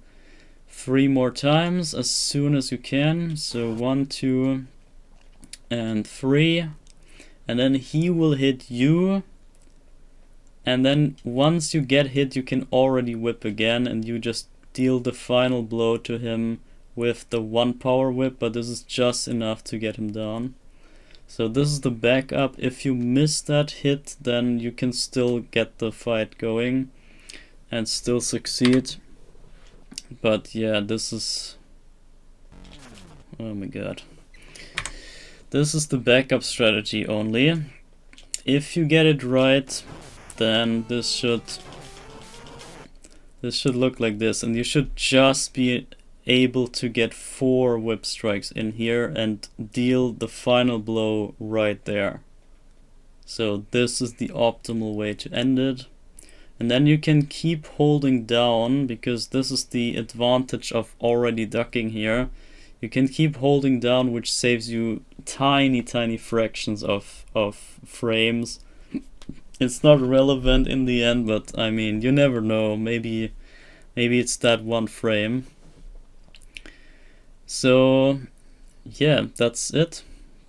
3 more times as soon as you can. So 1, 2, and 3. And then he will hit you. And then once you get hit, you can already whip again, and you just deal the final blow to him with the 1 power whip, but this is just enough to get him down. So this is the backup. If you miss that hit, then you can still get the fight going and still succeed. But yeah, this is... oh my god. This is the backup strategy only. If you get it right, then this should look like this, and you should just be able to get 4 whip strikes in here and deal the final blow right there. So this is the optimal way to end it. And then you can keep holding down, because this is the advantage of already ducking here. You can keep holding down, which saves you tiny fractions of frames. It's not relevant in the end, but I mean, you never know. Maybe it's that 1 frame. So yeah, that's it.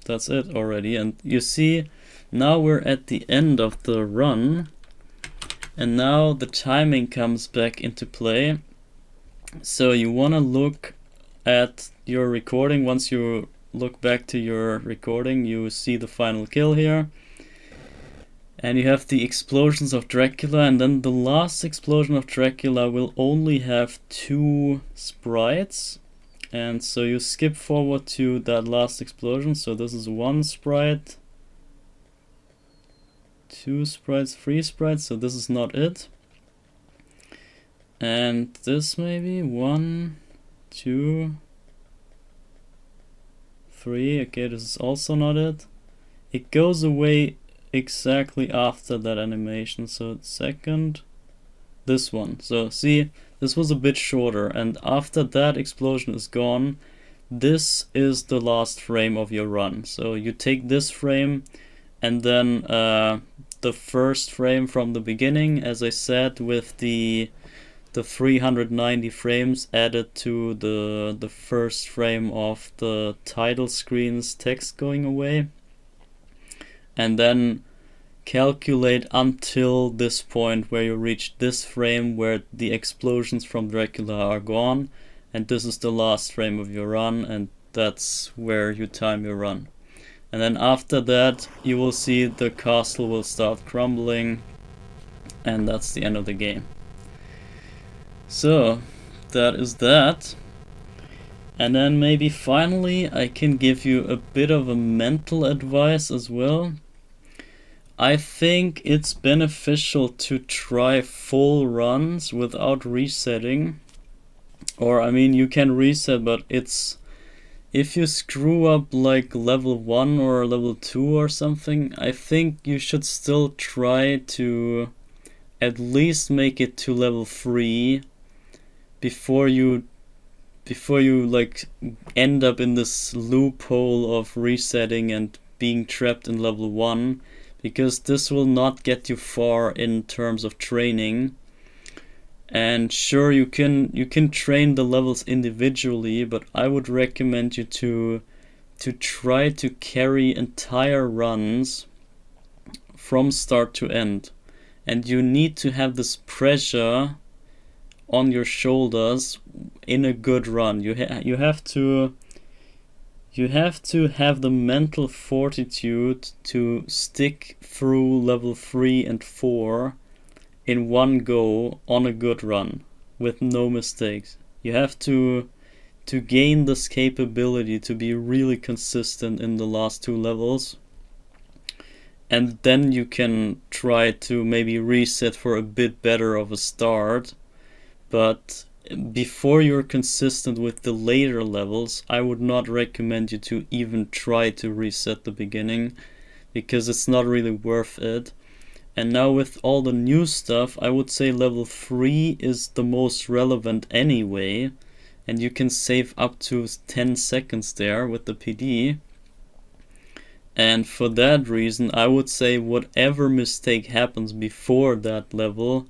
That's it already. And you see, now we're at the end of the run, and now the timing comes back into play. So you want to look at your recording. Once you look back to your recording, you see the final kill here. And you have the explosions of Dracula, and then the last explosion of Dracula will only have 2 sprites. And so you skip forward to that last explosion. So this is 1 sprite, 2 sprites, 3 sprites, so this is not it. And this maybe 1, 2, 3, okay, this is also not it. It goes away exactly after that animation, so second, this one. So see, this was a bit shorter, and after that explosion is gone, this is the last frame of your run. So you take this frame, and then the first frame from the beginning, as I said, with the 390 frames added to the first frame of the title screen's text going away. And then calculate until this point where you reach this frame where the explosions from Dracula are gone, and this is the last frame of your run, and that's where you time your run. And then after that you will see the castle will start crumbling, and that's the end of the game. So that is that. And then maybe finally I can give you a bit of a mental advice as well. I think it's beneficial to try full runs without resetting. Or I mean, you can reset, but it's... if you screw up like level 1 or level 2 or something, I think you should still try to at least make it to level 3 before you like end up in this loophole of resetting and being trapped in level 1, because this will not get you far in terms of training. And sure, you can train the levels individually, but I would recommend you to try to carry entire runs from start to end. And you need to have this pressure on your shoulders in a good run. You have to have the mental fortitude to stick through level 3 and 4 in one go on a good run with no mistakes. You have to to gain this capability to be really consistent in the last 2 levels. And then you can try to maybe reset for a bit better of a start. But before you're consistent with the later levels, I would not recommend you to even try to reset the beginning, because it's not really worth it. And now with all the new stuff, I would say level 3 is the most relevant anyway, and you can save up to 10 seconds there with the PD. And for that reason, I would say whatever mistake happens before that level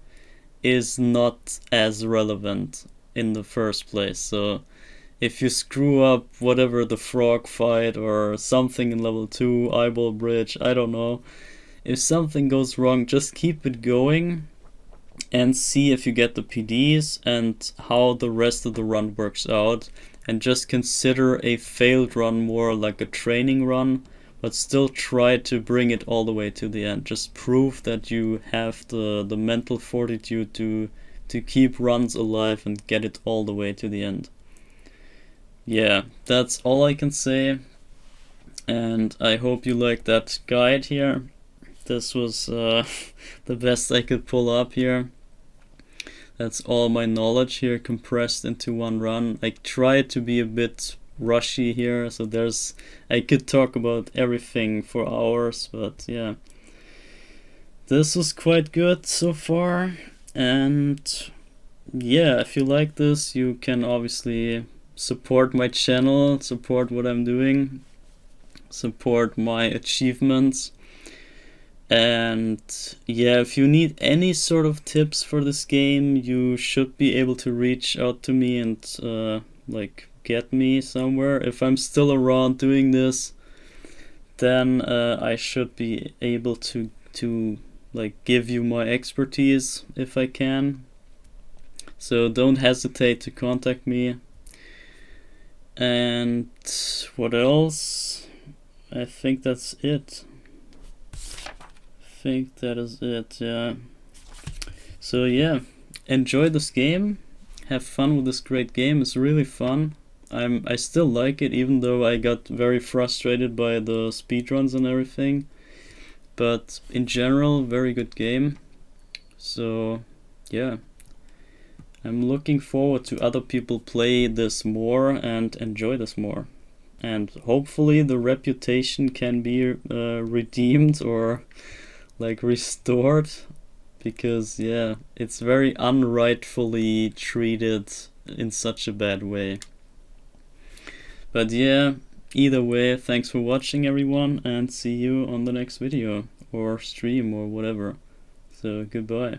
is not as relevant in the first place. So if you screw up whatever, the frog fight or something in level 2, eyeball bridge, I don't know, if something goes wrong, just keep it going and see if you get the PDs and how the rest of the run works out, and just consider a failed run more like a training run, but still try to bring it all the way to the end. Just prove that you have the mental fortitude to keep runs alive and get it all the way to the end. Yeah, that's all I can say, and I hope you liked that guide here. This was the best I could pull up here. That's all my knowledge here compressed into one run. I tried to be a bit rushy here, so I could talk about everything for hours, but yeah, this was quite good so far. And yeah, if you like this, you can obviously support my channel, support what I'm doing, support my achievements. And yeah, if you need any sort of tips for this game, you should be able to reach out to me and like get me somewhere. If I'm still around doing this, then I should be able to like give you my expertise if I can. So don't hesitate to contact me. And what else? I think that's it. I think that is it, yeah. So yeah, enjoy this game. Have fun with this great game. It's really fun. I still like it, even though I got very frustrated by the speedruns and everything. But in general, very good game. So yeah, I'm looking forward to other people play this more and enjoy this more. And hopefully the reputation can be redeemed or like restored, because yeah, it's very unrightfully treated in such a bad way. But yeah, either way, thanks for watching everyone, and see you on the next video or stream or whatever. So goodbye.